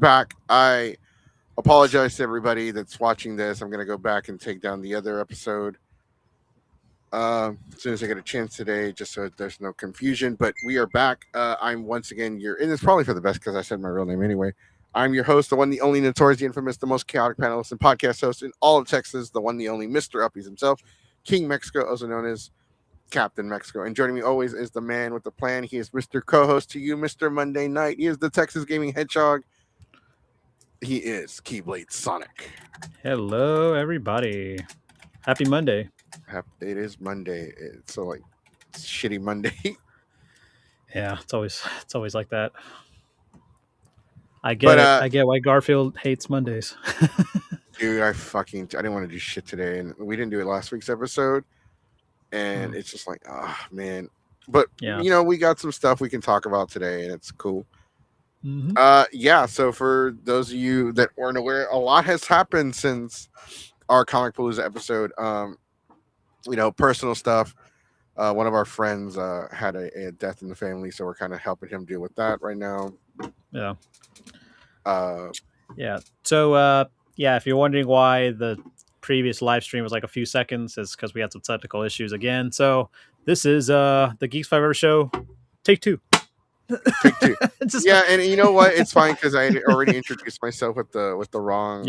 back. I apologize to everybody that's watching this. I'm going to go back and take down the other episode as soon as I get a chance today, just so there's no confusion. But we are back. I'm once again and it's probably for the best because I said my real name anyway. I'm your host, the one, the only, notorious, the infamous, the most chaotic panelist and podcast host in all of Texas, the one, the only Mr. Uppies himself, King Mexico, also known as Captain Mexico. And joining me always is the man with the plan. He is Mr. Co-host to you, Mr. Monday Night. He is the Texas Gaming Hedgehog. He is Keyblade Sonic. Hello, everybody. Happy Monday. It is Monday. It's so shitty Monday. Yeah, it's always like that. I get why Garfield hates Mondays. Dude, I didn't want to do shit today, and we didn't do it last week's episode, and it's just like, man. But yeah. We got some stuff we can talk about today, and it's cool. Mm-hmm. So for those of you that weren't aware, a lot has happened since our Comic Palooza episode. Personal stuff. One of our friends had a death in the family, so we're kind of helping him deal with that right now. Yeah. Yeah. So, if you're wondering why the previous live stream was like a few seconds, it's because we had some technical issues again. So this is the Geeks 5EPodcast show, take two. Take two. And you know what? It's fine because I had already introduced myself with the wrong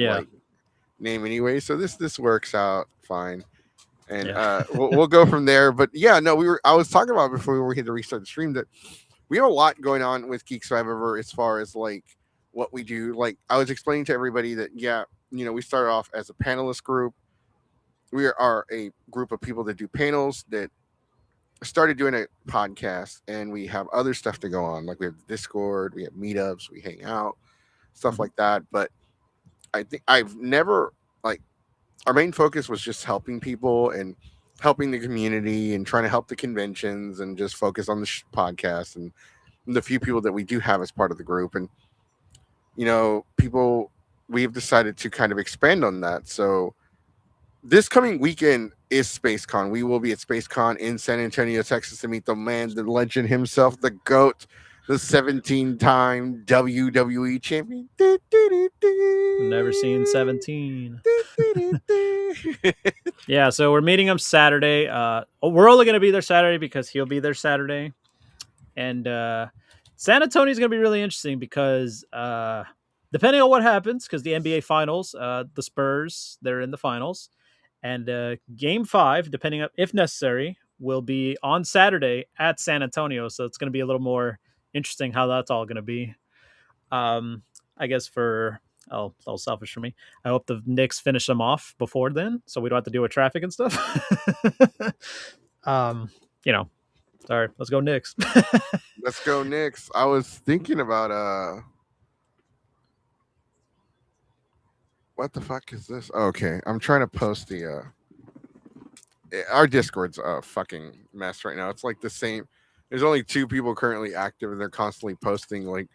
name anyway. So this works out fine. And we'll go from there. But I was talking about before we had to restart the stream that we have a lot going on with Geeks 5EPodcast as far as what we do. Like I was explaining to everybody that we started off as a panelist group. We are a group of people that do panels that started doing a podcast, and we have other stuff to go on. Like we have Discord, we have meetups, we hang out, stuff like that. But I think I've never our main focus was just helping people and helping the community and trying to help the conventions and just focus on the podcast and the few people that we do have as part of the group. And, we've decided to kind of expand on that. So this coming weekend is SpaceCon. We will be at SpaceCon in San Antonio, Texas to meet the man, the legend himself, the GOAT, the 17-time WWE champion. Never seen 17. Yeah, so we're meeting him Saturday. We're only going to be there Saturday because he'll be there Saturday. And San Antonio is going to be really interesting because depending on what happens, because the NBA Finals, the Spurs, they're in the finals. And Game 5, depending on if necessary, will be on Saturday at San Antonio. So it's going to be a little more interesting how that's all going to be. I guess it's a little selfish for me. I hope the Knicks finish them off before then, so we don't have to deal with traffic and stuff. Sorry, let's go Knicks. Let's go Knicks. I was thinking about what the fuck is this? Okay, I'm trying to post our Discord's a fucking mess right now. It's like the same. There's only 2 people currently active, and they're constantly posting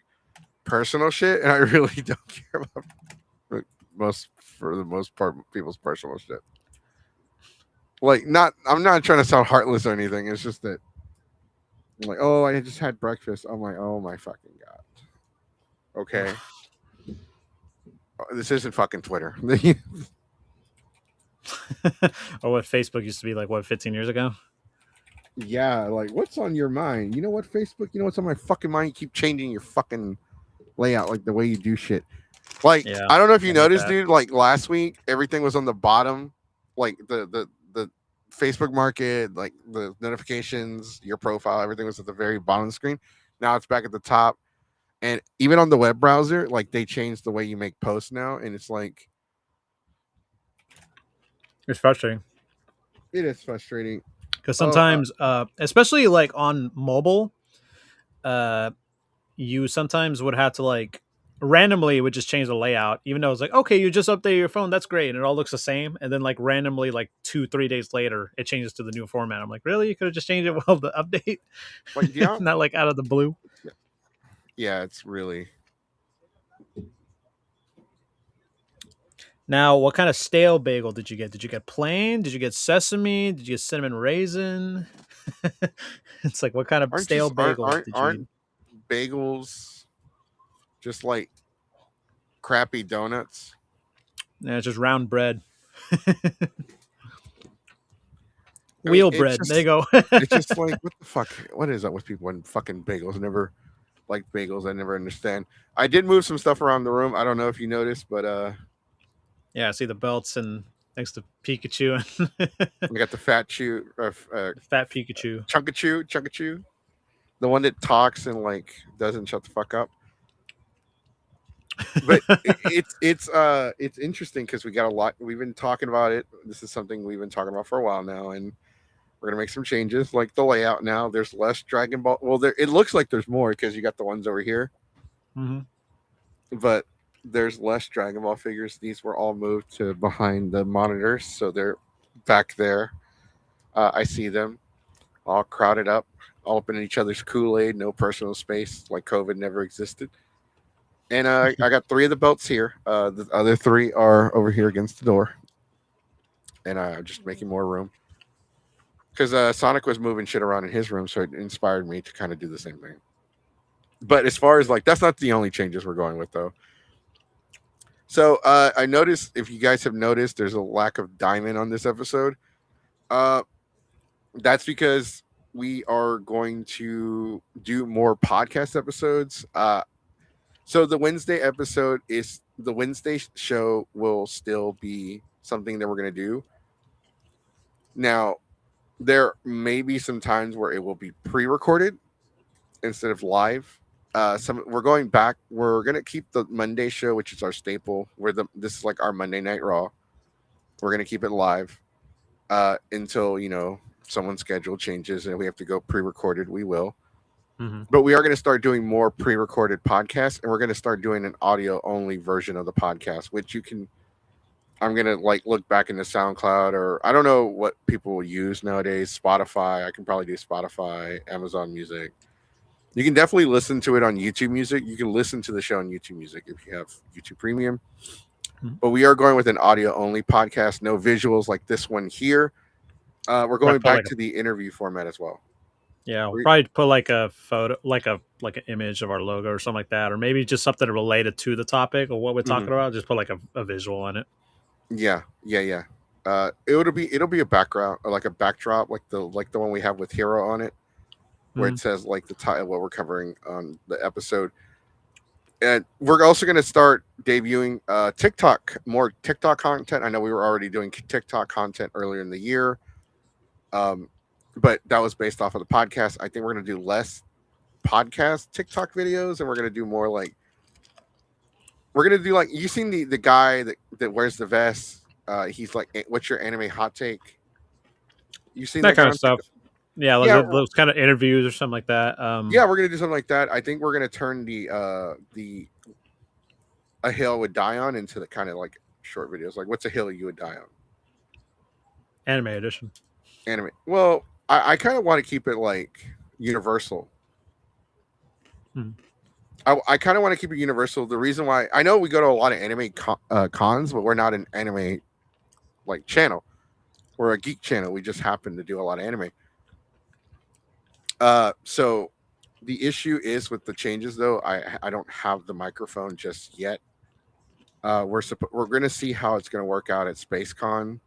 personal shit, and I really don't care about for the most part people's personal shit. I'm not trying to sound heartless or anything. It's just that I'm like, oh, I just had breakfast. I'm like, oh my fucking god. Okay. This isn't fucking Twitter. Or what Facebook used to be 15 years ago? Yeah, what's on your mind? You know what, Facebook? You know what's on my fucking mind? You keep changing your fucking layout, the way you do shit. I don't know if you noticed, dude, last week, everything was on the bottom, the Facebook market, the notifications, your profile, everything was at the very bottom of the screen. Now it's back at the top. And even on the web browser, they changed the way you make posts now, and it's it's frustrating. It is frustrating. Because sometimes, especially on mobile, you sometimes would have to randomly would just change the layout, even though it's okay, you just updated your phone, that's great, and it all looks the same. And then randomly 2-3 days later, it changes to the new format. I'm like, really? You could have just changed it while the update, not out of the blue. Yeah, it's really. Now, what kind of stale bagel did you get? Did you get plain? Did you get sesame? Did you get cinnamon raisin? It's what kind of stale bagels did you eat? Bagels just crappy donuts. Yeah, it's just round bread. I mean, Wheel bread. There you go. it's just like, what the fuck? What is up with people and fucking bagels? I never liked bagels. I never understand. I did move some stuff around the room. I don't know if you noticed, but yeah, I see the belts and next to Pikachu and we got the fat fat Pikachu. Chunkachu, the one that talks and like doesn't shut the fuck up. But it's interesting because we got a lot. We've been talking about it. This is something we've been talking about for a while now, and we're gonna make some changes, like the layout now. There's less Dragon Ball. Well, it looks like there's more because you got the ones over here, but there's less Dragon Ball figures. These were all moved to behind the monitors, so they're back there. I see them all crowded up, all up in each other's Kool-Aid. No personal space, like COVID never existed. And I got 3 of the belts here. The other 3 are over here against the door, and just making more room. Because Sonic was moving shit around in his room, so it inspired me to kind of do the same thing. But as far as like, that's not the only changes we're going with, though. So I noticed, if you guys have noticed, there's a lack of diamond on this episode. That's because we are going to do more podcast episodes. So the Wednesday show will still be something that we're going to do. Now, there may be some times where it will be pre-recorded instead of live. We're going back. We're gonna keep the Monday show, which is our staple. This is like our Monday Night Raw. We're gonna keep it live until someone's schedule changes and we have to go pre-recorded. We will, but we are going to start doing more pre-recorded podcasts, and we're going to start doing an audio-only version of the podcast, which you can. I'm gonna like look back into SoundCloud, or I don't know what people will use nowadays. Spotify. I can probably do Spotify, Amazon Music. You can definitely listen to it on YouTube Music. You can listen to the show on YouTube Music if you have YouTube Premium. But we are going with an audio-only podcast, no visuals like this one here. We're going back to the interview format as well. Yeah, we'll probably put like a photo, like an image of our logo or something like that, or maybe just something related to the topic or what we're talking about. Just put like a visual on it. Yeah. It'll be a background or like a backdrop, like the one we have with Hero on it, where it says like the title, what we're covering on the episode. And we're also going to start debuting more TikTok content. I know we were already doing TikTok content earlier in the year, but that was based off of the podcast. I think we're going to do less podcast TikTok videos, and we're going to do more like, you seen the guy that wears the vest? He's like, what's your anime hot take? You seen that kind of stuff? Yeah, like those kind of interviews or something like that. Yeah, we're gonna do something like that. I think we're gonna turn the a hill would die on into the kind of like short videos. Like, what's a hill you would die on? Anime edition. Anime. Well, I kind of want to keep it like universal. I kind of want to keep it universal. The reason why, I know we go to a lot of anime cons, but we're not an anime like channel. We're a geek channel. We just happen to do a lot of anime. So the issue is with the changes, though. I don't have the microphone just yet. We're going to see how it's going to work out at SpaceCon.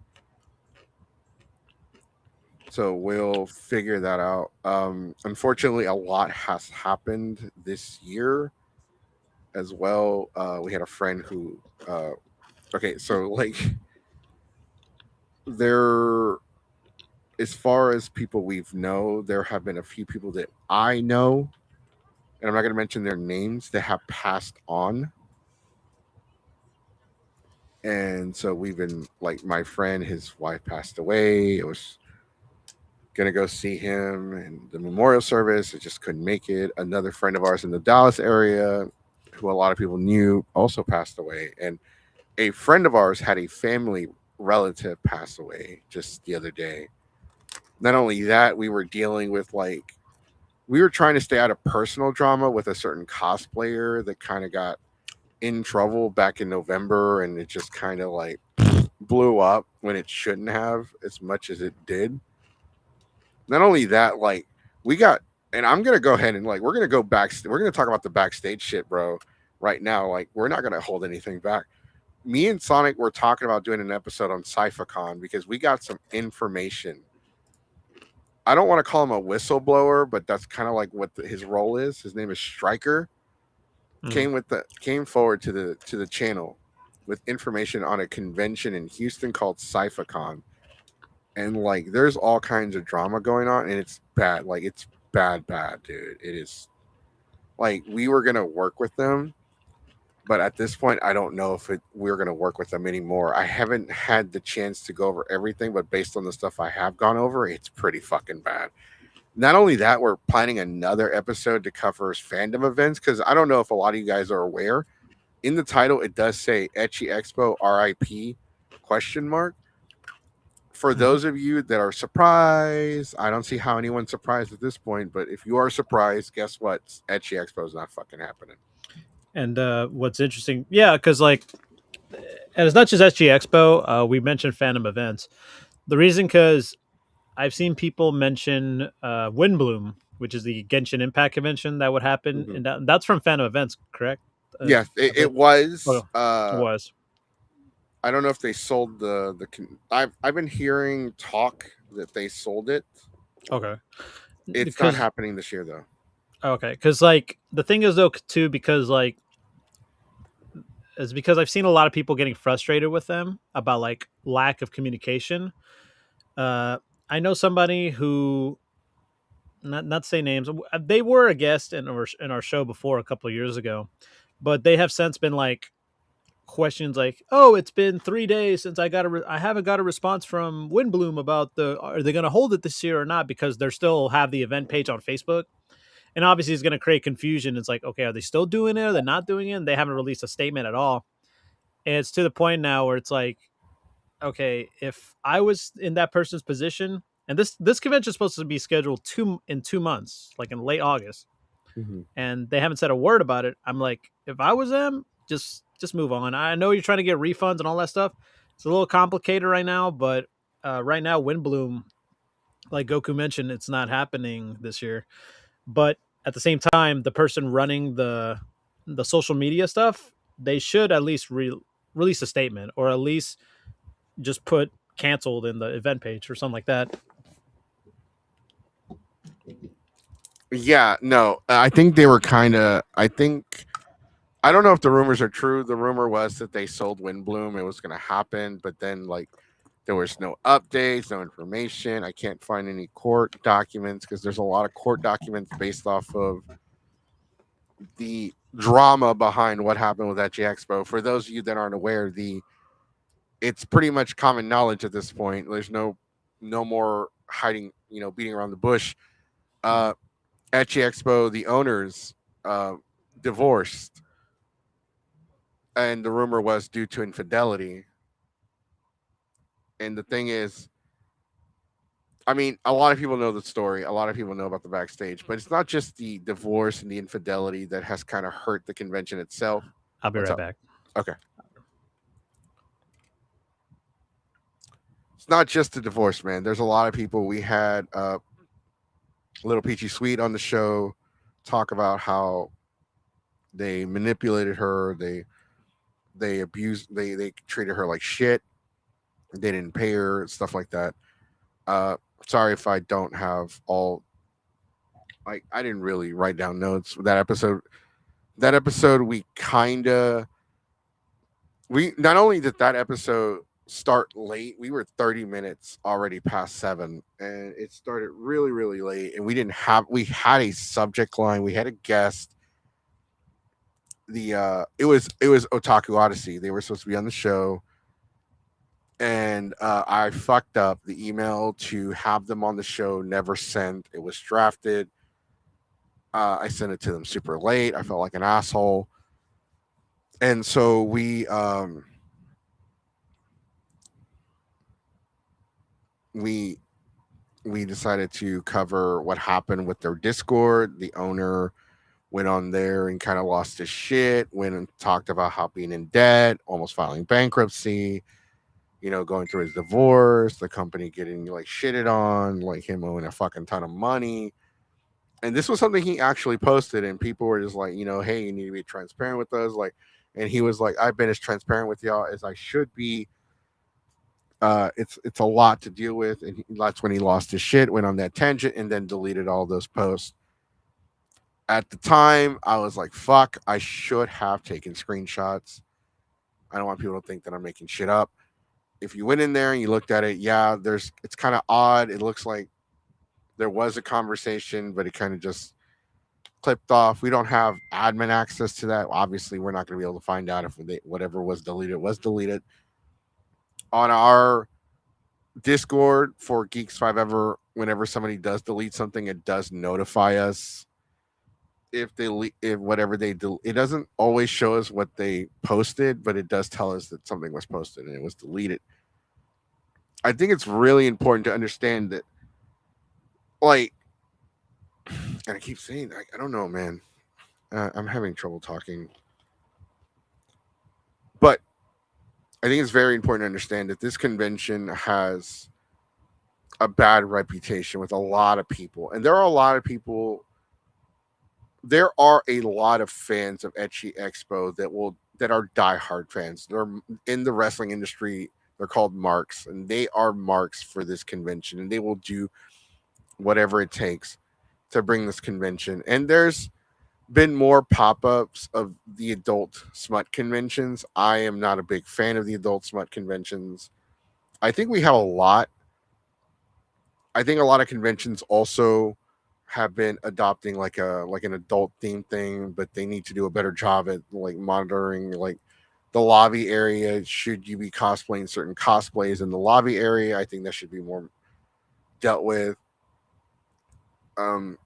So we'll figure that out. Unfortunately, a lot has happened this year as well. We had a friend who, okay, so like as far as people there have been a few people that I know, and I'm not going to mention their names, that have passed on. And so we've been like, my friend, his wife passed away. It was going to go see him and the memorial service. It just couldn't make it. Another friend of ours in the Dallas area, who a lot of people knew, also passed away. And a friend of ours had a family relative pass away just the other day. Not only that, we were dealing with we were trying to stay out of personal drama with a certain cosplayer that kind of got in trouble back in November, and it just kind of like blew up when it shouldn't have as much as it did. Not only that, and I'm going to go ahead and we're going to go back. We're going to talk about the backstage shit, bro. right now. Like, we're not gonna hold anything back. Me and Sonic were talking about doing an episode on SyphaCon because we got some information. I don't want to call him a whistleblower, but that's kind of like what his role is. His name is Striker. Came forward to the channel with information on a convention in Houston called SyphaCon, and like there's all kinds of drama going on, and it's bad. Like, it's bad, dude. It is. Like, we were gonna work with them, but at this point, I don't know if we're gonna work with them anymore. I haven't had the chance to go over everything, but based on the stuff I have gone over, it's pretty fucking bad. Not only that, we're planning another episode to cover fandom events, because I don't know if a lot of you guys are aware. In the title, it does say Ecchi Expo RIP ? For those of you that are surprised, I don't see how anyone's surprised at this point, but if you are surprised, guess what? Ecchi Expo is not fucking happening. And what's interesting, because like, and it's not just SG Expo. We mentioned fandom events. The reason, because I've seen people mention Windbloom, which is the Genshin Impact convention that would happen, and that's from fandom events, correct? Yeah, it was. It was. I don't know if they sold I've been hearing talk that they sold it. Okay. It's not happening this year though. Okay, because like the thing is though too, because like I've seen a lot of people getting frustrated with them about like lack of communication. I know somebody who, not to say names, they were a guest in our show before a couple of years ago, but they have since been like questions like, "Oh, it's been 3 days since I haven't got a response from Windbloom about are they going to hold it this year or not?" Because they still have the event page on Facebook, and obviously it's going to create confusion. It's like, okay, are they still doing it? Are they not doing it? And they haven't released a statement at all. And it's to the point now where it's like, okay, if I was in that person's position, and this convention is supposed to be scheduled in 2 months, like in late August, and they haven't said a word about it. I'm like, if I was them, just move on. I know you're trying to get refunds and all that stuff. It's a little complicated right now, but right now, Windbloom, like Goku mentioned, it's not happening this year. But at the same time, the person running the social media stuff, they should at least release a statement, or at least just put canceled in the event page or something like that. Yeah, no, I think they were I don't know if the rumors are true. The rumor was that they sold Windbloom. It was going to happen, but then like there was no updates, no information. I can't find any court documents because there's a lot of court documents based off of the drama behind what happened with Ecchi Expo. For those of you that aren't aware, it's pretty much common knowledge at this point. There's no more hiding, beating around the bush. Ecchi Expo, the owners divorced, and the rumor was due to infidelity. And the thing is, I mean, a lot of people know the story. A lot of people know about the backstage, but it's not just the divorce and the infidelity that has kind of hurt the convention itself. I'll be right back. Okay. It's not just the divorce, man. There's a lot of people. We had Little Peachy Sweet on the show talk about how they manipulated her. They abused. They treated her like shit. They didn't pay her, stuff like that. Sorry if I don't have all. I didn't really write down notes. That episode, we not only did that episode start late, we were 30 minutes already past 7, and it started really, really late. And we had a subject line, we had a guest. It was Otaku Odyssey. They were supposed to be on the show. And I fucked up. The email to have them on the show never sent. It was drafted. I sent it to them super late. I felt like an asshole. And so we decided to cover what happened with their Discord. The owner went on there and kind of lost his shit, went and talked about how being in debt, almost filing bankruptcy, going through his divorce, the company getting like shitted on, like him owing a fucking ton of money. And this was something he actually posted, and people were just like, hey, you need to be transparent with us, like. And he was like, I've been as transparent with y'all as I should be. It's a lot to deal with, and that's when he lost his shit, went on that tangent, and then deleted all those posts. At the time, I was like, fuck, I should have taken screenshots. I don't want people to think that I'm making shit up. If you went in there and you looked at it, yeah, it's kind of odd. It looks like there was a conversation, but it kind of just clipped off. We don't have admin access to that. Obviously, we're not going to be able to find out if whatever was deleted was deleted. On our Discord for Geeks 5 ever, whenever somebody does delete something, it does notify us if whatever they do. It doesn't always show us what they posted, but it does tell us that something was posted and it was deleted. I think it's really important to understand that, like, and I keep saying, I don't know, man. I'm having trouble talking, but I think it's very important to understand that this convention has a bad reputation with a lot of people, and there are a lot of people. There are a lot of fans of Ecchi Expo that are diehard fans. They're in the wrestling industry. They're called marks, and they are marks for this convention, and they will do whatever it takes to bring this convention. And there's been more pop-ups of the adult smut conventions. I am not a big fan of the adult smut conventions. I think we have a lot. I think a lot of conventions also have been adopting like an adult theme thing, but they need to do a better job at like monitoring like the lobby area. Should you be cosplaying certain cosplays in the lobby area? I think that should be more dealt with. Um,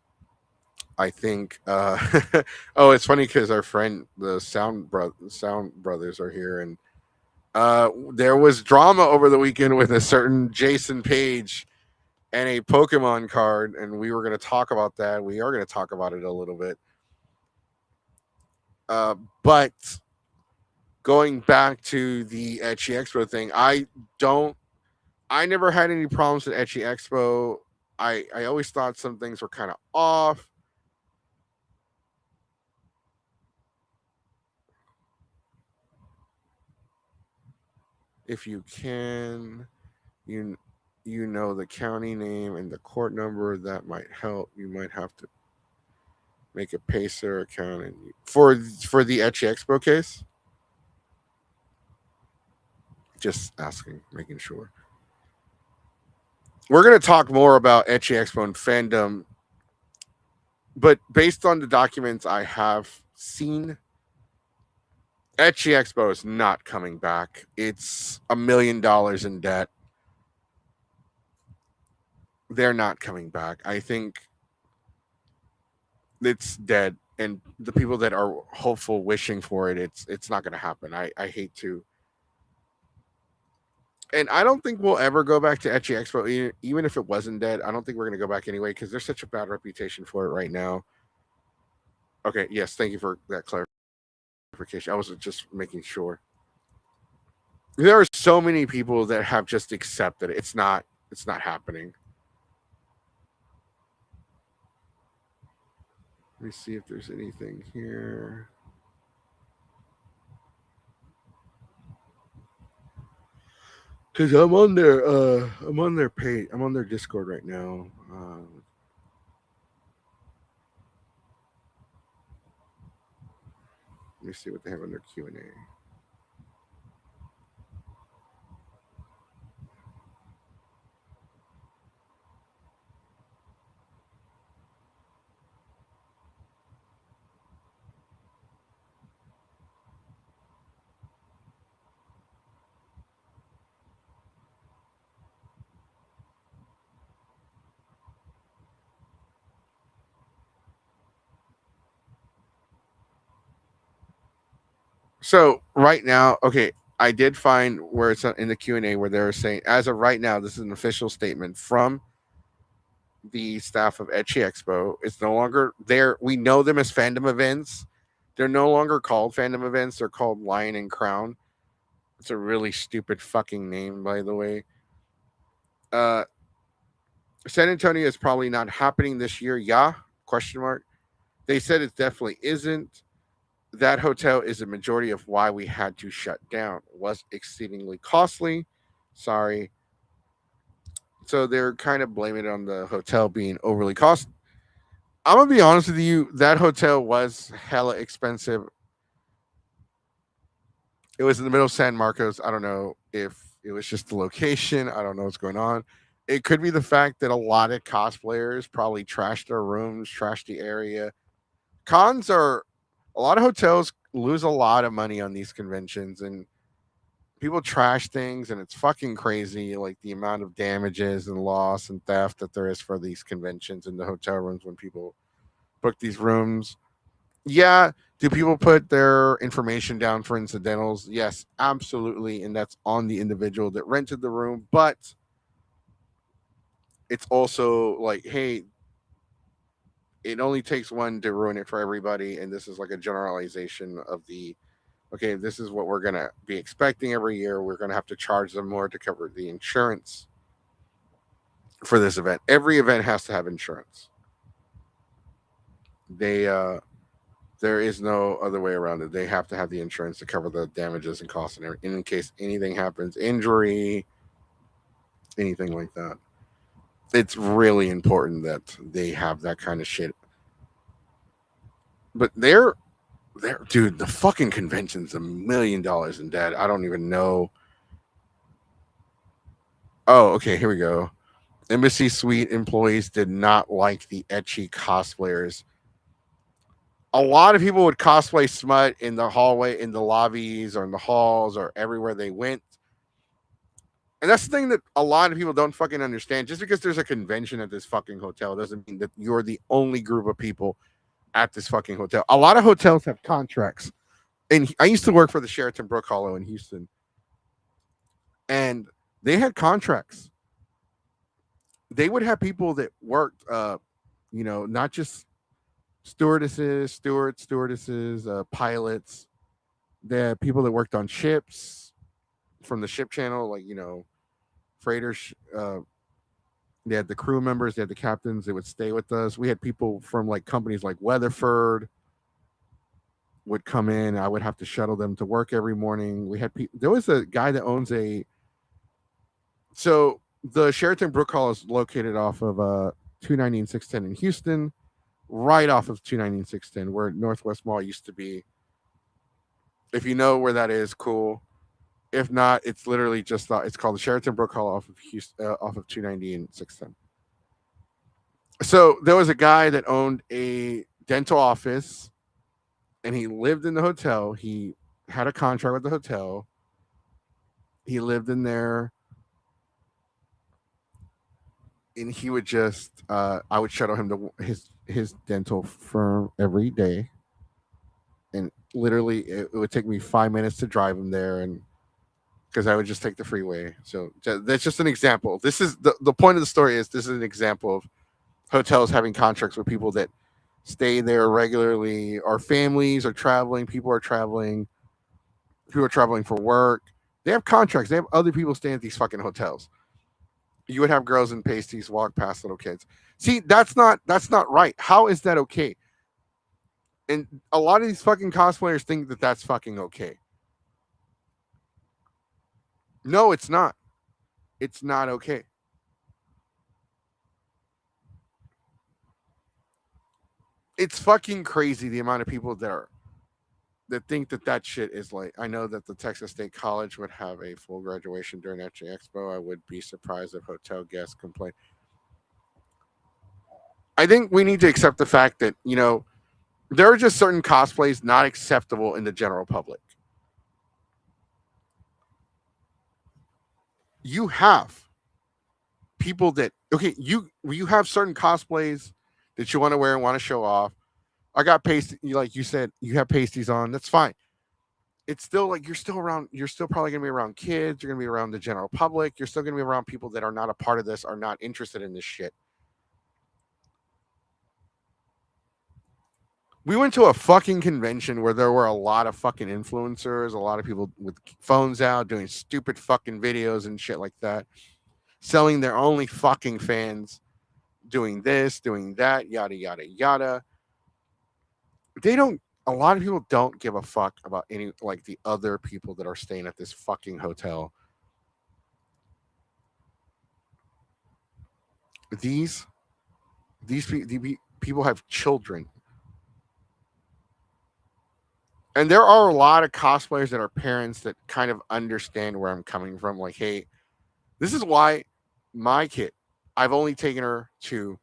I think. Oh, it's funny because our friend, the Sound Brothers, are here, and there was drama over the weekend with a certain Jason Page and a Pokemon card, and we were going to talk about that. We are going to talk about it a little bit. But going back to the Ecchi Expo thing, I never had any problems with Ecchi Expo. I always thought some things were kind of off. If you can, you you know the county name and the court number, that might help. You might have to make a Pacer account and for the Ecchi Expo case. Just asking, making sure. We're going to talk more about Ecchi Expo and fandom, but based on the documents I have seen, Ecchi Expo is not coming back. It's $1 million in debt. They're not coming back. I think it's dead, and the people that are hopeful, wishing for it, it's not going to happen. I hate to, and I don't think we'll ever go back to Ecchi Expo, even if it wasn't dead. I don't think we're going to go back anyway because there's such a bad reputation for it right now. Okay, yes, thank you for that clarification. I was just making sure. There are so many people that have just accepted it. It's not happening. Let me see if there's anything here. Cause I'm on their page, I'm on their Discord right now. Let me see what they have on their Q&A. So right now, okay, I did find where it's in the Q&A where they're saying, as of right now, this is an official statement from the staff of Ecchi Expo. It's no longer there. We know them as fandom events. They're no longer called fandom events. They're called Lion and Crown. It's a really stupid fucking name, by the way. Uh, San Antonio is probably not happening this year. Yeah, question mark. They said it definitely isn't. That hotel is a majority of why we had to shut down. It was exceedingly costly. Sorry. So they're kind of blaming it on the hotel being overly cost. I'm gonna be honest with you. That hotel was hella expensive. It was in the middle of San Marcos. I don't know if it was just the location. I don't know what's going on. It could be the fact that a lot of cosplayers probably trashed their rooms, trashed the area. Cons are a lot of hotels lose a lot of money on these conventions, and people trash things, and it's fucking crazy. Like the amount of damages and loss and theft that there is for these conventions in the hotel rooms when people book these rooms. Yeah, do people put their information down for incidentals? Yes, absolutely, and that's on the individual that rented the room. But it's also like, hey, it only takes one to ruin it for everybody, and this is like a generalization of the okay, this is what we're gonna be expecting every year. We're gonna have to charge them more to cover the insurance for this event. Every event has to have insurance. They there is no other way around it. They have to have the insurance to cover the damages and costs and everything in case anything happens, injury, anything like that. It's really important that they have that kind of shit. But they're dude, the fucking convention's $1 million in debt. I don't even know. Oh, okay, here we go. Embassy Suite employees did not like the Ecchi cosplayers. A lot of people would cosplay Smut in the hallway, in the lobbies, or in the halls, or everywhere they went. And that's the thing that a lot of people don't fucking understand. Just because there's a convention at this fucking hotel doesn't mean that you're the only group of people at this fucking hotel. A lot of hotels have contracts. And I used to work for the Sheraton Brook Hollow in Houston. And they had contracts. They would have people that worked, not just stewardesses, pilots. They had people that worked on ships from the ship channel, like, freighters. They had the crew members, they had the captains that would stay with us. We had people from like companies like Weatherford would come in. I would have to shuttle them to work every morning. There was a guy that owns so the Sheraton Brook Hall is located off of 290 and 610 in Houston, right off of 290 and 610, where Northwest Mall used to be. If you know where that is, cool. If not, it's literally just it's called the Sheraton Brook Hall off of Houston, off of 290 and 610. So there was a guy that owned a dental office, and he lived in the hotel. He had a contract with the hotel. He lived in there, and he would just I would shuttle him to his dental firm every day, and literally it would take me 5 minutes to drive him there, and because I would just take the freeway. So that's just an example. This is the point of the story is this is an example of hotels having contracts with people that stay there regularly, or families are traveling, people are traveling for work. They have contracts. They have other people staying at these fucking hotels. You would have girls in pasties walk past little kids. See, that's not right. How is that okay? And a lot of these fucking cosplayers think that that's fucking okay. No, it's not. It's not okay. It's fucking crazy the amount of people that think that shit is like. I know that the Texas State College would have a full graduation during Ecchi Expo. I would be surprised if hotel guests complain. I think we need to accept the fact that, there are just certain cosplays not acceptable in the general public. You have people that you have certain cosplays that you want to wear and want to show off. I got pasty, like you said, you have pasties on. That's fine. It's still like you're still around. You're still probably gonna be around kids. You're gonna be around the general public. You're still gonna be around people that are not a part of this, are not interested in this shit. We went to a fucking convention where there were a lot of fucking influencers, a lot of people with phones out doing stupid fucking videos and shit like that, selling their only fucking fans. doing this, doing that, yada yada yada. They don't. A lot of people don't give a fuck about any like the other people that are staying at this fucking hotel. These people have children, and there are a lot of cosplayers that are parents that kind of understand where I'm coming from. Like, hey, this is why my kid, I've only taken her to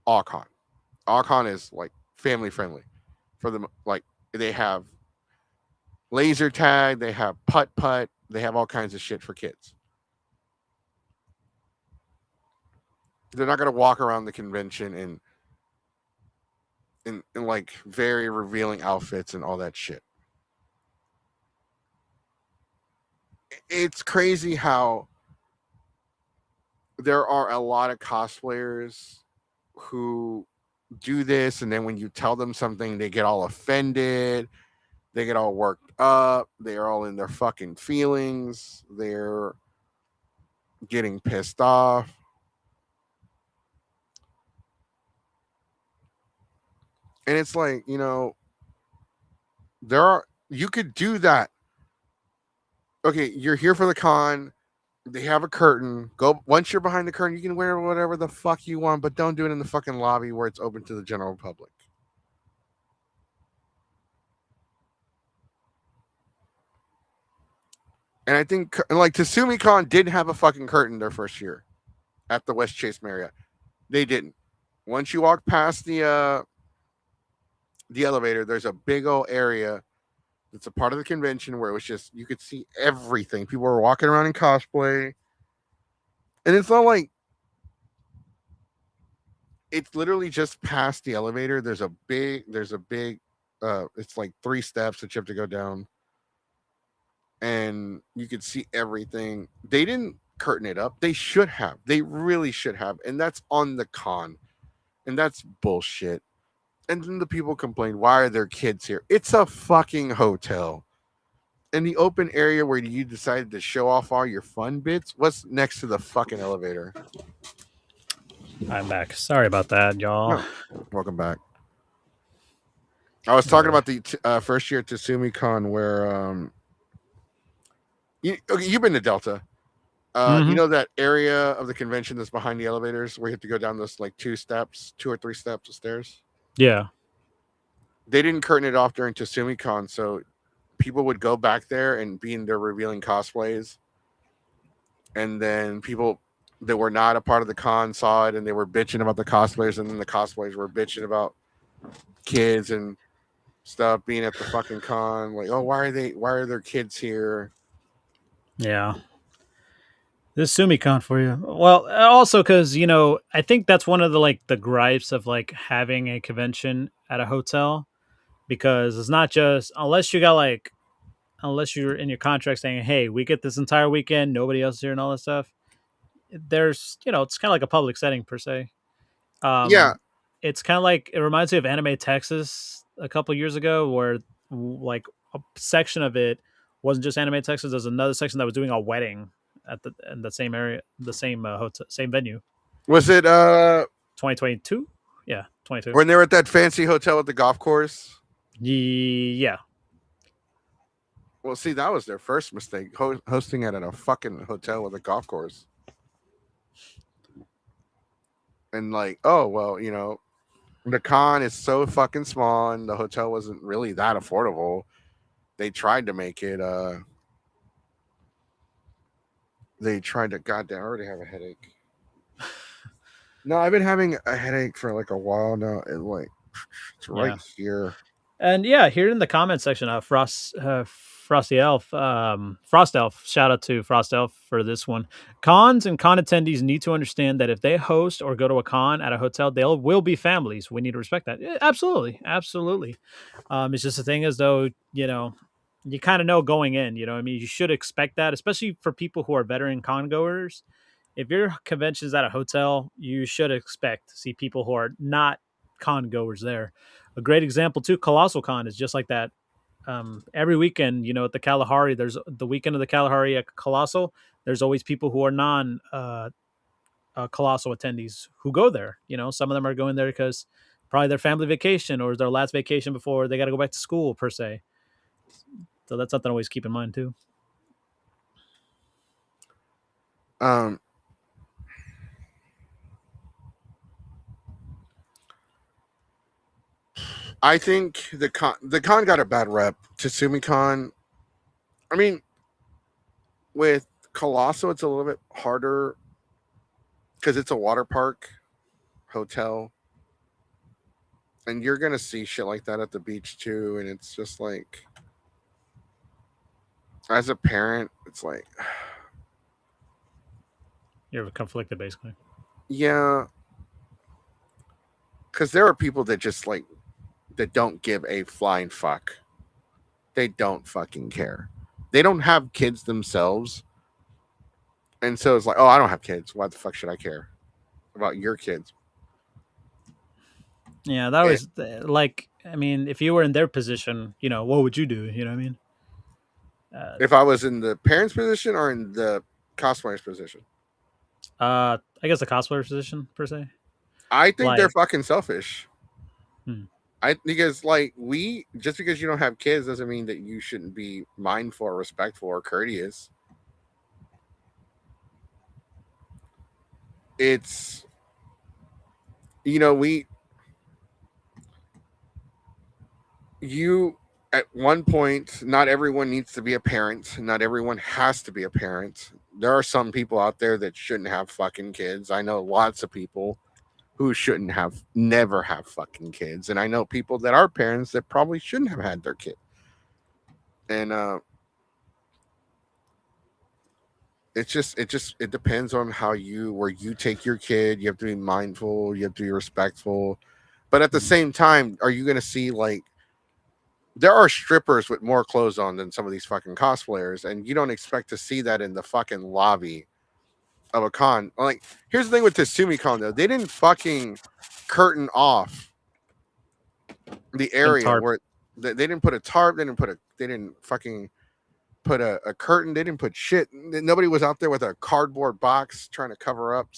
Alcon. Alcon is like family friendly for them. Like they have laser tag, they have putt putt, they have all kinds of shit for kids. They're not gonna walk around the convention in like very revealing outfits and all that shit. It's crazy how there are a lot of cosplayers who do this, and then when you tell them something, they get all offended, they get all worked up, they're all in their fucking feelings, they're getting pissed off. And it's like, you could do that. Okay, you're here for the con. They have a curtain. Go once you're behind the curtain, you can wear whatever the fuck you want, but don't do it in the fucking lobby where it's open to the general public. And I think, like, TasumiCon didn't have a fucking curtain their first year at the West Chase Marriott. They didn't. Once you walk past the elevator, there's a big old area that's a part of the convention where it was just you could see everything. People were walking around in cosplay, and it's not like it's literally just past the elevator. There's a big it's like 3 steps that you have to go down, and you could see everything. They didn't curtain it up. They should have. They really should have. And that's on the con. And that's bullshit. And then the people complain, why are there kids here? It's a fucking hotel. In the open area where you decided to show off all your fun bits, what's next to the fucking elevator? I'm back. Sorry about that, y'all. Oh, welcome back. I was talking about the first year at TasumiCon where you've been to Delta. You know that area of the convention that's behind the elevators where you have to go down those like 2 or 3 steps of stairs? Yeah. They didn't curtain it off during TasumiCon, so people would go back there and be in their revealing cosplays. And then people that were not a part of the con saw it and they were bitching about the cosplayers, and then the cosplayers were bitching about kids and stuff being at the fucking con. Like, oh, why are there kids here? Yeah. This SumiCon for you. Well, also because I think that's one of the gripes of like having a convention at a hotel, because it's not just unless you're in your contract saying, hey, we get this entire weekend, nobody else is here and all that stuff. There's it's kind of like a public setting per se. Yeah, It's kind of like, it reminds me of Anime Texas a couple years ago, where like a section of it wasn't just Anime Texas. There's another section that was doing a wedding in the same area, the same hotel, same venue. Was it 2022? Yeah, 22. when they were at that fancy hotel at the golf course? Yeah. Well, see, that was their first mistake, hosting it at a fucking hotel with a golf course. And like, oh well, the con is so fucking small, and the hotel wasn't really that affordable. They tried to make it. They tried to. Goddamn, I already have a headache. No, I've been having a headache for like a while now. It's right here. And yeah, here in the comment section, Frosty Elf, Frost Elf. Shout out to Frost Elf for this one. Cons and con attendees need to understand that if they host or go to a con at a hotel, they will be families. We need to respect that. Yeah, absolutely. It's just the thing is, though, you kind of know going in. I mean, you should expect that, especially for people who are veteran con goers. If your convention is at a hotel, you should expect to see people who are not con goers there. A great example too, Colossal Con is just like that. Every weekend, at the Kalahari, there's the weekend of the Kalahari at Colossal. There's always people who are Colossal attendees who go there. Some of them are going there because probably their family vacation or their last vacation before they got to go back to school per se. So that's something to always keep in mind too. I think the con got a bad rep. TsumiCon, I mean, with Colossal, it's a little bit harder because it's a water park hotel, and you're gonna see shit like that at the beach too. And it's just like, as a parent, it's like you're conflicted, basically. Yeah, because there are people that just like that don't give a flying fuck. They don't fucking care. They don't have kids themselves, and so it's like, oh, I don't have kids. Why the fuck should I care about your kids? Yeah, that was like, I mean, if you were in their position, what would you do? You know what I mean? If I was in the parents' position or in the cosplayer's position, I guess the cosplayer position per se. I think they're fucking selfish. Hmm. Because like just because you don't have kids doesn't mean that you shouldn't be mindful or respectful or courteous. It's at one point, not everyone needs to be a parent. Not everyone has to be a parent. There are some people out there that shouldn't have fucking kids. I know lots of people who never have fucking kids. And I know people that are parents that probably shouldn't have had their kid. And it depends on where you take your kid. You have to be mindful, you have to be respectful. But at the same time, are you gonna see like there are strippers with more clothes on than some of these fucking cosplayers, and you don't expect to see that in the fucking lobby of a con. Like, here's the thing with TsumiCon though, they didn't fucking curtain off the area where they didn't put a tarp, they didn't fucking put a curtain, they didn't put shit. Nobody was out there with a cardboard box trying to cover up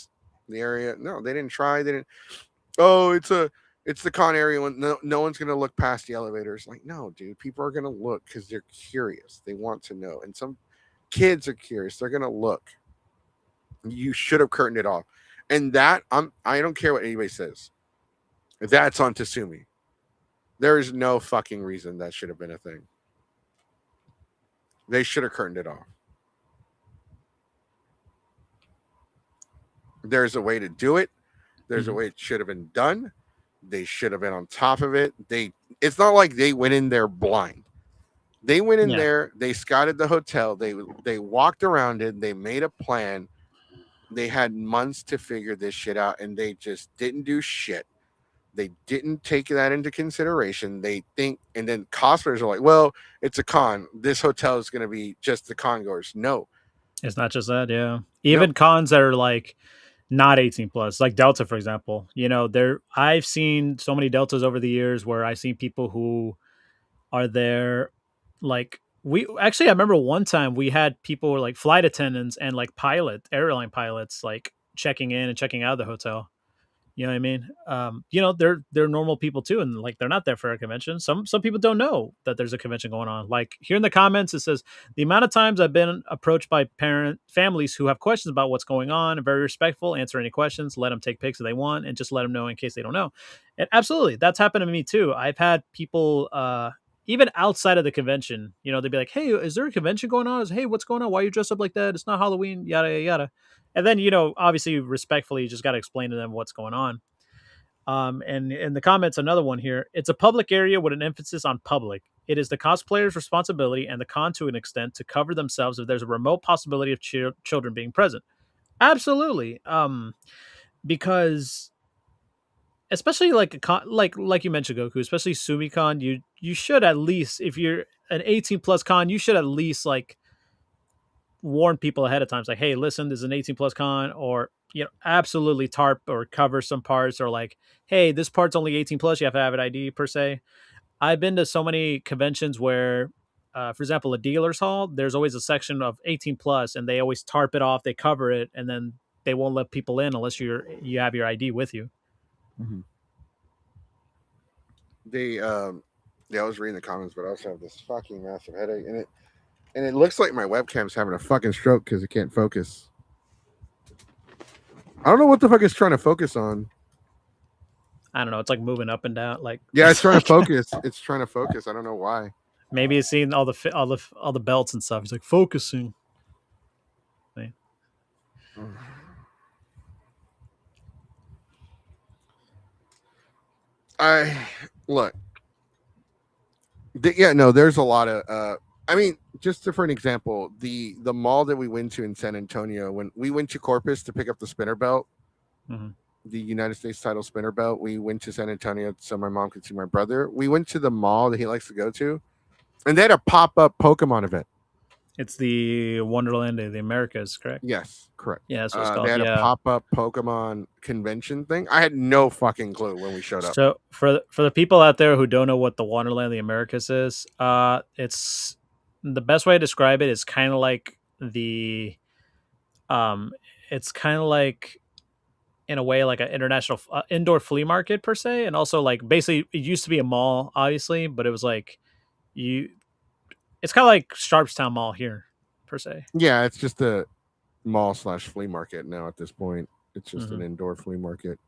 the area. No, they didn't try. They didn't. Oh, it's the con area when no one's gonna look past the elevators. Like, no, dude, people are gonna look because they're curious. They want to know, and some kids are curious. They're gonna look. You should have curtained it off, and I don't care what anybody says. That's on Tasumi. There is no fucking reason that should have been a thing. They should have curtained it off. There's a way to do it. There's a way it should have been done. They should have been on top of it. It's not like they went in there blind. They went in there, they scouted the hotel, they walked around it, they made a plan. They had months to figure this shit out, and they just didn't do shit. They didn't take that into consideration. They think, and then cosplayers are like, well, it's a con. This hotel is going to be just the con goers. No. It's not just that, yeah. Even cons that are like not 18 plus, like Delta, for example. I've seen so many Deltas over the years where I've seen people who are there. Like, I remember one time we had people who were like flight attendants and like airline pilots, like checking in and checking out of the hotel. You know what I mean? They're normal people too, and like they're not there for a convention. Some people don't know that there's a convention going on. Like, here in the comments, it says the amount of times I've been approached by families who have questions about what's going on, and very respectful, answer any questions, let them take pics if they want, and just let them know in case they don't know. And absolutely, that's happened to me too. I've had people even outside of the convention, they'd be like, "Hey, is there a convention going on?" Hey, what's going on? Why are you dressed up like that? It's not Halloween. Yada yada yada. And then, obviously, respectfully, you just got to explain to them what's going on. And in the comments, another one here. It's a public area with an emphasis on public. It is the cosplayer's responsibility and the con to an extent to cover themselves if there's a remote possibility of children being present. Absolutely. Because especially like a con, like you mentioned, Goku, especially SumiCon, you should at least, if you're an 18 plus con, you should at least like warn people ahead of time. It's like, hey, listen, this is an 18 plus con, or absolutely tarp or cover some parts, or like, hey, this part's only 18 plus, you have to have an ID per se. I've been to so many conventions where for example, a dealer's hall, there's always a section of 18 plus, and they always tarp it off, they cover it, and then they won't let people in unless you have your ID with you. Mm-hmm. I was reading the comments, but I also have this fucking massive headache, and it looks like my webcam's having a fucking stroke because it can't focus. I don't know what the fuck it's trying to focus on. I don't know. It's like moving up and down. Like yeah, it's trying to focus. It's trying to focus. I don't know why. Maybe he's seeing all the belts and stuff. He's like focusing. Right. I look. There's a lot of. I mean, just for an example, the mall that we went to in San Antonio, when we went to Corpus to pick up the spinner belt, the United States title spinner belt, we went to San Antonio so my mom could see my brother. We went to the mall that he likes to go to, and they had a pop up Pokemon event. It's the Wonderland of the Americas, correct? Yes, correct. Yeah, that's what it's called. They had a pop up Pokemon convention thing. I had no fucking clue when we showed up. So for the people out there who don't know what the Wonderland of the Americas is, it's the best way to describe it is kind of like it's kind of like in a way like an international indoor flea market per se, and also like basically it used to be a mall, obviously, but it was like it's kind of like Sharpstown Mall here per se. Yeah, it's just a mall / flea market now at this point. It's just an indoor flea market.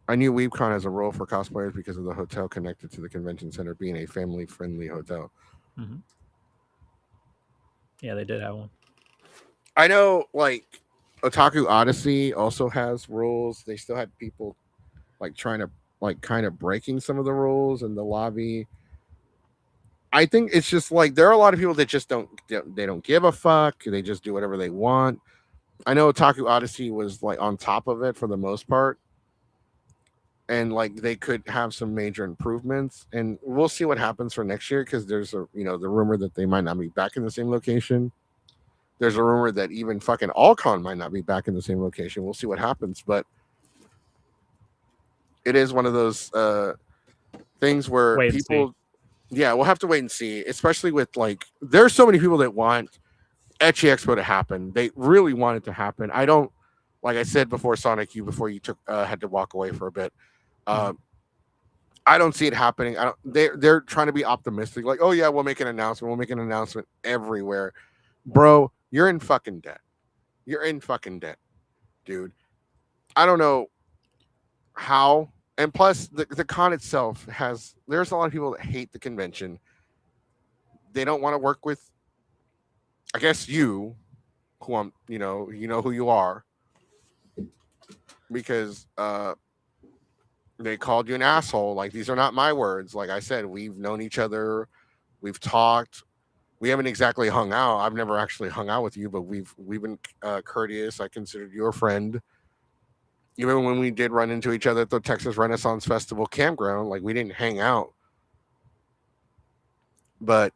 I knew WeebCon has a role for cosplayers because of the hotel connected to the convention center being a family-friendly hotel. Mm-hmm. Yeah, they did have one. I know, like, Otaku Odyssey also has rules. They still had people, like, trying to, like, kind of breaking some of the rules in the lobby. I think it's just, like, there are a lot of people that just don't give a fuck. They just do whatever they want. I know Otaku Odyssey was, like, on top of it for the most part. And like they could have some major improvements, and we'll see what happens for next year because there's the rumor that they might not be back in the same location. There's a rumor that even fucking Allcon might not be back in the same location. We'll see what happens, but it is one of those things where people, we'll have to wait and see. Especially with like, there's so many people that want Ecchi Expo to happen. They really want it to happen. I don't, like I said before, Sonic, before you took had to walk away for a bit. I don't see it happening. They're trying to be optimistic, like, oh yeah, we'll make an announcement. We'll make an announcement everywhere, bro. You're in fucking debt. You're in fucking debt, dude. I don't know how. And plus, the con itself there's a lot of people that hate the convention. They don't want to work with, I guess, you, who I'm, you know who you are, because they called you an asshole. Like, these are not my words. Like I said, we've known each other, we've talked, we haven't exactly hung out. I've never actually hung out with you, but we've been courteous. I considered you a friend. Even when we did run into each other at the Texas Renaissance Festival campground, like, we didn't hang out. But,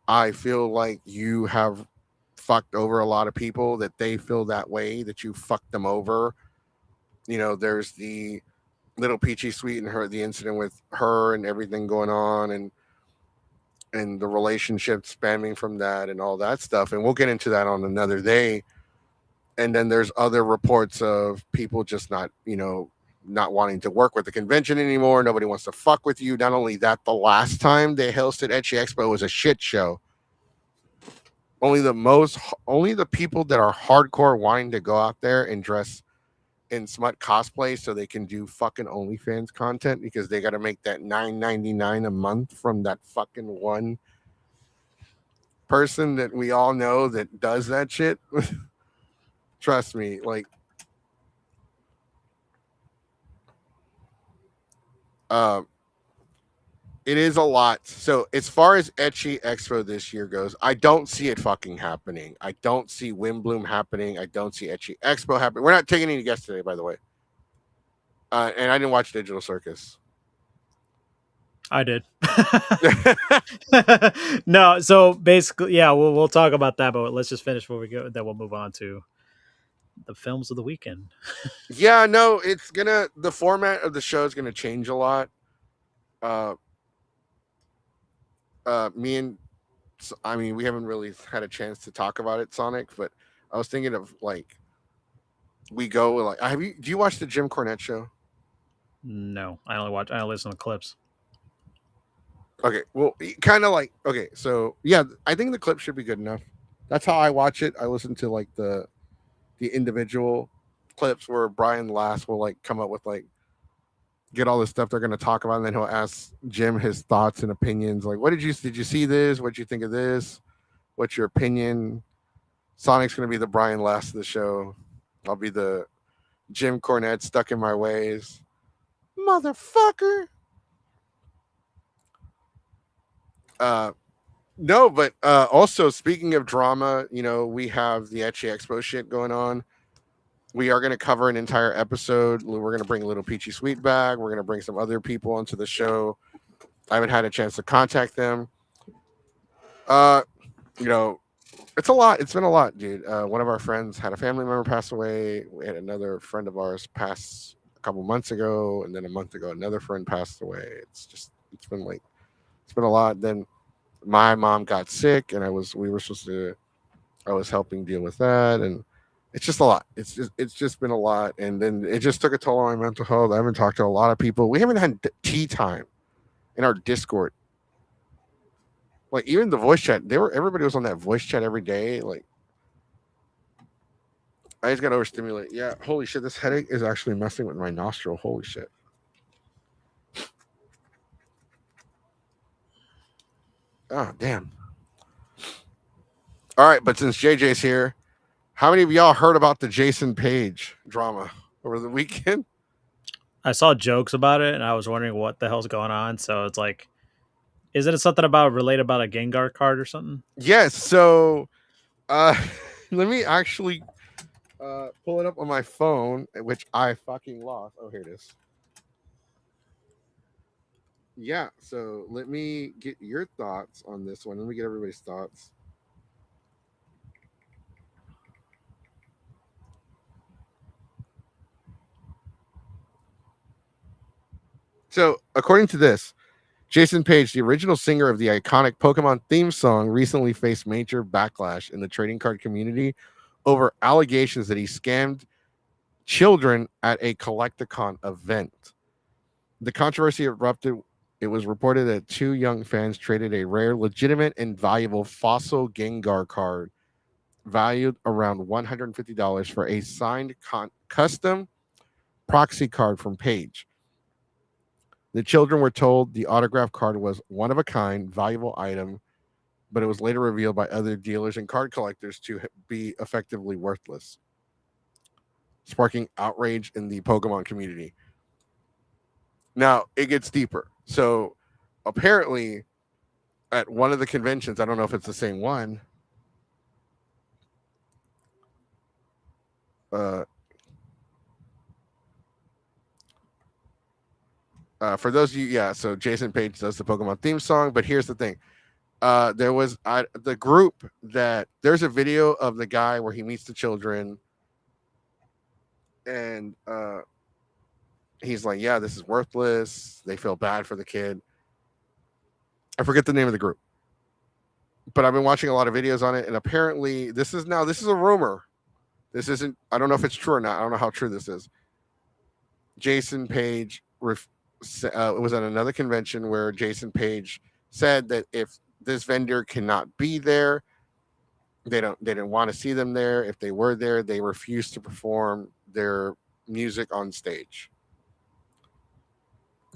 I feel like you have fucked over a lot of people, that they feel that way, that you fucked them over. There's the little Peachy Sweet and the incident with her and everything going on, and the relationship spanning from that and all that stuff. And we'll get into that on another day. And then there's other reports of people just not wanting to work with the convention anymore. Nobody wants to fuck with you. Not only that, the last time they hosted Ecchi Expo was a shit show. Only the people that are hardcore wanting to go out there and dress in smut cosplay so they can do fucking OnlyFans content, because they got to make that $9.99 a month from that fucking one person that we all know that does that shit. Trust me, like, it is a lot. So as far as Ecchi Expo this year goes, I don't see it fucking happening. I don't see Windbloom happening. I don't see Ecchi Expo happening. We're not taking any guests today, by the way. And I didn't watch Digital Circus. I did. No, so basically, yeah, we'll talk about that, but let's just finish before we go. Then we'll move on to the films of the weekend. Yeah, no, the format of the show is gonna change a lot. We haven't really had a chance to talk about it, Sonic, but I was thinking of like we go like do you watch the Jim Cornette show? No, I only listen to clips. Okay, well, kind of like okay, so yeah, I think the clip should be good enough. That's how I watch it. I listen to like the individual clips where Brian Last will like come up with like get all the stuff they're going to talk about, and then he'll ask Jim his thoughts and opinions. Like, what did you see this? What did you think of this? What's your opinion? Sonic's going to be the Brian Last of the show. I'll be the Jim Cornette stuck in my ways, motherfucker. Uh, no, but also speaking of drama, we have the Ecchi Expo shit going on. We are going to cover an entire episode. We're going to bring Little Peachy Sweet back. We're going to bring some other people onto the show. I haven't had a chance to contact them. Uh, it's a lot. It's been a lot, dude. One of our friends had a family member pass away. We had another friend of ours pass a couple months ago, and then a month ago, another friend passed away. It's been a lot. Then my mom got sick, and I was helping deal with that, and it's just a lot. It's just been a lot, and then it just took a toll on my mental health. I haven't talked to a lot of people. We haven't had tea time in our Discord. Like even the voice chat, everybody was on that voice chat every day. Like I just got overstimulated. Yeah, holy shit, this headache is actually messing with my nostril. Holy shit. Oh damn. All right, but since JJ's here, how many of y'all heard about the Jason Page drama over the weekend? I saw jokes about it, and I was wondering what the hell's going on. So it's like, is it something related about a Gengar card or something? Yes. So, let me actually pull it up on my phone, which I fucking lost. Oh, here it is. Yeah. So let me get your thoughts on this one. Let me get everybody's thoughts. So, according to this, Jason Page, the original singer of the iconic Pokemon theme song, recently faced major backlash in the trading card community over allegations that he scammed children at a Collecticon event. The controversy erupted. It was reported that two young fans traded a rare, legitimate, and valuable fossil Gengar card valued around $150 for a signed custom proxy card from Page. The children were told the autograph card was one of a kind, valuable item, but it was later revealed by other dealers and card collectors to be effectively worthless, sparking outrage in the Pokemon community. Now, it gets deeper. So, apparently, at one of the conventions, I don't know if it's the same one, for those of you, yeah, so Jason Page does the Pokemon theme song, but here's the thing. There was the group that there's a video of the guy where he meets the children and he's like, yeah, this is worthless. They feel bad for the kid. I forget the name of the group, but I've been watching a lot of videos on it, and apparently this is a rumor. This isn't. I don't know if it's true or not. I don't know how true this is. Jason Page was at another convention where Jason Page said that if this vendor cannot be there, they didn't want to see them there. If they were there, they refused to perform their music on stage.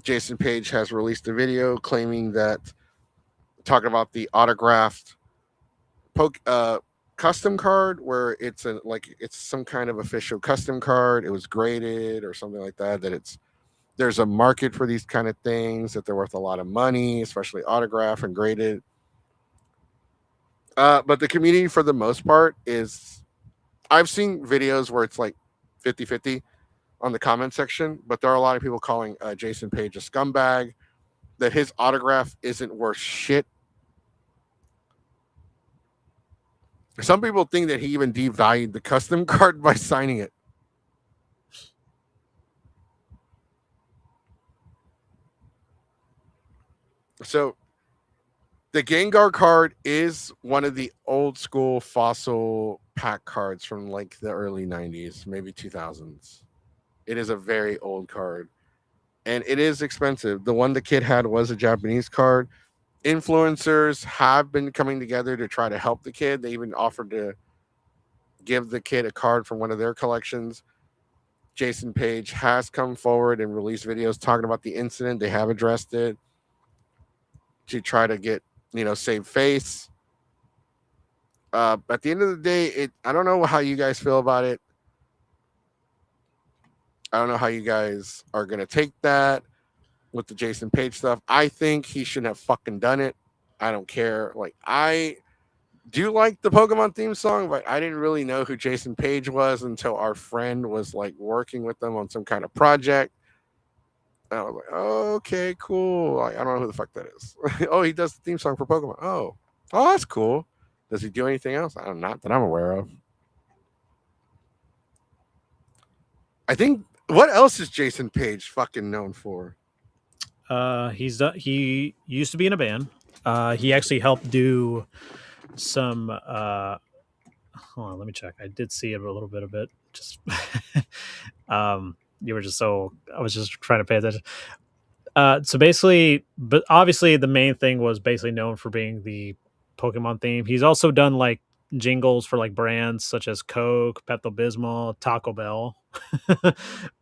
Jason Page has released a video claiming that talking about the autographed custom card where it's some kind of official custom card. It was graded or something like that. That there's a market for these kind of things, that they're worth a lot of money, especially autograph and graded. But the community, for the most part, I've seen videos where it's like 50-50 on the comment section, but there are a lot of people calling Jason Page a scumbag, that his autograph isn't worth shit. Some people think that he even devalued the custom card by signing it. So the Gengar card is one of the old school fossil pack cards from like the early 90s, maybe 2000s. It is a very old card and it is expensive. The one the kid had was a Japanese card. Influencers have been coming together to try to help the kid. They even offered to give the kid a card from one of their collections. Jason Page has come forward and released videos talking about the incident. They have addressed it to try to get, save face. At the end of the day, I don't know how you guys feel about it. I don't know how you guys are gonna take that with the Jason Page stuff. I think he shouldn't have fucking done it. I don't care. Like I do like the Pokemon theme song, but I didn't really know who Jason Page was until our friend was like working with them on some kind of project. And I was like, oh, okay, cool. Like, I don't know who the fuck that is. Oh, he does the theme song for Pokemon. Oh, that's cool. Does he do anything else? I don't Not that I'm aware of. I think what else is Jason Page fucking known for? He used to be in a band. He actually helped do some. Hold on, let me check. I did see it a little bit of it. Just, you were just so. I was just trying to pay attention. So basically, but obviously, the main thing was basically known for being the Pokemon theme. He's also done like jingles for like brands such as Coke, Pepto Bismol, Taco Bell.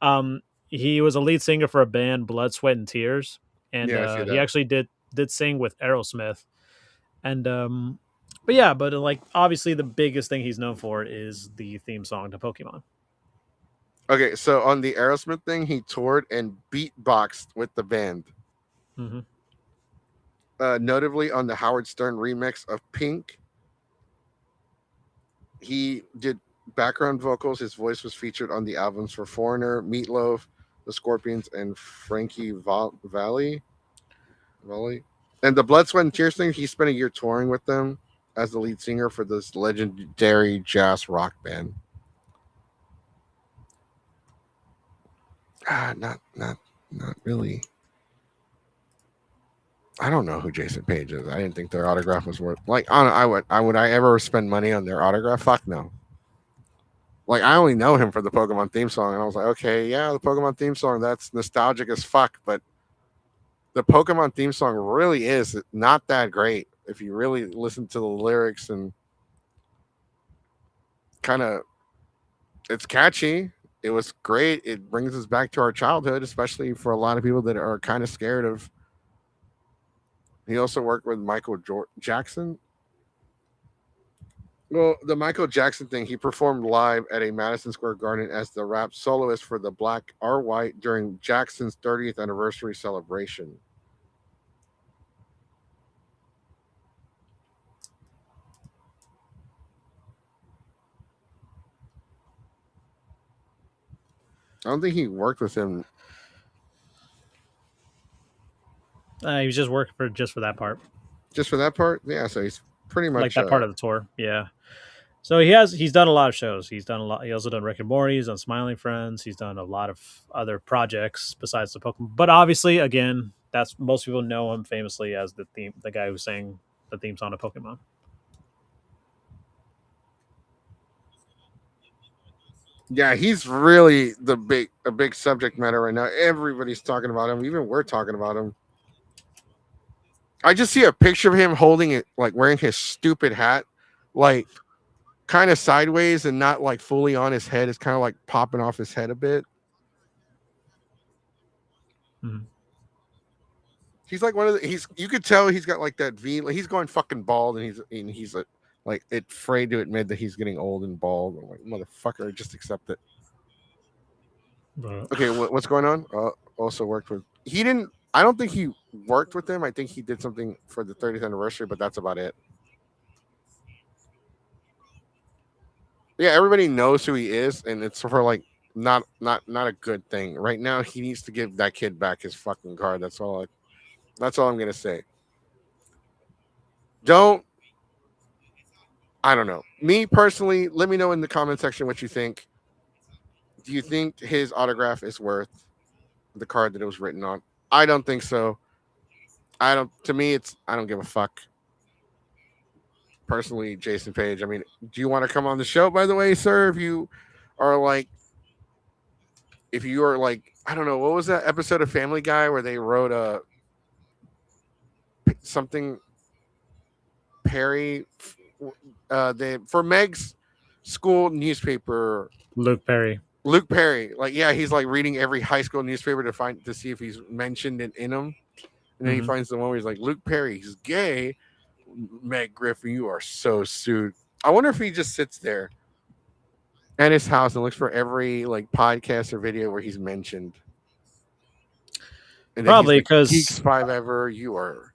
um, he was a lead singer for a band, Blood, Sweat, and Tears, and Yeah, I see he that. actually did sing with Aerosmith. And but yeah, but like obviously the biggest thing he's known for is the theme song to Pokemon. Okay, so on the Aerosmith thing, he toured and beatboxed with the band. Mm-hmm. Notably on the Howard Stern remix of Pink, he did background vocals. His voice was featured on the albums for Foreigner, Meatloaf, The Scorpions, and Frankie Valley. And the Blood, Sweat, and Tears thing, he spent a year touring with them as the lead singer for this legendary jazz rock band. Not really. I don't know who Jason Page is. I didn't think their autograph was worth would I ever spend money on their autograph? Fuck no. Like I only know him for the Pokemon theme song, and I was like, okay, yeah, the Pokemon theme song, that's nostalgic as fuck, but the Pokemon theme song really is not that great if you really listen to the lyrics and kind of it's catchy. It was great. It brings us back to our childhood, especially for a lot of people that are kind of scared of. He also worked with Michael Jackson. Well, the Michael Jackson thing, he performed live at a Madison Square Garden as the rap soloist for the Black or White during Jackson's 30th anniversary celebration. I don't think he worked with him. He was just working for that part. Just for that part? Yeah, so he's pretty much like that part of the tour. Yeah. So he's done a lot of shows. He's done a lot. He also done Rick and Morty. He's done Smiling Friends. He's done a lot of other projects besides the Pokemon. But obviously, again, that's most people know him famously as the guy who sang the theme song to Pokemon. Yeah, he's really a big subject matter right now. Everybody's talking about him. Even we're talking about him. I just see a picture of him holding it, like wearing his stupid hat, like kind of sideways and not like fully on his head. It's kind of like popping off his head a bit. Mm-hmm. He's like one of the. You could tell he's got like that V. Like he's going fucking bald, and he's like afraid to admit that he's getting old and bald. I'm like motherfucker, just accept it. Okay, what's going on? Also worked with. He didn't. I don't think he worked with them. I think he did something for the 30th anniversary, but that's about it. Yeah, everybody knows who he is, and it's for like not a good thing right now. He needs to give that kid back his fucking card. That's all I'm gonna say. Don't. I don't know. Me personally, let me know in the comment section what you think. Do you think his autograph is worth the card that it was written on? I don't think so. I don't. To me, it's I don't give a fuck. personally, Jason Page, I mean, do you want to come on the show, by the way, sir? If you are like, I don't know, what was that episode of Family Guy where they wrote something Perry, for Meg's school newspaper. Luke Perry. Like, yeah, he's like reading every high school newspaper to see if he's mentioned in them. And then he finds the one where he's like, Luke Perry, he's gay. Meg Griffin, you are so sued. I wonder if he just sits there at his house and looks for every like podcast or video where he's mentioned. And probably because Geeks 5 ever, you are.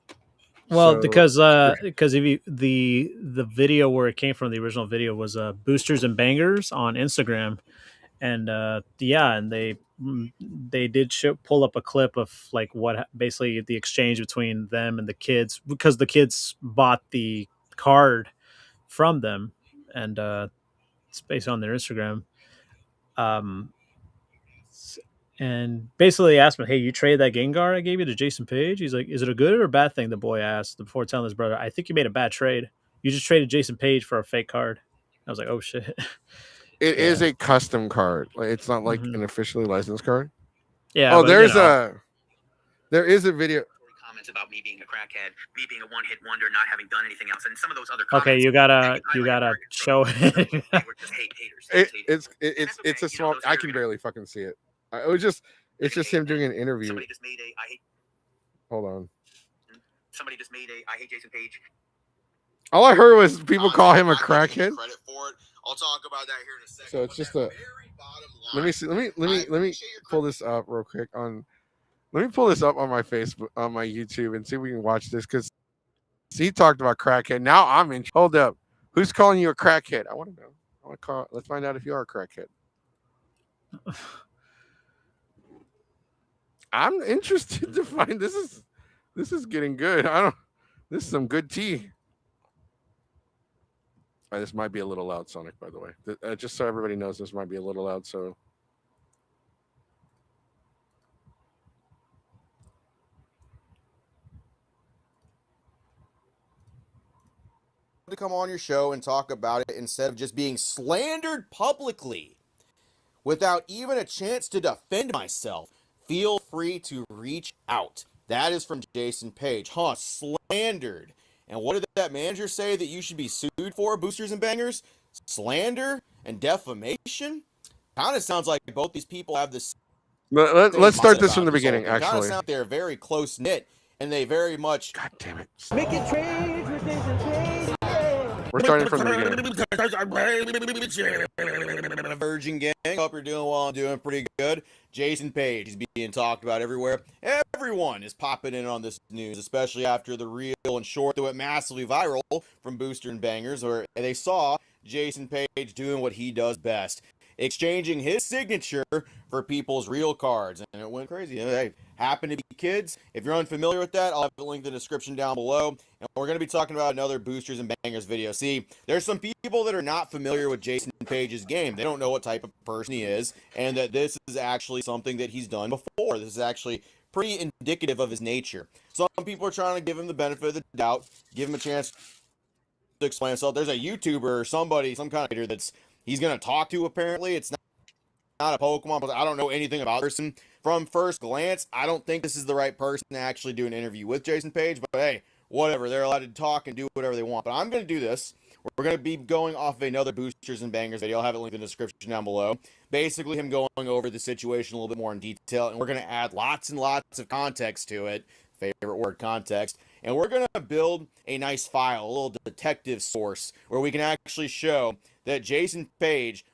Well, because if the video where it came from, the original video was Boosters and Bangers on Instagram, and and they did pull up a clip of like what basically the exchange between them and the kids, because the kids bought the card from them, and it's based on their Instagram. And basically asked him, hey, you traded that Gengar I gave you to Jason Page? He's like, is it a good or a bad thing? The boy asked before telling his brother, I think you made a bad trade. You just traded Jason Page for a fake card. I was like, oh, shit. It is a custom card. Like, it's not like an officially licensed card. Yeah. Oh, there is a video. Comments about me being a crackhead, me being a one-hit wonder, not having done anything else, and some of those other comments. Okay, you gotta show it. They were just haters. It's a small. I can barely fucking see it. It's just him doing an interview. Somebody just made Hold on. Somebody just made I hate Jason Page. All I heard was people call him a crackhead. Credit for it. I'll talk about that here in a second. So it's just a. Let me see. Let me pull this up real quick on. Let me pull this up on my Facebook, on my YouTube, and see if we can watch this, because he talked about crackhead. Now I'm in. Hold up. Who's calling you a crackhead? I want to know. Let's find out if you are a crackhead. I'm interested to find this is getting good. This is some good tea. This might be a little loud, Sonic, by the way. Just so everybody knows, this might be a little loud. So to come on your show and talk about it instead of just being slandered publicly without even a chance to defend myself. Feel free to reach out. That is from Jason Page. Slandered. And what did that manager say that you should be sued for, Boosters and Bangers? Slander and defamation? Kind of sounds like both these people have this. Let's start this from the beginning, actually. Kind of sound they're very close-knit, and they very much... God damn it. Making trades with Jason Page. We're starting from the beginning. Virgin Gang. Hope you're doing well. I'm doing pretty good. Jason Page is being talked about everywhere. Everyone is popping in on this news, especially after the reel and short that went massively viral from Booster and Bangers, where they saw Jason Page doing what he does best, exchanging his signature for people's real cards, and it went crazy. Hey, happen to be kids. If you're unfamiliar with that, I'll have a link in the description down below, and we're going to be talking about another Boosters and Bangers video. See, there's some people that are not familiar with Jason Page's game. They don't know what type of person he is, and that this is actually something that he's done before. This is actually pretty indicative of his nature. Some people are trying to give him the benefit of the doubt, give him a chance to explain himself. There's a YouTuber or somebody, some kind of creator that's he's going to talk to, apparently. It's not a Pokemon, but I don't know anything about the person. From first glance, I don't think this is the right person to actually do an interview with Jason Page, but hey, whatever. They're allowed to talk and do whatever they want. But I'm going to do this. We're going to be going off of another Boosters and Bangers video. I'll have it linked in the description down below. Basically, him going over the situation a little bit more in detail, and we're going to add lots and lots of context to it. Favorite word, context. And we're going to build a nice file, a little detective source, where we can actually show that Jason Page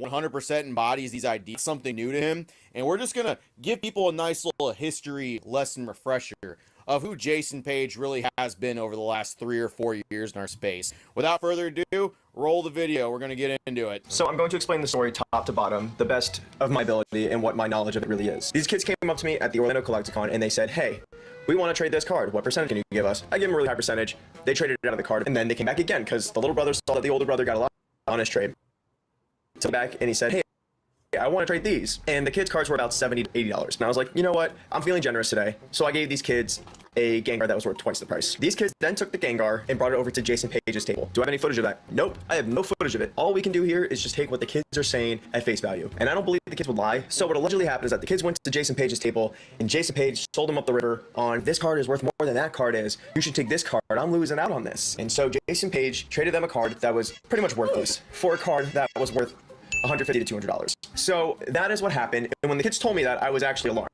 100% embodies these ideas, something new to him, and we're just going to give people a nice little history lesson refresher of who Jason Page really has been over the last 3 or 4 years in our space. Without further ado, roll the video. We're going to get into it. So I'm going to explain the story top to bottom, the best of my ability and what my knowledge of it really is. These kids came up to me at the Orlando Collecticon and they said, hey, we want to trade this card. What percentage can you give us? I give them a really high percentage. They traded it out of the card, and then they came back again because the little brother saw that the older brother got a lot on his trade. So back and he said, hey, I want to trade these. And the kids' cards were about $70 to $80. And I was like, you know what? I'm feeling generous today. So I gave these kids a Gengar that was worth twice the price. These kids then took the Gengar and brought it over to Jason Page's table. Do I have any footage of that? Nope, I have no footage of it. All we can do here is just take what the kids are saying at face value. And I don't believe the kids would lie. So what allegedly happened is that the kids went to Jason Page's table and Jason Page sold them up the river on, this card is worth more than that card is. You should take this card. I'm losing out on this. And so Jason Page traded them a card that was pretty much worthless for a card that was worth $150 to $200. So that is what happened. And when the kids told me that, I was actually alarmed.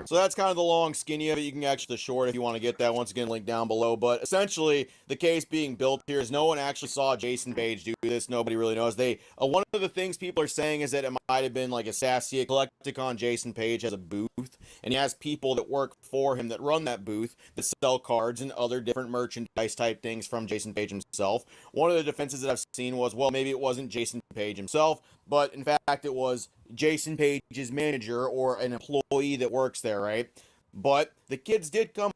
So that's kind of the long skinny of it. You can actually the short if you want to get that. Once again, link down below. But essentially, the case being built here is no one actually saw Jason Page do this. Nobody really knows. One of the things people are saying is that it might have been like a sassy Collecticon. Jason Page has a booth, and he has people that work for him that run that booth that sell cards and other different merchandise type things from Jason Page himself. One of the defenses that I've seen was, well, maybe it wasn't Jason Page himself, but in fact it was Jason Page's manager or an employee that works there, right? But the kids did come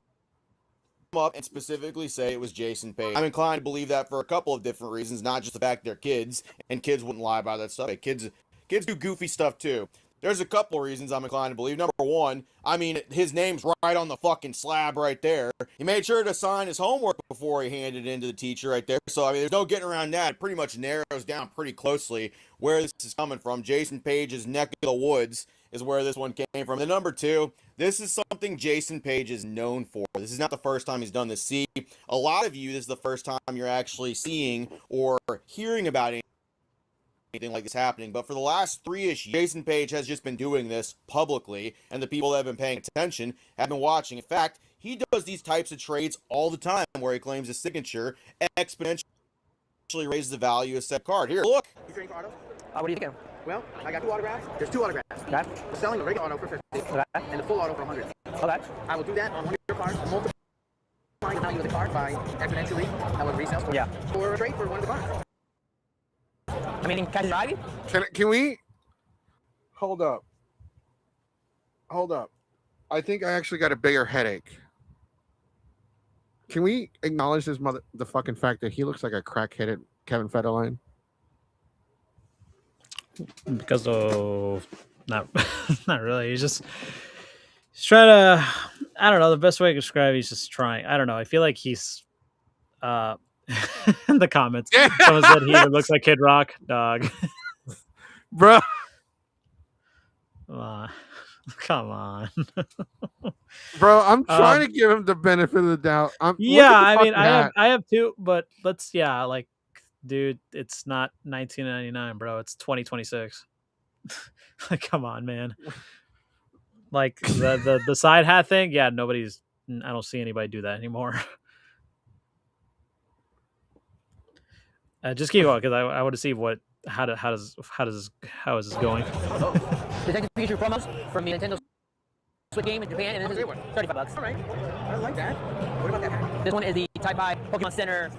up and specifically say it was Jason Page. I'm inclined to believe that for a couple of different reasons, not just the fact they're kids, and kids wouldn't lie about that stuff. Kids do goofy stuff too. There's a couple of reasons I'm inclined to believe. Number one, I mean, his name's right on the fucking slab right there. He made sure to sign his homework before he handed it in to the teacher right there. So, I mean, there's no getting around that. It pretty much narrows down pretty closely where this is coming from. Jason Page's neck of the woods is where this one came from. And number two, this is something Jason Page is known for. This is not the first time he's done this. See, a lot of you, this is the first time you're actually seeing or hearing about anything like this happening, but for the last 3-ish years, Jason Page has just been doing this publicly, and the people that have been paying attention have been watching. In fact, he does these types of trades all the time where he claims his signature exponentially raises the value of said card. Here, look. You trading for autos? What are you thinking? Well, I got 2 autographs. There's 2 autographs. Okay. We're selling a regular auto for 50 Okay. and the full auto for 100. Okay. I will do that on one of your cards, multiplying the value of the card by exponentially how it resells for, Yeah. for a trade for one of the cards. I mean, cash is driving? Can we hold up? I think I actually got a bigger headache. Can we acknowledge the fucking fact that he looks like a crack-headed Kevin Federline? Because of not really. He's trying to, I don't know, the best way to describe it, he's just trying. I don't know. I feel like he's in the comments. Someone said he looks like Kid Rock, dog. Bro. Come on. Bro, I'm trying to give him the benefit of the doubt. Yeah, I mean, I have too, but like, dude, it's not 1999, bro. It's 2026. Like, come on, man. Like the side hat thing, yeah, I don't see anybody do that anymore. Just keep going because I want to see how is this going? Detective Pikachu promos from the Nintendo Switch game in Japan, and this is $35. All right. I like that. What about that hat? This one is the Type I Pokemon Center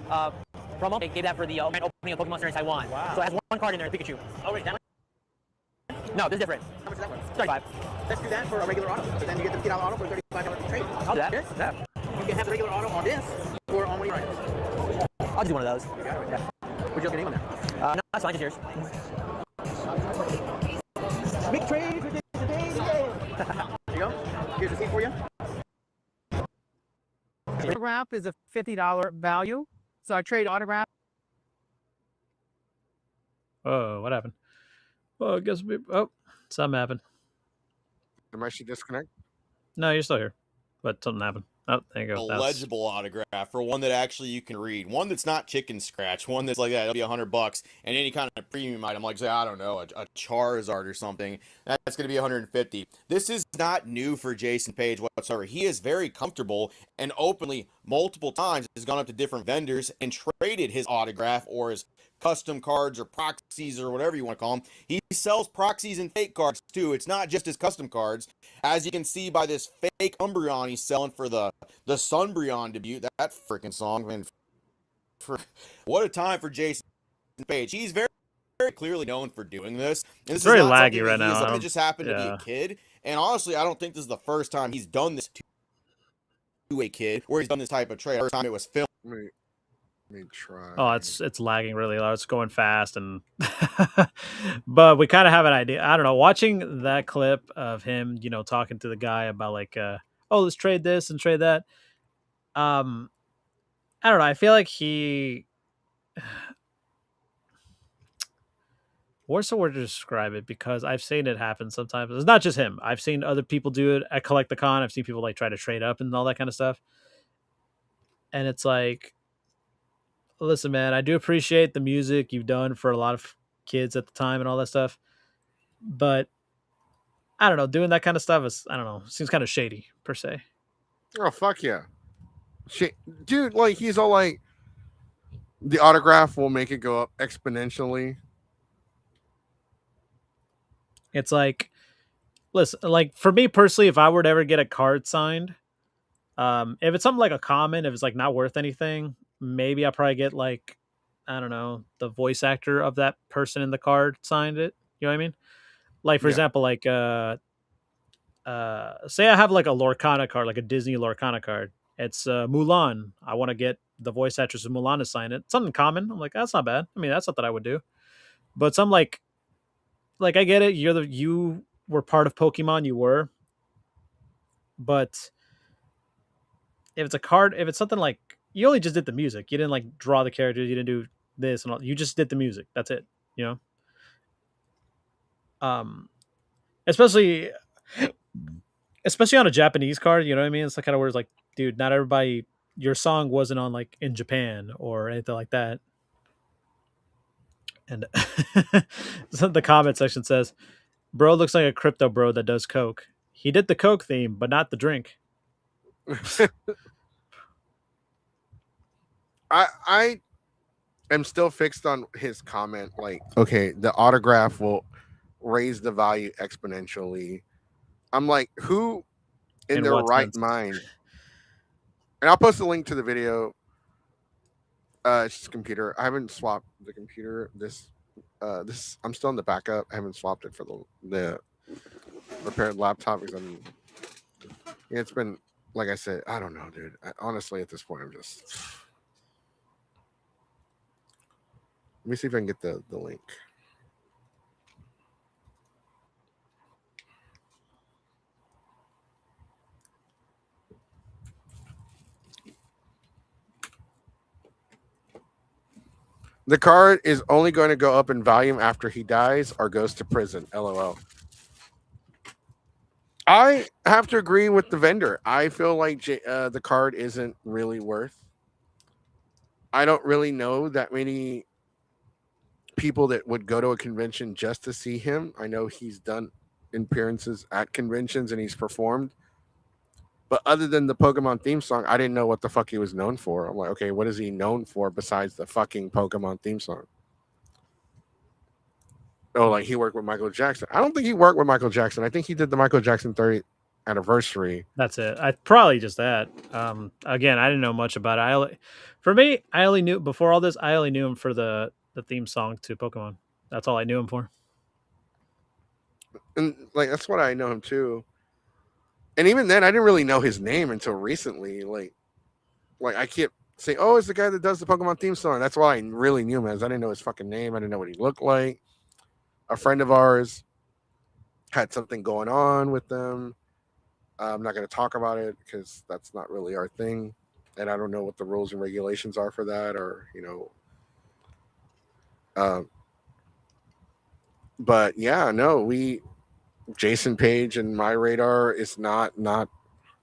promo. They gave that for the grand opening of Pokemon Center in Taiwan. Wow. So it has one card in there, Pikachu. Oh, wait, that one? No, this is different. How much is that one? 35. Let's do that for a regular auto. So then you get the $50 auto for $35 trade. I'll do that. Yes? Yeah. You can have the regular auto on this or on one of your items. I'll do one of those. You got it. Yeah. Would you like your name on that? No, that's fine. Just yours. Big trade for today. There you go. Here's the seat for you. Autograph is a $50 value, so I trade autograph. Oh, what happened? Oh, I guess something happened. Am I should disconnect? No, you're still here, but something happened. Oh, there you A go. legible autograph for one that actually you can read, one that's not chicken scratch, one that's like that. It'll be $100, and any kind of premium item, like say I don't know, a Charizard or something, that's going to be $150. This is not new for Jason Page whatsoever. He is very comfortable and openly multiple times has gone up to different vendors and traded his autograph or his custom cards or proxies or whatever you want to call them. He sells proxies and fake cards too. It's not just his custom cards. As you can see by this fake Umbreon he's selling for the Sunbreon debut. That freaking song, man. What a time for Jason Page. He's very, very clearly known for doing this. And this It's very is not laggy right now. Something that just happened to be a kid. And honestly, I don't think this is the first time he's done this to a kid where he's done this type of trade. First time it was filmed. Let me try. Oh, it's lagging really low. It's going fast, and but we kind of have an idea. I don't know. Watching that clip of him, talking to the guy about like oh, let's trade this and trade that. I don't know. I feel like what's the word to describe it? Because I've seen it happen sometimes. It's not just him. I've seen other people do it at Collect the Con. I've seen people like try to trade up and all that kind of stuff. And it's like, listen, man, I do appreciate the music you've done for a lot of kids at the time and all that stuff. But I don't know, doing that kind of stuff is, I don't know, seems kind of shady per se. Oh, fuck yeah. Dude, like, he's all like, the autograph will make it go up exponentially. It's like, listen, like for me personally, if I were to ever get a card signed, if it's something like a common, if it's like not worth anything, maybe I'll probably get like, I don't know, the voice actor of that person in the card signed it. You know what I mean? Like for example, like say I have like a Lorcana card, like a Disney Lorcana card. It's Mulan. I want to get the voice actress of Mulan to sign it. Something common. I'm like, that's not bad. I mean, that's something I would do. But some like I get it. You were part of Pokemon. You were, but if it's a card, if it's something like you only just did the music, you didn't like draw the characters, you didn't do this and all. You just did the music. That's it. You know. Especially on a Japanese card. You know what I mean? It's like kind of where it's like, dude, not everybody. Your song wasn't on like in Japan or anything like that. And so the comment section says, "Bro looks like a crypto bro that does coke. He did the coke theme, but not the drink." I am still fixed on his comment. Like, okay, the autograph will raise the value exponentially. I'm like, who in their right sense? mind? And I'll post a link to the video. It's just computer. I haven't swapped the computer. This I'm still in the backup. I haven't swapped it for the repaired laptop because it's been, like I said, I don't know, dude. Honestly, at this point, I'm just. Let me see if I can get the link. The card is only going to go up in value after he dies or goes to prison. LOL. I have to agree with the vendor. I feel like the card isn't really worth. I don't really know that many people that would go to a convention just to see him. I know he's done appearances at conventions and he's performed. But other than the Pokemon theme song, I didn't know what the fuck he was known for. I'm like, okay, what is he known for besides the fucking Pokemon theme song? Oh, like he worked with Michael Jackson. I don't think he worked with Michael Jackson. I think he did the Michael Jackson 30th anniversary. That's it. I probably just that. Again, I didn't know much about it. I only knew before all this. I only knew him for the theme song to Pokemon. That's all I knew him for. And like that's what I know him too. And even then, I didn't really know his name until recently. Like I kept saying, "Oh, it's the guy that does the Pokemon theme song." That's why I really knew him as. I didn't know his fucking name. I didn't know what he looked like. A friend of ours had something going on with them. I'm not going to talk about it because that's not really our thing, and I don't know what the rules and regulations are for that, or But yeah, no, Jason Page and my radar is not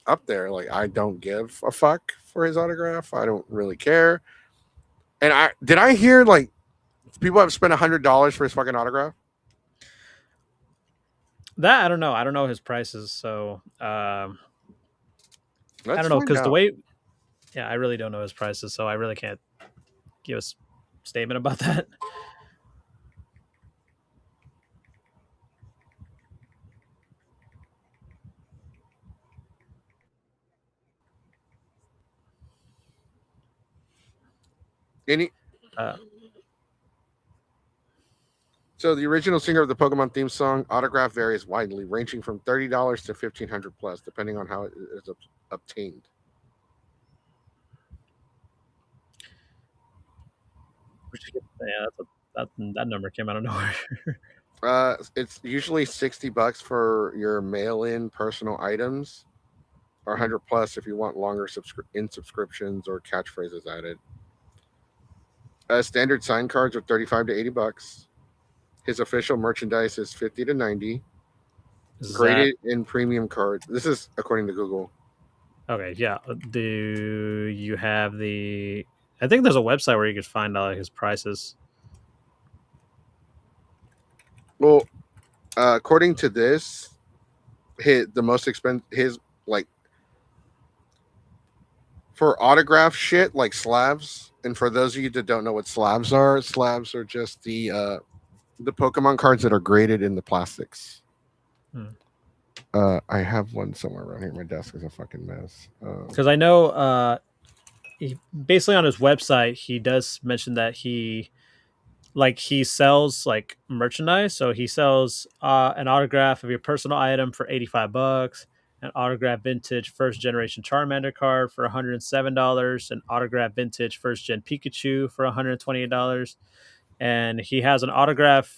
up there. Like I don't give a fuck for his autograph. I don't really care. And I hear like people have spent $100 for his fucking autograph. That I don't know. I don't know his prices, so I don't know because the way, I really don't know his prices, so I really can't give a statement about that. So the original singer of the Pokemon theme song autograph varies widely, ranging from $30 to $1,500 plus, depending on how it is obtained. Yeah, that number came out of nowhere. It's usually $60 for your mail-in personal items, or 100 plus if you want longer subscriptions or catchphrases added. Standard sign cards are 35 to $80. His official merchandise is 50 to 90. Graded in premium cards. This is according to Google. Okay, yeah. Do you have the? I think there's a website where you could find out his prices. Well, according to this, the most expensive, his like for autograph shit like slabs. And for those of you that don't know what slabs are just the Pokemon cards that are graded in the plastics. I have one somewhere around here. My desk is a fucking mess. Because I know, basically on his website, he does mention that he sells like merchandise. So he sells an autograph of your personal item for $85, an autograph vintage first generation Charmander card for $107, an autograph vintage first gen Pikachu for $128, and he has an autograph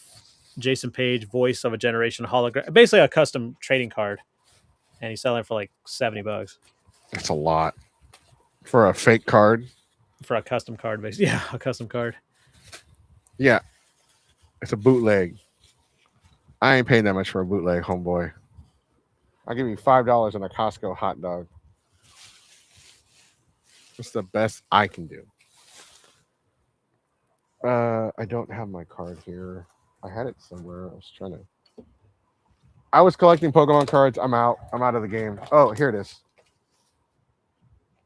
Jason Page voice of a generation hologram, basically a custom trading card, and he's selling it for like $70. That's a lot for a fake card. For a custom card, basically. Yeah, a custom card. Yeah, it's a bootleg. I ain't paying that much for a bootleg, homeboy. I'll give you $5 on a Costco hot dog. It's the best I can do. I don't have my card here. I had it somewhere. I was collecting Pokemon cards. I'm out. I'm out of the game. Oh, here it is.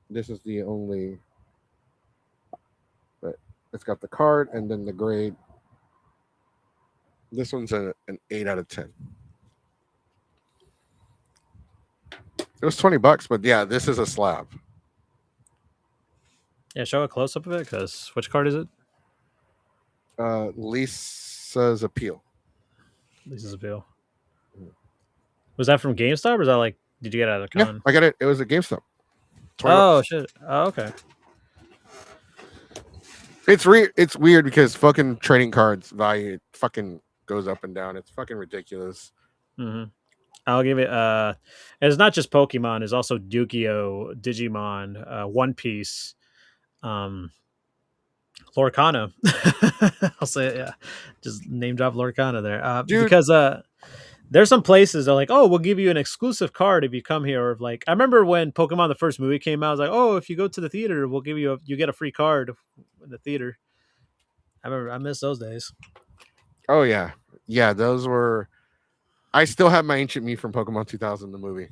This is the only. But it's got the card and then the grade. This one's an 8 out of 10. It was $20, but yeah, this is a slab. Yeah, show a close up of it, because which card is it? Lisa's Appeal. Lisa's Appeal. Was that from GameStop, or is that like, did you get it at a con? Yeah, I got it. It was at GameStop. Oh, shit. Oh, okay. It's weird because fucking trading cards value fucking goes up and down. It's fucking ridiculous. Mm-hmm. I'll give it. It's not just Pokemon. It's also Yu-Gi-Oh, Digimon, One Piece, Lorcana. I'll say it, yeah. Just name drop Lorcana there. Because there's some places that are like, oh, we'll give you an exclusive card if you come here. Or like, I remember when Pokemon the first movie came out, I was like, oh, if you go to the theater, we'll give you you get a free card in the theater. I miss those days. Oh yeah, those were. I still have my Ancient Me from Pokemon 2000, the movie.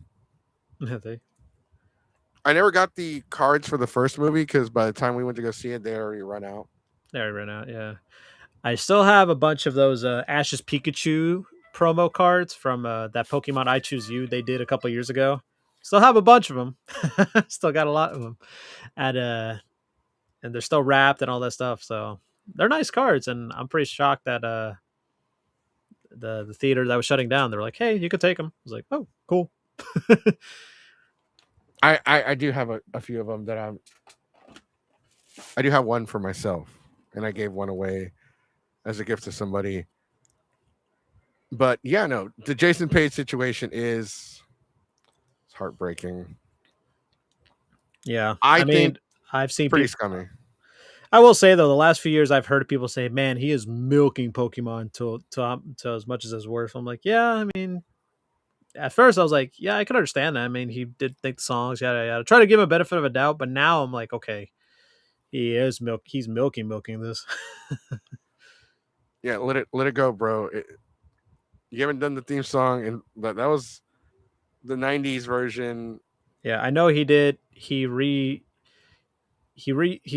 I never got the cards for the first movie because by the time we went to go see it, they already run out. Yeah. I still have a bunch of those Ash's Pikachu promo cards from that Pokemon I Choose You they did a couple years ago. Still have a bunch of them. Still got a lot of them. And they're still wrapped and all that stuff. So they're nice cards. And I'm pretty shocked that the theater that was shutting down, they were like, hey, you could take them. I was like, oh, cool. I do have a few of them that I do have one for myself, and I gave one away as a gift to somebody. But yeah, no, the Jason Page situation is heartbreaking. Yeah, I think I've seen pretty scummy. I will say though, the last few years I've heard people say, "Man, he is milking Pokemon to as much as it's worth." I'm like, yeah, I mean, at first I was like, yeah, I can understand that. I mean, he did think the songs, yada yada. Try to give him a benefit of a doubt, but now I'm like, okay, he's milking this. Yeah, let it go, bro. You haven't done the theme song, and that was the '90s version. Yeah, I know he did. He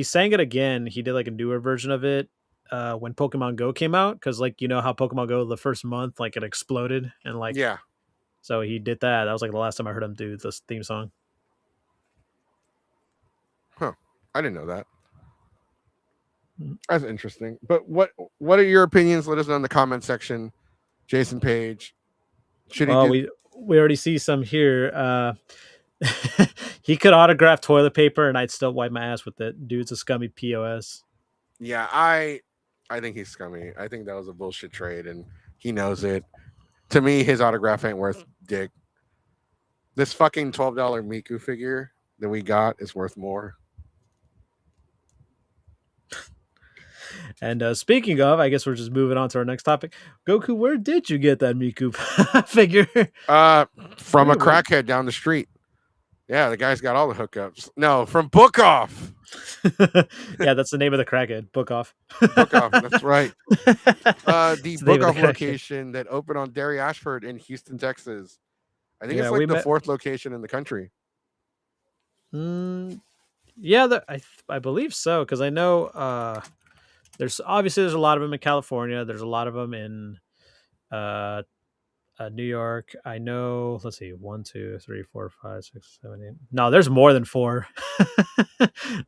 sang it again. He did like a newer version of it when Pokemon Go came out, because like, you know how Pokemon Go the first month like it exploded, and like, yeah, so he did that. That was like the last time I heard him do this theme song. Huh? I didn't know that. That's interesting. But what are your opinions? Let us know in the comment section. Jason Page. Should he? We already see some here. He could autograph toilet paper and I'd still wipe my ass with it. Dude's a scummy POS. Yeah, I think he's scummy. I think that was a bullshit trade and he knows it. To me, his autograph ain't worth dick. This fucking $12 Miku figure that we got is worth more. And speaking of, I guess we're just moving on to our next topic. Goku, where did you get that Miku figure? From a crackhead down the street. Yeah, the guy's got all the hookups. No, from Book Off. Yeah, that's the name of the crackhead. Book Off. Book Off, that's right. The It's the name Book of Off the crackhead. location that opened on Derry Ashford in Houston, Texas. I think Yeah, it's we like the met- fourth location in the country. Yeah, I believe so, because I know there's a lot of them in California. There's a lot of them in New York. I know. Let's see, 1, 2, 3, 4, 5, 6, 7, 8. No, there's more than 4.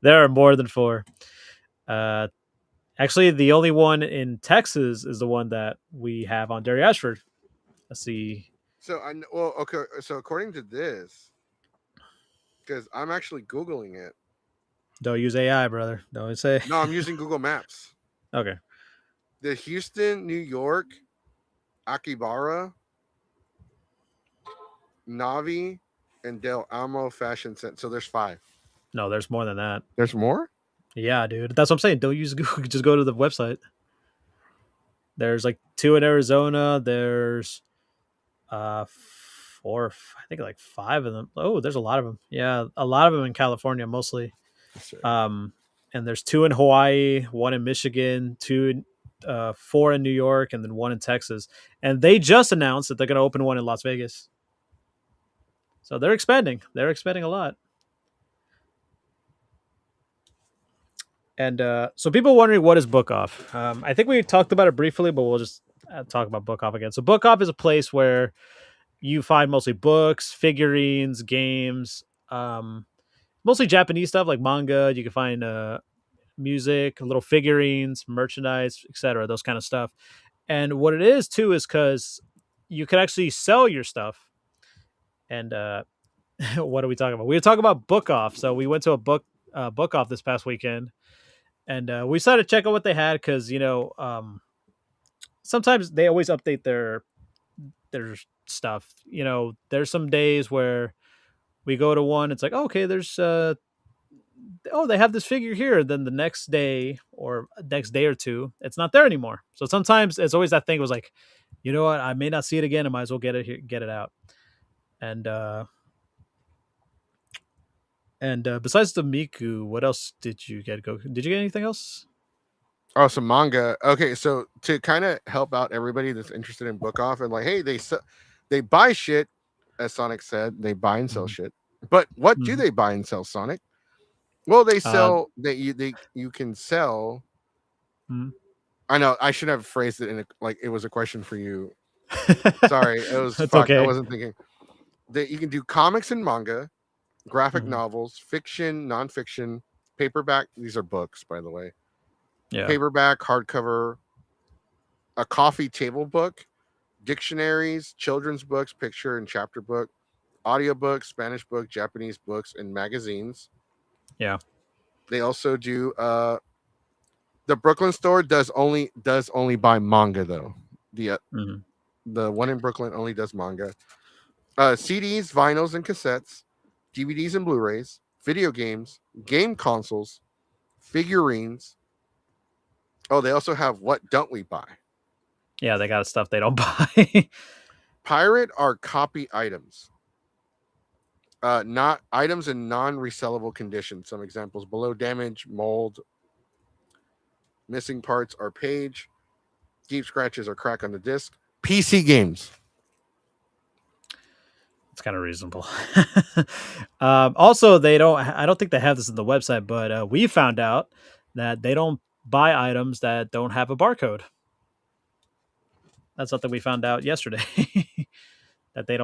There are more than 4. Actually, the only one in Texas is the one that we have on Derry Ashford. Let's see. So okay. So according to this, because I'm actually Googling it. Don't use AI, brother. Don't say. No, I'm using Google Maps. Okay. The Houston, New York, Akibara, Navi, and Del Amo Fashion Center. So there's 5. No, there's more than that. There's more? Yeah, dude. That's what I'm saying. Don't use Google. Just go to the website. There's like 2 in Arizona. There's 4, I think like 5 of them. Oh, there's a lot of them. Yeah, a lot of them in California mostly. And there's 2 in Hawaii, 1 in Michigan, 4 in New York, and then 1 in Texas. And they just announced that they're going to open 1 in Las Vegas. So they're expanding. They're expanding a lot. And so people wondering, what is Book Off? I think we talked about it briefly, but we'll just talk about Book Off again. So Book Off is a place where you find mostly books, figurines, games, mostly Japanese stuff like manga. You can find music, little figurines, merchandise, etc. Those kind of stuff. And what it is too is because you can actually sell your stuff. And what are we talking about? We were talking about Book Off. So we went to a book off this past weekend, and we decided to check out what they had because sometimes they always update their stuff. There's some days where we go to one, it's like, oh, okay, there's they have this figure here. Then the next day or next day or two, it's not there anymore. So sometimes it's always that thing. It was like, you know what, I may not see it again. I might as well get it here, get it out. And besides the Miku, what else did you get? Did you get anything else? Oh, some manga. Okay, so to kind of help out everybody that's interested in Book Off and like, hey, they buy shit, as Sonic said, they buy and sell shit. But what do they buy and sell, Sonic? Well, they sell you can sell. I know I should have phrased it like it was a question for you. Sorry, it was okay. I wasn't thinking. That you can do comics and manga, graphic novels, fiction, nonfiction, paperback. These are books, by the way. Yeah. Paperback, hardcover, a coffee table book, dictionaries, children's books, picture and chapter book, audiobooks, Spanish book, Japanese books, and magazines. Yeah. They also do the Brooklyn store does only buy manga though. The one in Brooklyn only does manga. CDs, vinyls, and cassettes, DVDs and Blu-rays, video games, game consoles, figurines. Oh, they also have What Don't We Buy? Yeah, they got stuff they don't buy. Pirate are copy items. Not items in non-resellable condition. Some examples below: damage, mold, missing parts are page, deep scratches or crack on the disc. PC games. It's kind of reasonable. Also, I don't think they have this in the website, but we found out that they don't buy items that don't have a barcode. That's something we found out yesterday. That they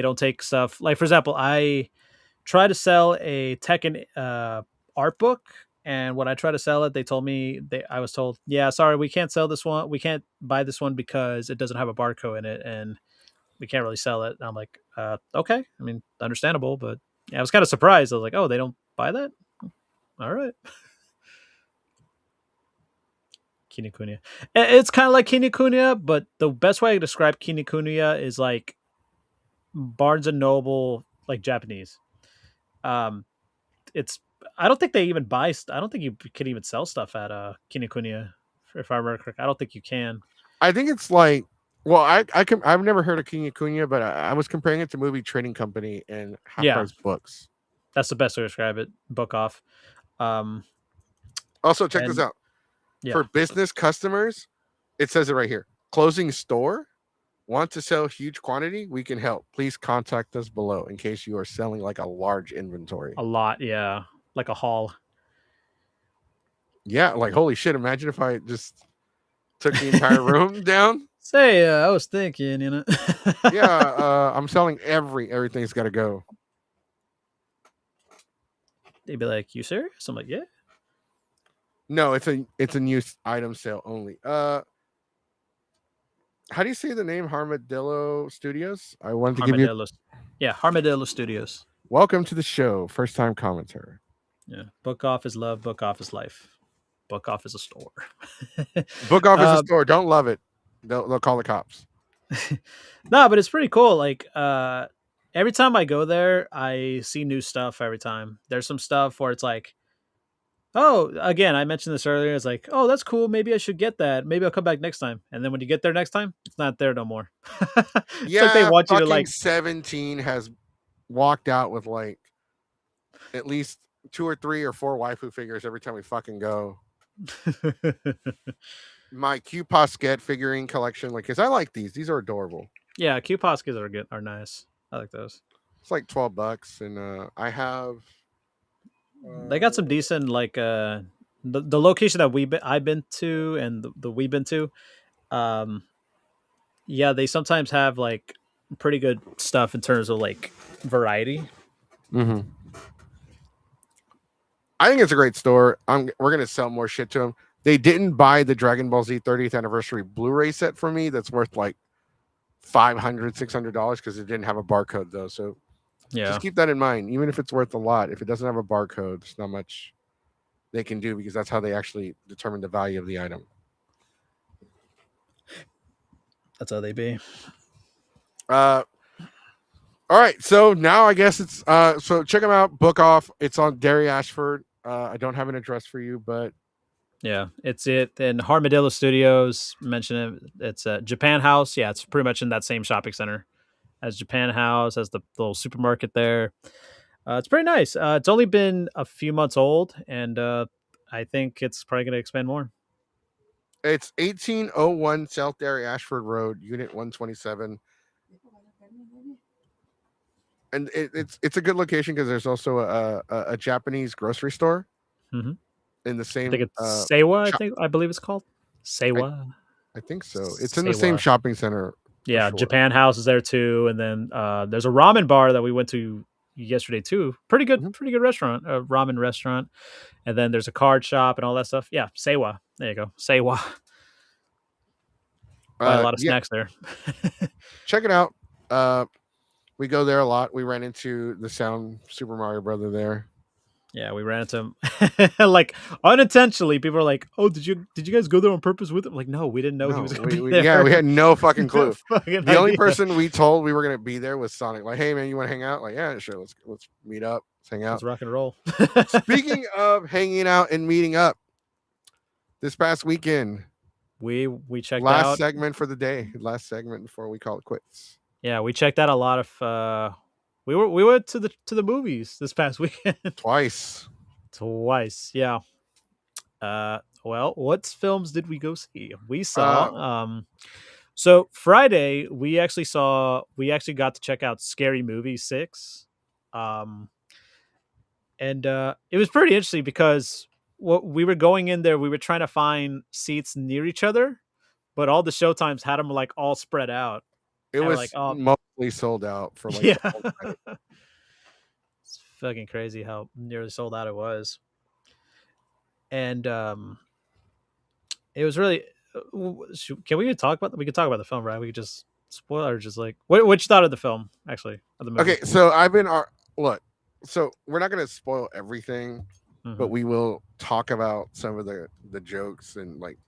don't take stuff. Like, for example, I try to sell a Tekken art book, and when I try to sell it, I was told, yeah, sorry, we can't sell this one. We can't buy this one because it doesn't have a barcode in it, and we can't really sell it. And I'm like, okay. I mean, understandable, but yeah, I was kind of surprised. I was like, oh, they don't buy that? All right. Kinokuniya. It's kind of like Kinokuniya, but the best way to describe Kinokuniya is like Barnes and Noble, like Japanese. It's I don't think they even buy. I don't think you can even sell stuff at Kinokuniya. If I remember correct, I don't think you can. I think it's like, well, I've never heard of Kinokuniya, but I was comparing it to Movie Trading Company and Half Yeah, Price Books. that's the best way to describe it. Book off. Also, check this out. Yeah. For business customers, it says it right here. Closing store. Want to sell huge quantity? We can help. Please contact us below in case you are selling like a large inventory. A lot, yeah. Like a haul. Yeah, like holy shit. Imagine if I just took the entire room down. Say, I was thinking, you know. Yeah, I'm selling everything's got to go. They'd be like, "You serious?" I'm like, "Yeah." No, it's a new item sale only. How do you say the name? Armadillo Studios. I wanted to give you. Yeah, Armadillo Studios. Welcome to the show. First time commentator. Yeah, book off is love. Book off is life. Book off is a store. Book off is a store. Don't love it. They'll call the cops. No, but it's pretty cool. Like every time I go there, I see new stuff every time. There's some stuff where it's like, oh, again, I mentioned this earlier. It's like, oh, that's cool. Maybe I should get that. Maybe I'll come back next time. And then when you get there next time, it's not there no more. Yeah, like they want you to like 17 has walked out with like at least 2 or 3 or 4 waifu figures every time we fucking go. My Q-Posket figurine collection, like, cause I like these. These are adorable. Yeah, Q-Poskets are nice. I like those. It's like $12, and I have. They got some decent like the location that I've been to and the we've been to. Yeah, they sometimes have like pretty good stuff in terms of like variety. Mm-hmm. I think it's a great store. We're gonna sell more shit to them. They didn't buy the Dragon Ball Z 30th anniversary Blu-ray set for me. That's worth like $500-$600 because it didn't have a barcode though. So yeah, just keep that in mind. Even if it's worth a lot, if it doesn't have a barcode, there's not much they can do because that's how they actually determine the value of the item. That's how they be. All right, so now I guess it's so check them out. Book off. It's on Derry Ashford. I don't have an address for you, but yeah, it's in Armadillo Studios. Mention it. It's Japan House. Yeah, it's pretty much in that same shopping center as Japan House, as the little supermarket there. It's pretty nice. It's only been a few months old, and I think it's probably going to expand more. It's 1801 South Derry Ashford Road, Unit 127. And it's a good location because there's also a Japanese grocery store in the same. I think it's Seiwa. I believe it's called Seiwa. I think so. It's in the same shopping center. Yeah, sure. Japan House is there too, and then there's a ramen bar that we went to yesterday too. Pretty good restaurant, a ramen restaurant. And then there's a card shop and all that stuff. Yeah, Seiwa. There you go, Seiwa. Buy a lot of snacks there. Check it out. We go there a lot. We ran into the Sound Super Mario Brother there. Yeah, we ran into him like unintentionally. People are like, "Oh, did you guys go there on purpose with him?" I'm like, no, we didn't know he was going to be there. Yeah, we had no fucking clue. The only person we told we were going to be there was Sonic. Like, hey man, you want to hang out? Like, yeah, sure. Let's meet up. Let's hang out. Let's rock and roll. Speaking of hanging out and meeting up, this past weekend, we checked out last segment for the day. Last segment before we call it quits. Yeah, we checked out a lot of. We went to the movies this past weekend. Twice. Yeah. Well, what films did we go see? We saw so Friday we actually got to check out Scary Movie 6. And it was pretty interesting because we were going in there, we were trying to find seats near each other, but all the showtimes had them like all spread out. It was like, mostly sold out for like It's fucking crazy how nearly sold out it was. And it was really can we even talk about we could talk about the film, right? We could just spoil or just like what you thought of the film, actually, of the movie. Okay, so I've been look, so we're not gonna spoil everything, but we will talk about some of the jokes and like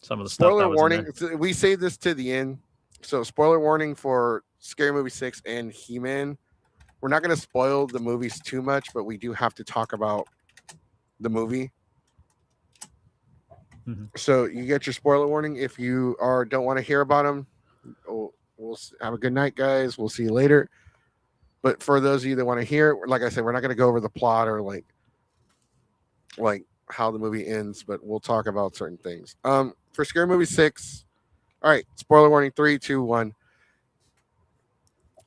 some of the stuff. Spoiler warning. We save this to the end. So spoiler warning for Scary Movie 6 and He-Man. We're not going to spoil the movies too much, but we do have to talk about the movie. Mm-hmm. So you get your spoiler warning. If you don't want to hear about them, we'll have a good night, guys. We'll see you later. But for those of you that want to hear it, like I said, we're not going to go over the plot or like how the movie ends, but we'll talk about certain things. For Scary Movie 6, all right, spoiler warning, 3, 2, 1.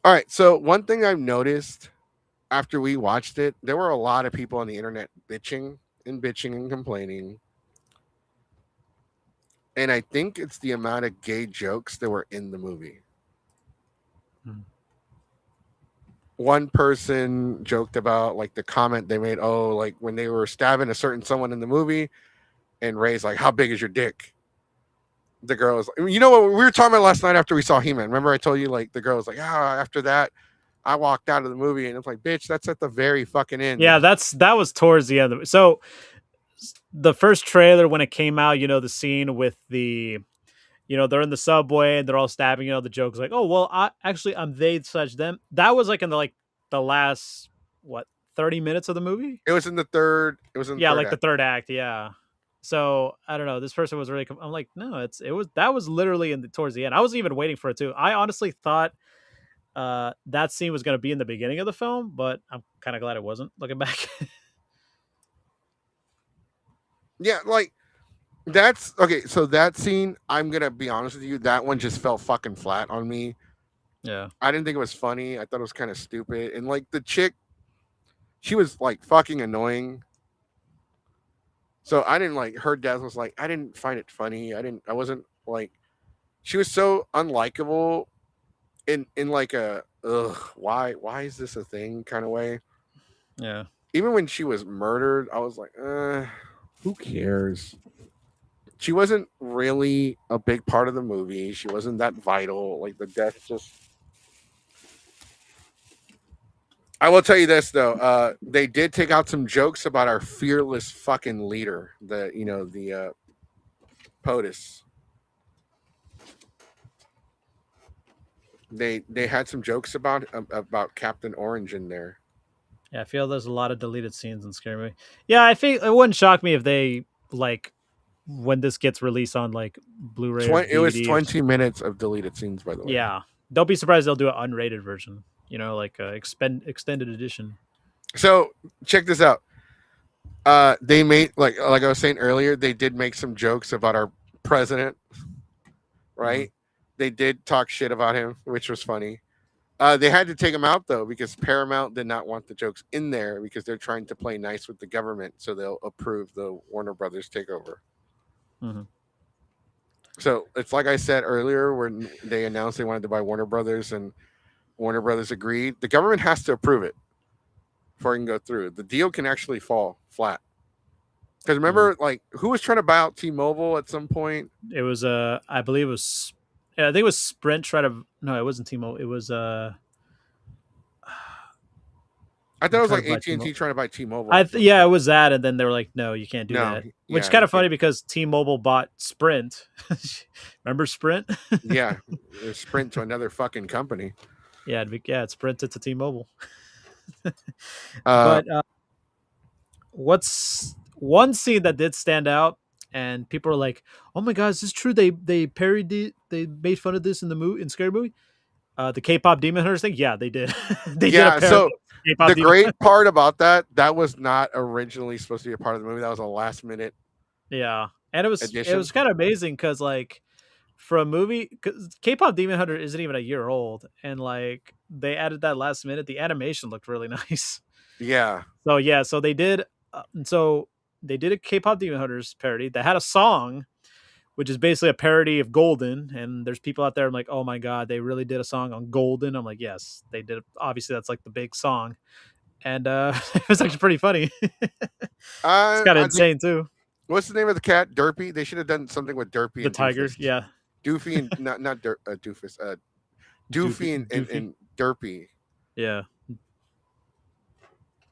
All right, so one thing I've noticed after we watched it, there were a lot of people on the internet bitching and complaining. And I think it's the amount of gay jokes that were in the movie. One person joked about like the comment they made, like when they were stabbing a certain someone in the movie, and Ray's like, "How big is your dick?" The girl was like, you know what we were talking about last night after we saw He-Man. Remember I told you like the girl was like, after that, I walked out of the movie, and it's like, bitch, that's at the very fucking end. Yeah, that was towards the end of it. So the first trailer when it came out, the scene with the, they're in the subway and they're all stabbing, the joke's like, oh, well, I'm they such them. That was like in the last, 30 minutes of the movie? It was in the third. It was in the third act. The third act. Yeah. So I don't know. This person was really, I'm like, no, that was literally towards the end. I wasn't even waiting for it too. I honestly thought that scene was going to be in the beginning of the film, but I'm kind of glad it wasn't looking back. Yeah, like that's okay. So that scene, I'm gonna be honest with you, that one just fell fucking flat on me. Yeah, I didn't think it was funny. I thought it was kind of stupid, and like the chick, she was like fucking annoying. So I didn't like her death. Was like I didn't find it funny. I wasn't like she was so unlikable in like a why is this a thing kind of way. Yeah. Even when she was murdered, I was like, who cares? She wasn't really a big part of the movie. She wasn't that vital. Like the death just. I will tell you this though. They did take out some jokes about our fearless fucking leader, the POTUS. They had some jokes about Captain Orange in there. Yeah, I feel there's a lot of deleted scenes in Scary Movie. Yeah, I think it wouldn't shock me if they like when this gets released on like Blu-ray. It was 20 minutes of deleted scenes, by the way. Yeah, don't be surprised they'll do an unrated version. Like a extended edition. So check this out. They made like I was saying earlier, they did make some jokes about our president, right? Mm-hmm. They did talk shit about him, which was funny. They had to take him out though because Paramount did not want the jokes in there because they're trying to play nice with the government, so they'll approve the Warner Brothers takeover. Mm-hmm. So it's like I said earlier when they announced they wanted to buy Warner Brothers and Warner Brothers agreed. The government has to approve it before it can go through. The deal can actually fall flat. Because remember, like, who was trying to buy out T-Mobile at some point? It was I believe it was. Yeah, I think it was Sprint. No, it wasn't T-Mobile. It was I thought it was like AT&T trying to buy T-Mobile. Yeah, it was that, and then they were like, "No, you can't do that." Which is kind of funny because T-Mobile bought Sprint. Remember Sprint? Yeah, Sprint to another fucking company. Yeah, it's Sprinted to T-Mobile. But what's one scene that did stand out, and people are like, "Oh my god, is this true? They parodied, they made fun of this in in Scary Movie." The K-pop Demon Hunters thing, yeah, they did. They did a so the great Hunters. part about that was not originally supposed to be a part of the movie. That was a last minute. Yeah, and it was kind of amazing because like for a movie, because K-pop Demon Hunter isn't even a year old, and like they added that last minute. The animation looked really nice. Yeah. So they did. They did a K-pop Demon Hunters parody that had a song, which is basically a parody of Golden. And there's people out there I'm like, oh my god, they really did a song on Golden. I'm like, yes, they did. Obviously, that's like the big song, and it was actually pretty funny. It's kind of insane too. What's the name of the cat? Derpy. They should have done something with Derpy. The tiger, Doofus. yeah. Doofy and not Doofus. Doofy and Derpy. Yeah.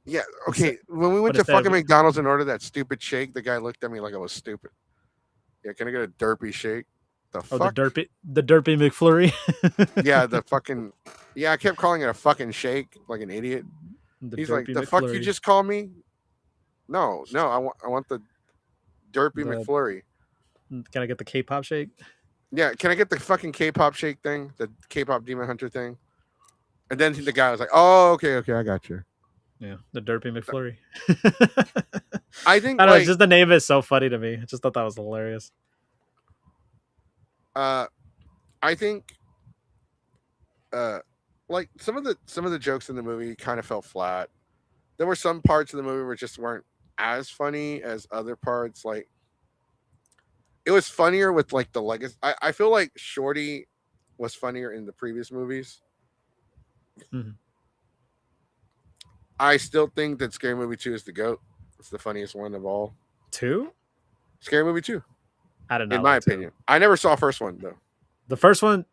Yeah. Okay. When we went to fucking McDonald's and ordered that stupid shake, the guy looked at me like I was stupid. Yeah. Can I get a Derpy shake? the Oh, fuck? the derpy McFlurry. Yeah, the fucking. Yeah, I kept calling it a fucking shake like an idiot. The He's like, derpy the fuck you McFlurry. just call me? No, I want the derpy The McFlurry. Can I get the K-pop shake? Yeah, can I get the fucking K-pop shake thing, the K-pop Demon Hunter thing? And then the guy was like, "Oh, okay, I got you." Yeah, the derpy McFlurry. I think I don't know. like Just the name is so funny to me. I just thought that was hilarious. I think like some of the jokes in the movie kind of fell flat. There were some parts of the movie where just weren't as funny as other parts. Like it was funnier with like the legacy. I feel like Shorty was funnier in the previous movies. Mhm. I still think that Scary Movie 2 is the GOAT. It's the funniest one of all. 2? Scary Movie 2. I don't know. In my opinion. I never saw first one though. The first one's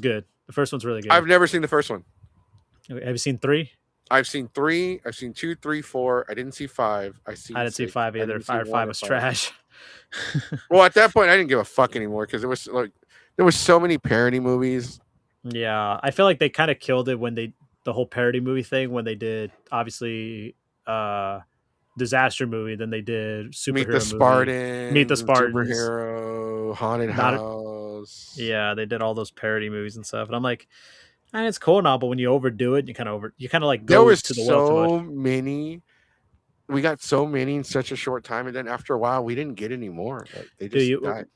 good. The first one's really good. I've never seen the first one. Have you seen 3? I've seen 3. I've seen 2, 3, 4. I didn't see 5. I didn't see 6. 5 either. 5 was trash. Well, at that point, I didn't give a fuck anymore because it was like there was so many parody movies. Yeah, I feel like they kind of killed it when the whole parody movie thing when they did obviously disaster movie, then they did superhero Meet the movie. Spartans, Meet the Spartans, superhero, haunted house. Yeah, they did all those parody movies and stuff, and I'm like, it's cool now, but when you overdo it, you kind of like go There was to the well too so much. many. We got so many in such a short time, and then after a while, we didn't get any more. Like, they just died.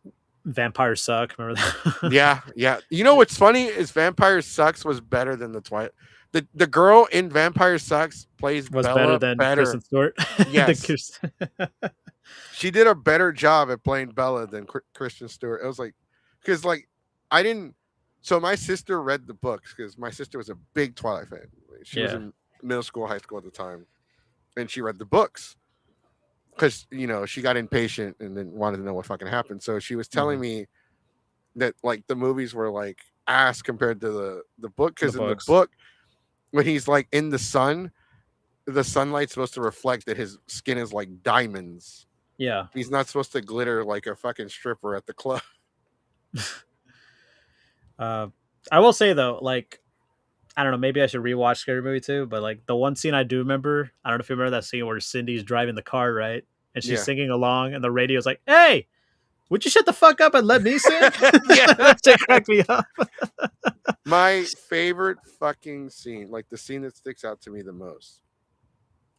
Vampires suck. Remember that? Yeah. You know what's funny is Vampire Sucks was better than the Twilight. The girl in Vampire Sucks plays Was Bella better than Kristen Stewart. Yes, she did a better job at playing Bella than Kristen Stewart. It was like because like I didn't. So my sister read the books because my sister was a big Twilight fan. She was in middle school, high school at the time, and she read the books because she got impatient and then wanted to know what fucking happened. So she was telling me that like the movies were like ass compared to the book because in the book when he's like in the sun, the sunlight's supposed to reflect that his skin is like diamonds. Yeah, he's not supposed to glitter like a fucking stripper at the club. I will say though, like I don't know, maybe I should rewatch Scary Movie 2, but like the one scene I do remember, I don't know if you remember that scene where Cindy's driving the car, right? And she's singing along and the radio's like, "Hey, would you shut the fuck up and let me sing?" Yeah, that shit cracked me up. My favorite fucking scene, like the scene that sticks out to me the most,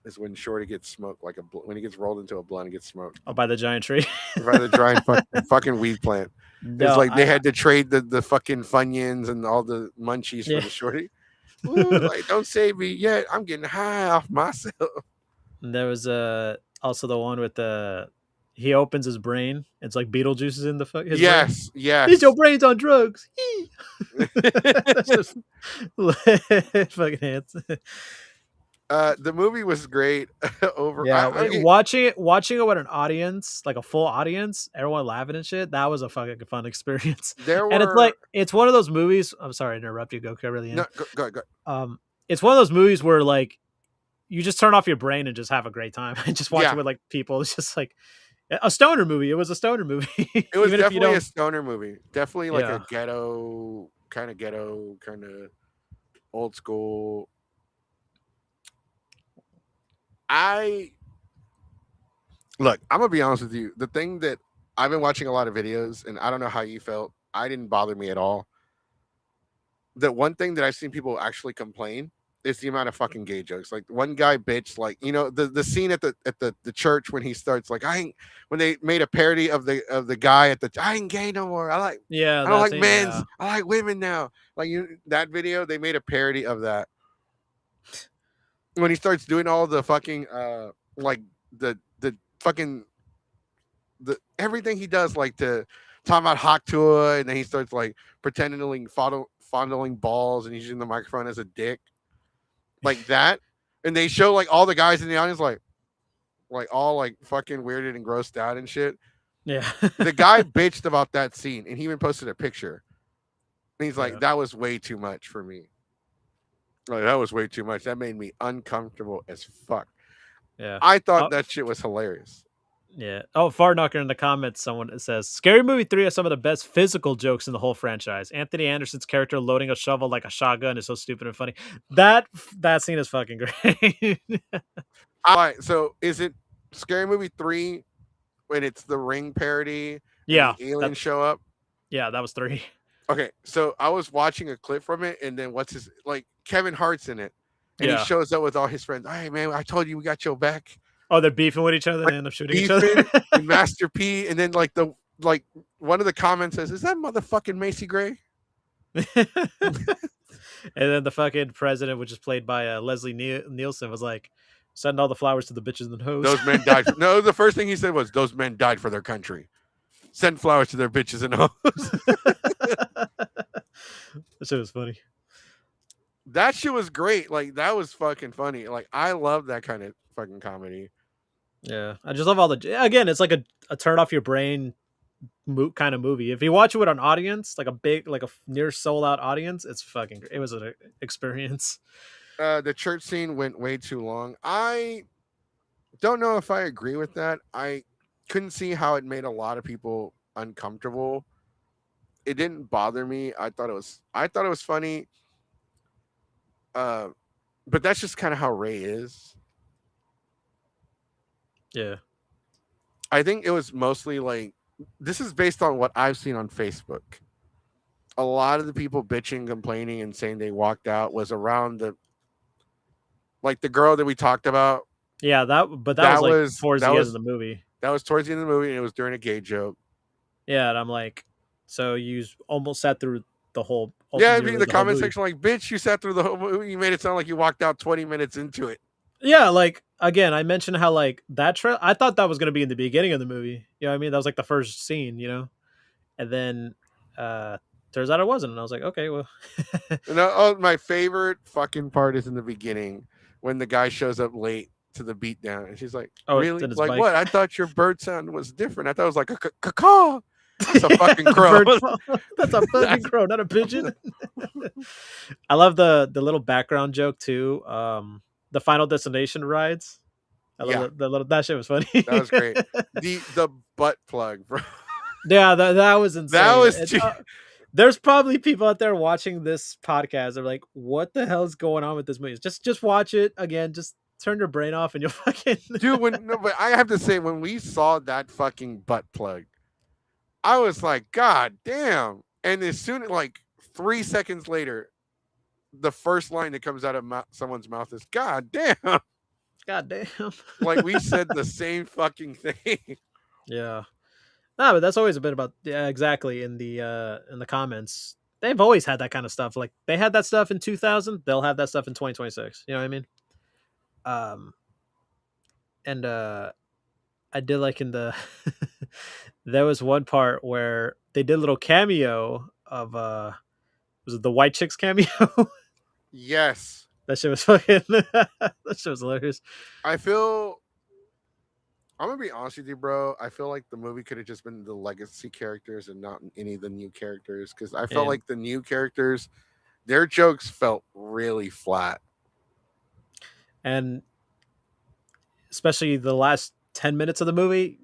is when Shorty gets smoked, like when he gets rolled into a blunt and gets smoked. Oh, by the giant tree. By the giant fucking weed plant. No, it's like they had to trade the fucking Funyuns and all the munchies for the Shorty. Ooh, like, don't save me yet. I'm getting high off myself. There was also the one with he opens his brain. It's like Beetlejuice is in the his yes, brain. Yes. Is your brain's on drugs? That's just fucking hands. The movie was great. Watching it with an audience, like a full audience, everyone laughing and shit. That was a fucking fun experience. It's one of those movies. I'm sorry to interrupt you. Go really in. No, go. It's one of those movies where like you just turn off your brain and just have a great time and just watch it with like people. It's just like a stoner movie. It was a stoner movie. It was definitely a stoner movie. Definitely like a ghetto kind of old school. Look, I'm gonna be honest with you. The thing that I've been watching a lot of videos, and I don't know how you felt. I didn't bother me at all. The one thing that I've seen people actually complain is the amount of fucking gay jokes. Like one guy bitched, like the scene at the church when he starts like when they made a parody of the guy at the I ain't gay no more. I don't like men's. Yeah. I like women now. Like that video, they made a parody of that. When he starts doing all the fucking like the fucking everything he does, like to talk about hot tour, and then he starts like pretending to like fondling balls, and he's using the microphone as a dick, like that. And they show like all the guys in the audience like all like fucking weirded and grossed out and shit. Yeah. The guy bitched about that scene, and he even posted a picture. And he's like, that was way too much for me. Like, that was way too much. That made me uncomfortable as fuck. Yeah. I thought that shit was hilarious. Yeah. Oh, Far Knocker in the comments, someone says Scary Movie 3 has some of the best physical jokes in the whole franchise. Anthony Anderson's character loading a shovel like a shotgun is so stupid and funny. That scene is fucking great. All right, so is it Scary Movie 3 when it's the Ring parody and Yeah, the aliens show up? Yeah, that was 3. Okay, so I was watching a clip from it, and then Kevin Hart's in it, and he shows up with all his friends. Hey man, I told you we got your back. Oh, they're beefing with each other. They end up shooting each other. And Master P, and then one of the comments says, "Is that motherfucking Macy Gray?" And then the fucking president, which is played by Leslie Nielsen, was like, "Send all the flowers to the bitches and hoes." Those men died. No, the first thing he said was, "Those men died for their country. Send flowers to their bitches and hoes." That shit was funny. That shit was great. Like, that was fucking funny. Like, I love that kind of fucking comedy. Yeah, I just love all again, it's like a turn off your brain kind of movie. If you watch it with an audience, like a near sold out audience, it was an experience. The church scene went way too long. I don't know if I agree with that. I couldn't see how it made a lot of people uncomfortable. It didn't bother me. I thought it was funny. But that's just kind of how Ray is. Yeah. I think it was mostly like, this is based on what I've seen on Facebook. A lot of the people bitching, complaining, and saying they walked out was around the girl that we talked about. Yeah, that was towards the end of the movie. That was towards the end of the movie, and it was during a gay joke. Yeah, and I'm like, so you almost sat through the whole. Yeah, in the comment section, like, bitch, you sat through the whole movie. You made it sound like you walked out 20 minutes into it. Yeah, like, again, I mentioned how, like, that trail, I thought that was going to be in the beginning of the movie. You know what I mean? That was, like, the first scene, you know? And then, turns out it wasn't. And I was like, okay, well. My favorite fucking part is in the beginning when the guy shows up late to the beatdown. And she's like, really? Like, bike. What? I thought your bird sound was different. I thought it was like a caw. That's a fucking crow. That's a fucking crow, not a pigeon. I love the little background joke, too. The Final Destination rides. I love that shit was funny. That was great. The butt plug, bro. Yeah, that was insane. That was there's probably people out there watching this podcast. They're like, "What the hell is going on with this movie?" Just watch it again. Just turn your brain off, and you'll fucking dude. But I have to say, when we saw that fucking butt plug, I was like, God damn! And as soon as 3 seconds later, the first line that comes out of someone's mouth is "God damn." God damn. Like, we said the same fucking thing. Yeah. No, but that's always a bit about exactly in the comments. They've always had that kind of stuff. Like, they had that stuff in 2000, they'll have that stuff in 2026. You know what I mean? And I did like in the there was one part where they did a little cameo of was it the White Chicks cameo? Yes. That shit was fucking that shit was hilarious. I'm gonna be honest with you, bro. I feel like the movie could have just been the legacy characters and not any of the new characters, because I felt like the new characters, their jokes felt really flat. And especially the last 10 minutes of the movie,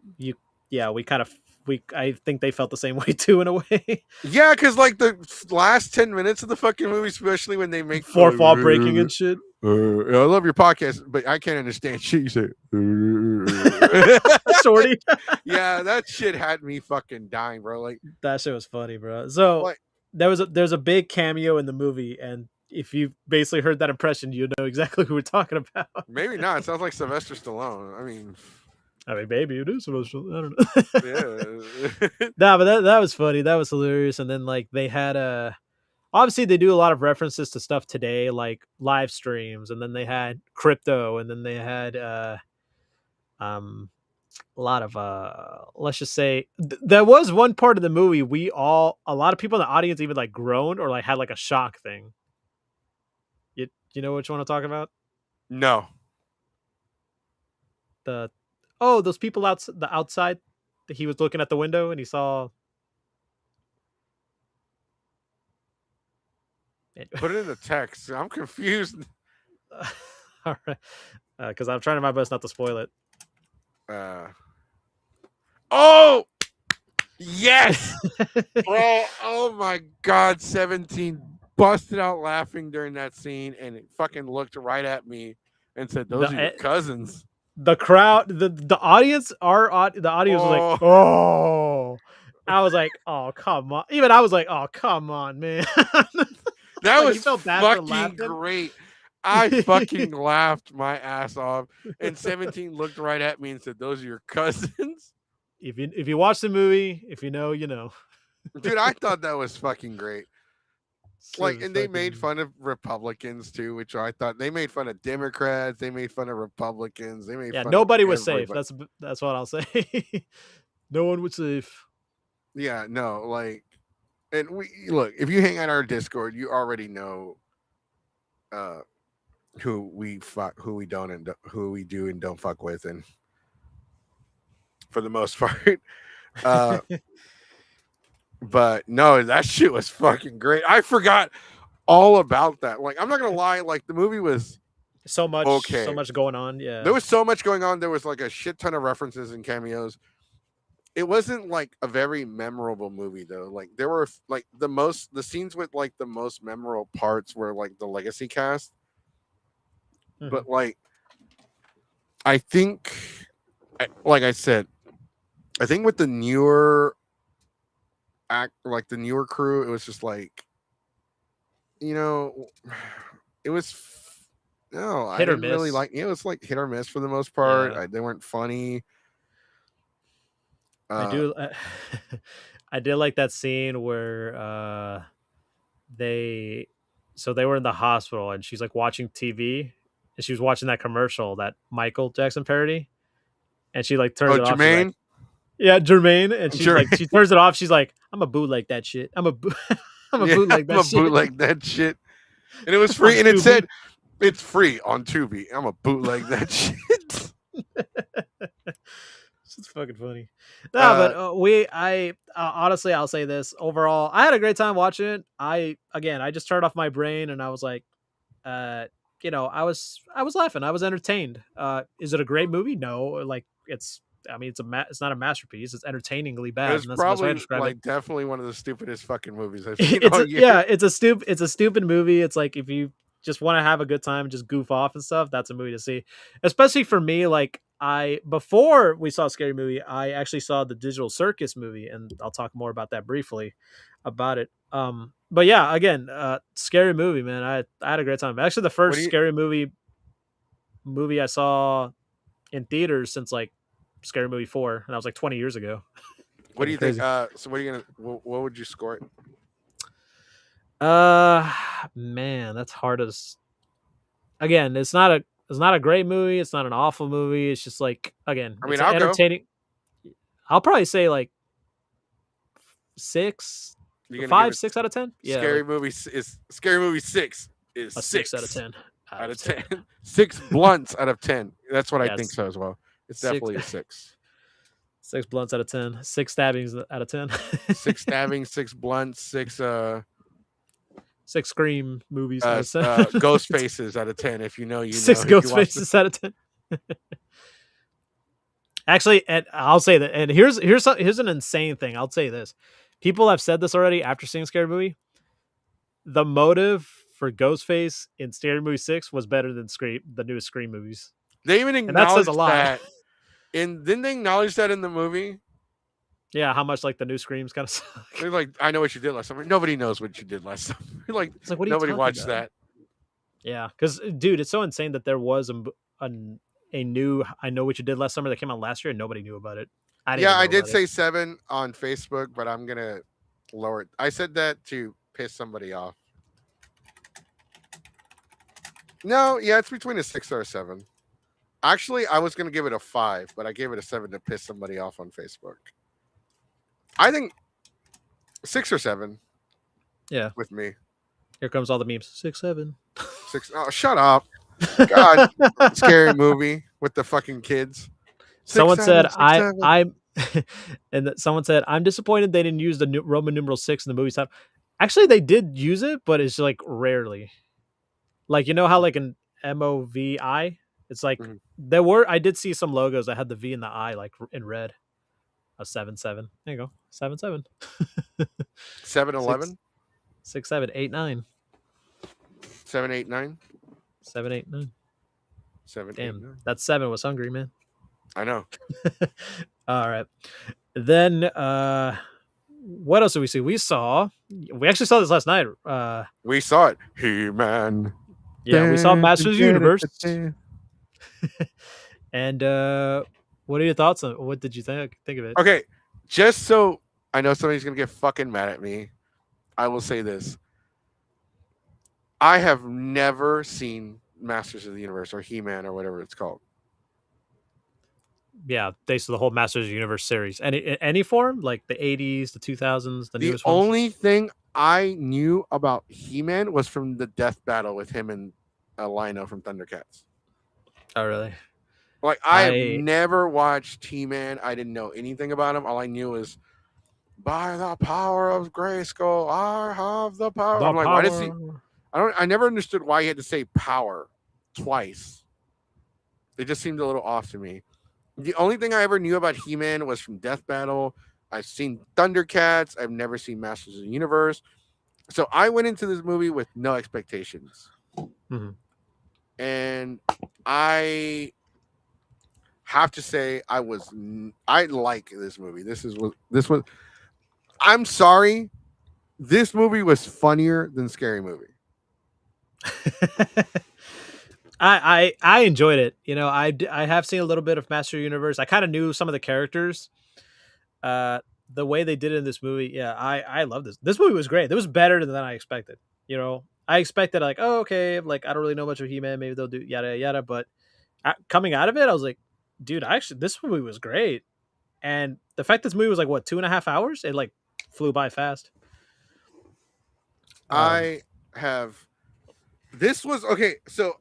I think they felt the same way too, in a way. Yeah, because the last 10 minutes of the fucking movie, especially when they make fourth wall breaking and shit. I love your podcast, but I can't understand shit you say. Shorty. Yeah, that shit had me fucking dying, bro. Like, that shit was funny, bro. So there's a big cameo in the movie, and if you basically heard that impression, you know exactly who we're talking about. Maybe not. It sounds like Sylvester Stallone. I mean, maybe it is Sylvester. I don't know. Yeah. Nah, but that was funny. That was hilarious. And then they had obviously they do a lot of references to stuff today, like live streams, and then they had crypto, and then they had a lot of let's just say there was one part of the movie a lot of people in the audience even groaned or had a shock thing. You know which one I'm talking about? No. Those people outside. He was looking at the window and he saw. Put it in the text. I'm confused. All right, because I'm trying my best not to spoil it. Oh, yes, bro. Oh my God, 17 busted out laughing during that scene, and it fucking looked right at me and said, "Those are your cousins." The crowd, the audience, the audience was like, "Oh." I was like, "Oh, come on!" Even I was like, "Oh, come on, man." That like, was you felt bad for fucking laughing. great. I fucking laughed my ass off, and 17 looked right at me and said, "Those are your cousins." If you watch the movie, if you know, you know. Dude, I thought that was fucking great. So Like, and they made fucking- fun of Republicans too, which I thought they made fun of Democrats, they made fun of Republicans, they made yeah, fun nobody of was safe. everybody. That's what I'll say. No one was safe. Yeah, no, like, and we look, if you hang on our Discord, you already know uh who we fuck, who we don't, and who we do and don't fuck with, and for the most part. Uh but no, that shit was fucking great. I forgot all about that. Like, I'm not gonna lie, like the movie was so okay. much going on. Yeah, There was so much going on. There was like a shit ton of references and cameos. It wasn't like a very memorable movie though. Like, there were like the scenes with like the most memorable parts were like the legacy cast. But like, I think, like I said, I think with the newer like the newer crew, it was just like, you know, it was no, I hit or didn't really miss. like it. Was like hit or miss for the most part. Yeah. They weren't funny. I do. I did like that scene where they were in the hospital and she's like watching TV and she was watching that commercial, that Michael Jackson parody, and she like turns Oh, it off. She's like, Jermaine. yeah, Jermaine, and she's like, Jermaine. she turns it off. She's like, I'm a bootleg that shit. I'm a Yeah, bootleg that I'm a shit. bootleg that shit, and it was free, and it said it's free on Tubi. I'm a bootleg that shit. It's fucking funny. No, but honestly, I'll say this. Overall, I had a great time watching it. I just turned off my brain and I was like, you know, I was laughing. I was entertained. Is it a great movie? No. Like, it's it's not a masterpiece. It's entertainingly bad. It was And that's the best way to probably describe like it. definitely one of the stupidest fucking movies I've seen all year. Yeah, it's a stupid movie. It's like, if you just want to have a good time and just goof off and stuff, that's a movie to see. Especially for me, like, before we saw Scary Movie, I actually saw the Digital Circus movie, and I'll talk more about that briefly about it. But yeah, again, Scary Movie, man. I had a great time. Actually, the first Scary movie I saw in theaters since like Scary Movie 4, and that was like 20 years ago. What do you think? So what are you gonna? What would you score it? Man, that's hard as. Again, it's not a great movie. It's not an awful movie. It's just like, again, I mean, I'll entertaining. I'll probably say like 6, 5, 6 out of 10. Yeah, Scary Movie is Scary Movie 6 is a 6 out of 10. Out of 10. 6 blunts out of 10. That's what I think so as well. It's definitely a 6. 6 blunts out of 10. 6 stabbings out of 10. 6 stabbings, 6 blunts, 6 Scream movies. Ghost faces out of 10. If you know, you know. 6 ghost faces out of 10. Actually, and I'll say that. And here's an insane thing. I'll say this: people have said this already after seeing Scary Movie. The motive for Ghostface in Scary Movie 6 was better than the newest Scream movies. They even acknowledged that. And didn't they acknowledge that in the movie? Yeah, how much like the new Screams kind of suck. They're like, I know what you did last summer. Nobody knows what you did last summer. Like, it's like, what are you nobody watched about? that. Yeah, because dude, it's so insane that there was a new I Know What You Did Last Summer that came out last year and nobody knew about it. I did say 7 on Facebook, but I'm gonna lower it. I said that to piss somebody off. No, yeah, it's between a 6 or a 7. Actually, I was gonna give it a 5, but I gave it a 7 to piss somebody off on Facebook. I think 6 or 7. Yeah, with me. Here comes all the memes. 6, 7. 6. Oh, shut up! God, Scary Movie with the fucking kids. 6, someone 7, said 6, I'm, and someone said I'm disappointed they didn't use the Roman numeral 6 in the movie title. Actually, they did use it, but it's like rarely. Like, you know how like an MOVI, it's like there were. I did see some logos that had the V and the I like in red. A 7-7. There you go. 7-7. 7-11? 6, 7, 8, 9. 7, 8, 9? 7, 8, 9. 7, 8, Damn, 9. that 7 was hungry, man. I know. All right. Then what else did we see? We actually saw this last night. We saw it. He-Man. Yeah, we saw Masters of the Universe. And what are your thoughts on what did you think of it? Okay, just so I know somebody's gonna get fucking mad at me, I will say this. I have never seen Masters of the Universe or He-Man or whatever it's called. Yeah, thanks to the whole Masters of the Universe series. Any form, like the 80s, the 2000s, the newest ones? Only thing I knew about He-Man was from the death battle with him and Lino from Thundercats. Oh, really? Like, I have never watched He-Man. I didn't know anything about him. All I knew was, by the power of Grayskull, I have the power. I'm like, why does he? I never understood why he had to say power twice. It just seemed a little off to me. The only thing I ever knew about He-Man was from Death Battle. I've seen Thundercats. I've never seen Masters of the Universe. So I went into this movie with no expectations. Mm-hmm. And I have to say I like this movie. This was I'm sorry. This movie was funnier than Scary Movie. I enjoyed it. You know, I have seen a little bit of Master Universe. I kind of knew some of the characters. The way they did it in this movie, yeah, I love this. This movie was great. It was better than I expected. You know, I expected like, oh, okay, like I don't really know much of He-Man. Maybe they'll do yada yada. But coming out of it, I was like, dude, this movie was great. And the fact this movie was like what 2.5 hours, it like flew by fast. This was okay. So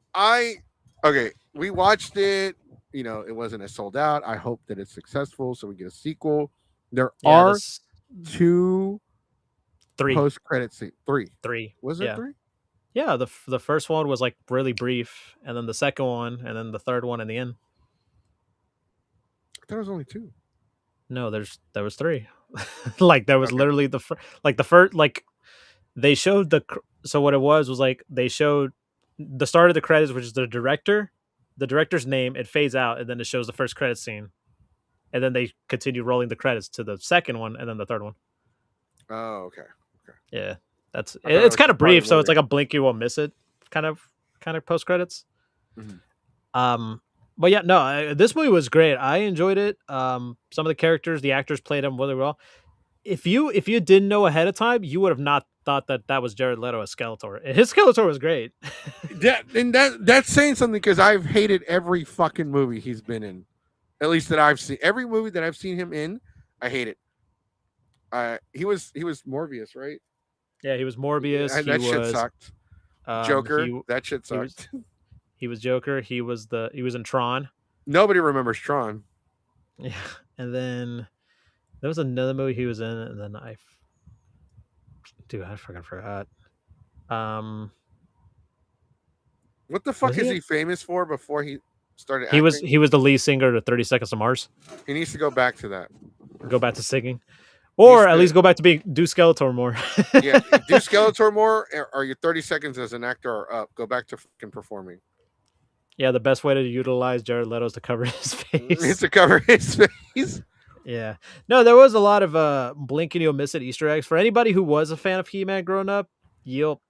we watched it. You know, it wasn't as sold out. I hope that it's successful, so we get a sequel. There are 2 3 post-credit scenes. 3. Was it 3? Yeah, the first one was like really brief, and then the second one, and then the third one in the end. I thought it was only 2. No, there was 3. Like there was literally the first like they showed so what it was like they showed the start of the credits, which is the director's name. It fades out, and then it shows the first credit scene, and then they continue rolling the credits to the second one, and then the third one. Oh, okay. Yeah, it's kind of brief, so it's like a blink you won't miss it kind of post credits. Mm-hmm. But yeah, no, this movie was great. I enjoyed it. Some of the characters, the actors played them really well. If you didn't know ahead of time, you would have not thought that was Jared Leto as Skeletor. His Skeletor was great. That's saying something, because I've hated every fucking movie he's been in. At least that I've seen. Every movie that I've seen him in, I hate it. He was Morbius, right? Yeah, he was Morbius. That shit sucked. Joker. That shit sucked. He was Joker. He was in Tron. Nobody remembers Tron. Yeah, and then there was another movie he was in, and then I forgot. What the fuck is he famous for before he started acting? He was the lead singer of 30 Seconds to Mars. He needs to go back to that. Go back to singing. Or at least go back to do Skeletor more. Yeah, do Skeletor more, or your 30 seconds as an actor are up. Go back to fucking performing. Yeah, the best way to utilize Jared Leto is to cover his face. It's to cover his face. Yeah. No, there was a lot of blink and you'll miss it Easter eggs. For anybody who was a fan of He-Man growing up, you'll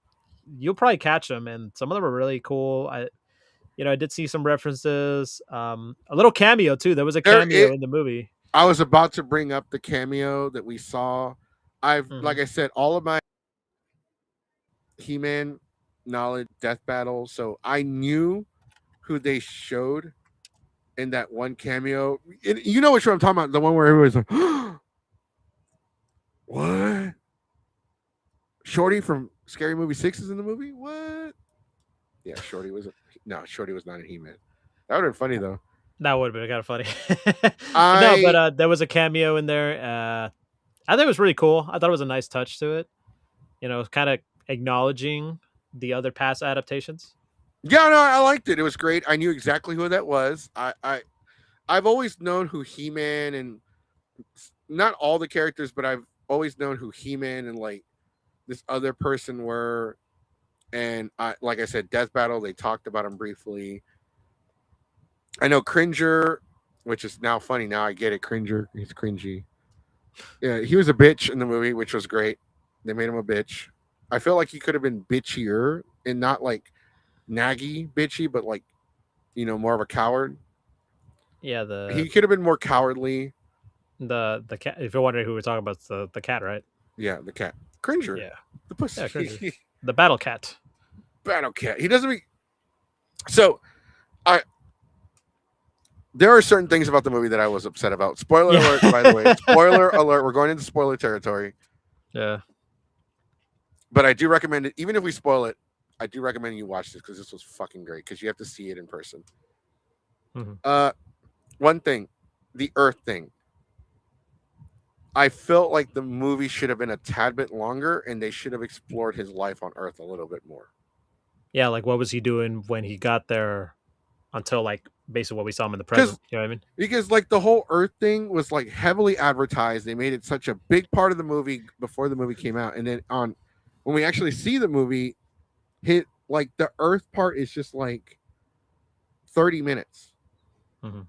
probably catch them, and some of them are really cool. I did see some references. A little cameo too. There was a cameo in the movie. I was about to bring up the cameo that we saw. Like I said, all of my He-Man knowledge, Death Battle, so I knew who they showed in that one cameo. You know which one I'm talking about? The one where everybody's like, what? Shorty from Scary Movie 6 is in the movie? What? Yeah, Shorty was not in He-Man. That would have been funny though. That would have been kind of funny. No, but there was a cameo in there. I think it was really cool. I thought it was a nice touch to it. Kind of acknowledging the other past adaptations. Yeah, no, I liked it. It was great. I knew exactly who that was. I've always known who He-Man and not all the characters, but I've always known who He-Man and like this other person were. And like I said, Death Battle, they talked about him briefly. I know Cringer, which is now funny. Now I get it. Cringer, he's cringy. Yeah, he was a bitch in the movie, which was great. They made him a bitch. I feel like he could have been bitchier and not like naggy bitchy, but like, more of a coward. Yeah, he could have been more cowardly. The cat. If you're wondering who we're talking about, it's the cat, right? Yeah, the cat. Cringer. Yeah. The pussy. Yeah, Cringer. The battle cat. Battle cat. He doesn't be. So, there are certain things about the movie that I was upset about. Spoiler alert, by the way. Spoiler alert. We're going into spoiler territory. Yeah. But I do recommend it. Even if we spoil it, I do recommend you watch this because this was fucking great because you have to see it in person. Mm-hmm. One thing, the Earth thing. I felt like the movie should have been a tad bit longer and they should have explored his life on Earth a little bit more. Yeah, like what was he doing when he got there until like basically what we saw him in the present. You know what I mean? Because like the whole Earth thing was like heavily advertised. They made it such a big part of the movie before the movie came out. And then when we actually see the movie, like the Earth part is just like 30 minutes. Mm-hmm.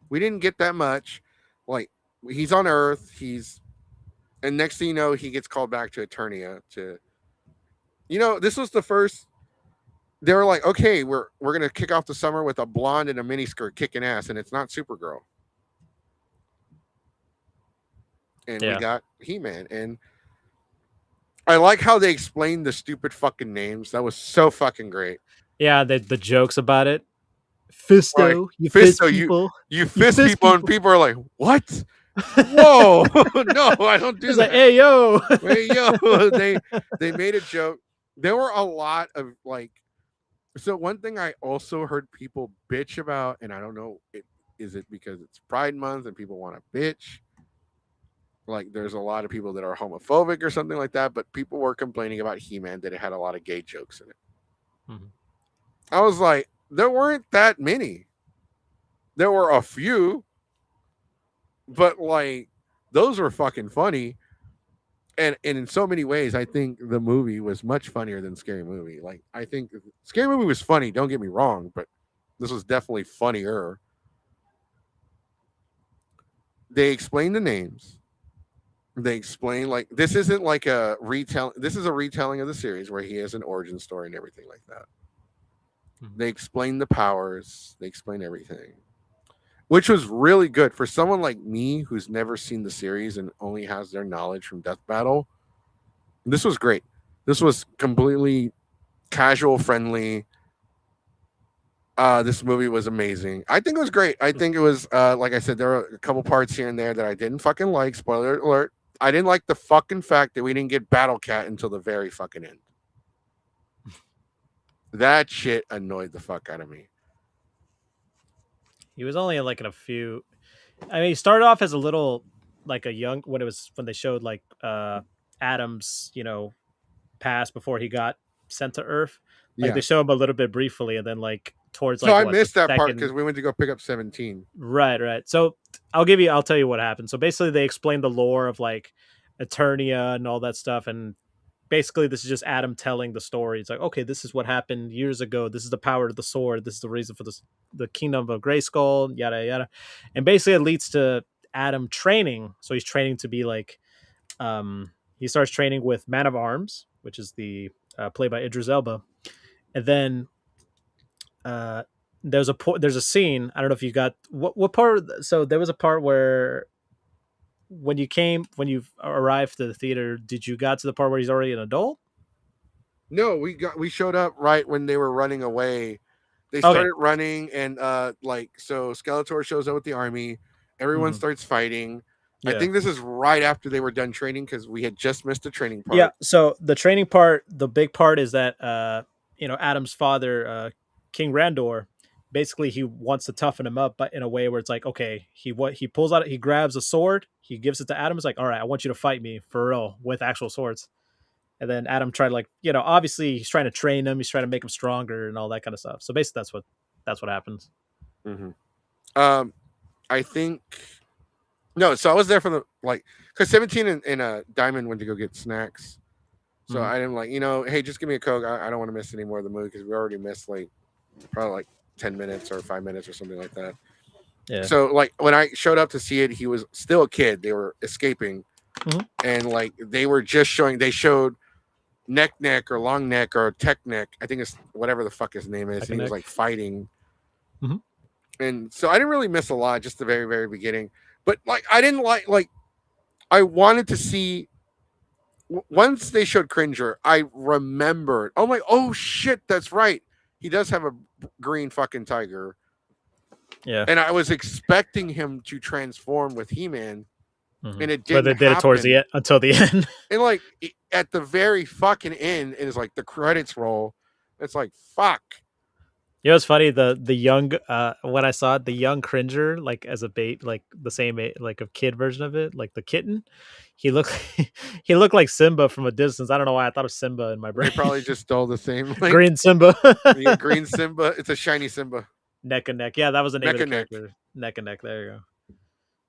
We didn't get that much. Like he's on Earth, and next thing you know, he gets called back to Eternia this was the first. They were like, okay, we're gonna kick off the summer with a blonde and a miniskirt kicking ass, and it's not Supergirl. And we got He-Man, and I like how they explained the stupid fucking names. That was so fucking great. Yeah, the jokes about it. Fisto, like, you fist people. You fist people, and people are like, what? Whoa, no, I don't do that. Like, hey yo, they made a joke. There were a lot of like. So one thing I also heard people bitch about, and I don't know, is it because it's Pride Month and people want to bitch? Like there's a lot of people that are homophobic or something like that, but people were complaining about He-Man that it had a lot of gay jokes in it. Mm-hmm. I was like, there weren't that many. There were a few, but like those were fucking funny. And in so many ways, I think the movie was much funnier than Scary Movie. Like, I think Scary Movie was funny, don't get me wrong, but this was definitely funnier. They explain the names. They explain, like, this isn't like a retell. This is a retelling of the series where he has an origin story and everything like that. Mm-hmm. They explain the powers. They explain everything, which was really good for someone like me who's never seen the series and only has their knowledge from Death Battle. This was great. This was completely casual friendly. This movie was amazing. I think it was great. I think it was, like I said, there were a couple parts here and there that I didn't fucking like. Spoiler alert. I didn't like the fucking fact that we didn't get Battle Cat until the very fucking end. That shit annoyed the fuck out of me. He was only like in a few. I mean, he started off as a little like a young when they showed like Adam's past before he got sent to Earth. Like they show him a little bit briefly, and then like towards. So I missed that part because we went to go pick up 17. Right. So I'll tell you what happened. So basically, they explained the lore of like Eternia and all that stuff, and basically this is just Adam telling the story. It's like, okay, this is what happened years ago. This is the power of the sword. This is the reason for this, the kingdom of Grayskull, yada yada. And basically, it leads to Adam training. So he's training to be like, he starts training with Man of Arms, which is the played by Idris Elba, and then there's a scene. I don't know if you got what part. So there was a part where when you arrived to the theater, did you got to the part where he's already an adult? No, we showed up right when they were running away. They started running, and so Skeletor shows up with the army. Everyone starts fighting. Yeah. I think this is right after they were done training because we had just missed the training part. Yeah. So the training part, the big part is that Adam's father, King Randor, basically he wants to toughen him up, but in a way where it's like, okay, he pulls out, he grabs a sword, he gives it to Adam. It's like, all right, I want you to fight me for real with actual swords. And then Adam tried to obviously he's trying to train him, he's trying to make him stronger and all that kind of stuff. So basically that's what happens. Mm-hmm. I think No, so I was there for the because 17 and Diamond went to go get snacks. So I didn't hey, just give me a Coke. I don't want to miss any more of the movie because we already missed probably 10 minutes or 5 minutes or something like that. Yeah. So when I showed up to see it, he was still a kid. They were escaping, and they were just showing. They showed neck or long neck or tech neck. I think it's whatever the fuck his name is. And he was fighting, and so I didn't really miss a lot. Just the very very beginning, but I didn't I wanted to see. Once they showed Cringer, I remembered. I'm like, oh shit, that's right. He does have a green fucking tiger. Yeah. And I was expecting him to transform with He-Man, and it didn't. But they did it towards the end, until the end. And at the very fucking end, it is the credits roll. It's like fuck. You know, it's funny, the young when I saw it, the young Cringer, as a bait, the same a kid version of it, the kitten, he looked like Simba from a distance. I don't know why I thought of Simba in my brain. They probably just stole the same green Simba. Yeah, green Simba. It's a shiny Simba. Neck and neck. Yeah, that was the name of the character. Neck and neck. There you go.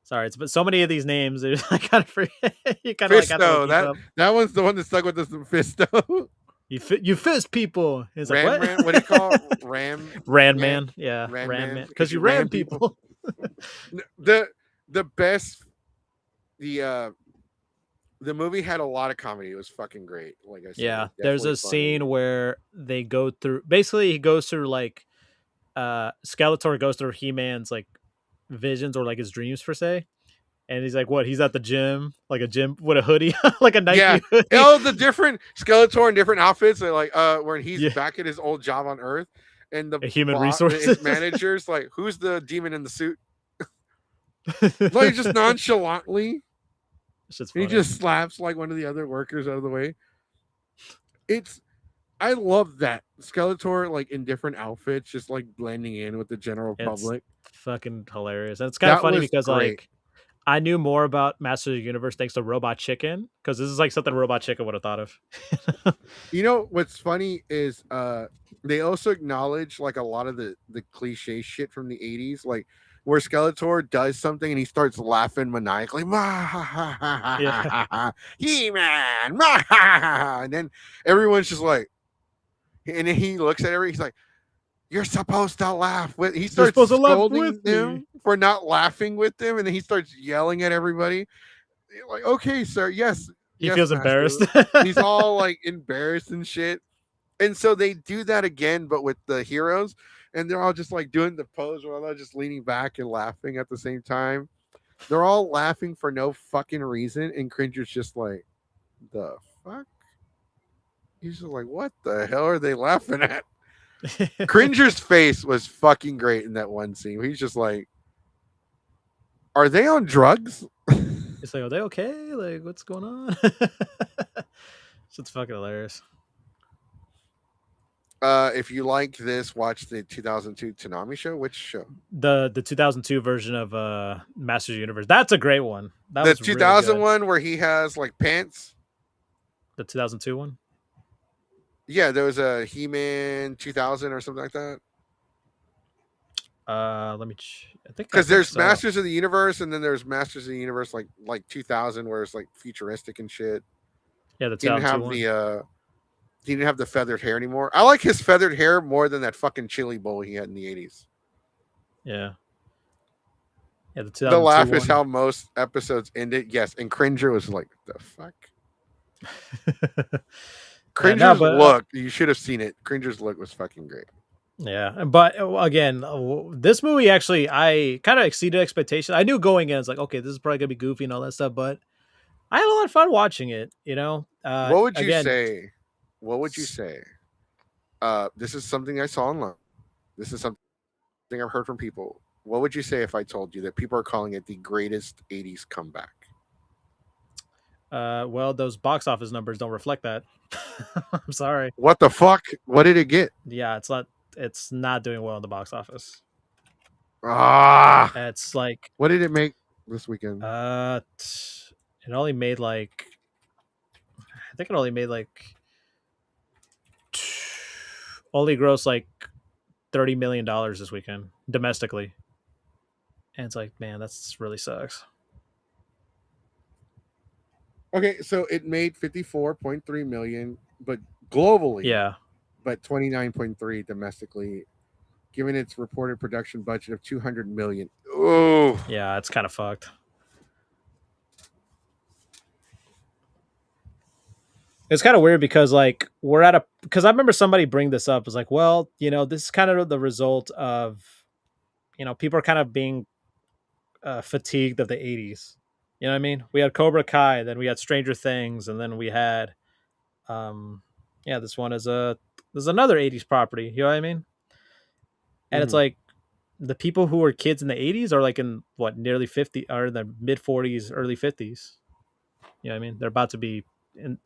Sorry, it's but so many of these names. I kind of forget. You kind of Fisto. That one's the one that stuck with us. Fisto. You fist people. It's Ram, what? Ram, what do you call it? Ram Man? Yeah, Ram Man. Because you ram people. the best. The movie had a lot of comedy. It was fucking great. Like I said, yeah. There's a scene where they go through. Basically, he goes through Skeletor goes through He-Man's visions or his dreams per se. And he's what? He's at the gym, a gym with a hoodie, a Nike hoodie. Oh, the different Skeletor in different outfits. When he's back at his old job on Earth, and the human resources managers who's the demon in the suit? Just nonchalantly, he just slaps one of the other workers out of the way. I love that Skeletor in different outfits, just blending in with the general public. Fucking hilarious. And it's kind of funny because great. I knew more about Masters of the Universe thanks to Robot Chicken, because this is something Robot Chicken would have thought of. You know what's funny is they also acknowledge a lot of the cliche shit from the 80s, where Skeletor does something and he starts laughing maniacally, He-Man, and then everyone's just and then he looks at everyone, he's like, you're supposed to laugh with. He starts scolding them for not laughing with them, and then he starts yelling at everybody. Okay, sir, yes. He feels embarrassed. He's all embarrassed and shit. And so they do that again, but with the heroes, and they're all just doing the pose where they're just leaning back and laughing at the same time. They're all laughing for no fucking reason, and Cringer's just the fuck? He's just what the hell are they laughing at? Cringer's face was fucking great in that one scene. He's just are they on drugs? It's are they okay? What's going on? It's fucking hilarious. If you like this, watch the 2002 Toonami show. Which show? The 2002 version of Masters of the Universe. That's a great one. That the 2001 really where he has pants. The 2002 one. Yeah, there was a He-Man 2000 or something like that. Let me. I think because there's Masters of the Universe, and then there's Masters of the Universe like 2000, where it's futuristic and shit. Yeah, he didn't have he didn't have the feathered hair anymore. I like his feathered hair more than that fucking chili bowl he had in the 80s. Yeah. Yeah, the laugh one is how most episodes ended. Yes, and Cringer was the fuck. Cringer's look, you should have seen it. Cringer's look was fucking great. Yeah, but again, this movie actually, I kind of exceeded expectations. I knew going in, it's okay, this is probably gonna be goofy and all that stuff, but I had a lot of fun watching it. What would you say? What would you say? This is something I saw online. This is something I've heard from people. What would you say if I told you that people are calling it the greatest 80s comeback? Well, those box office numbers don't reflect that. I'm sorry. What the fuck? What did it get? Yeah, it's not doing well in the box office. It's what did it make this weekend? It only made I think it only made only grossed $30 million this weekend domestically. And it's man, that's really sucks. Okay, so it made 54.3 million, but globally, Yeah. but 29.3 domestically, given its reported production budget of 200 million. Oh, Yeah, it's kind of fucked. It's kind of weird because like we're at a because I remember somebody bring this up. It's like, well, this is kind of the result of people are kind of being fatigued of the 80s. You know what I mean? We had Cobra Kai, then we had Stranger Things, and then we had this one is there's another 80s property. You know what I mean? And it's like the people who were kids in the 80s are like in what nearly 50 or in the mid 40s, early 50s. You know what I mean? They're about to be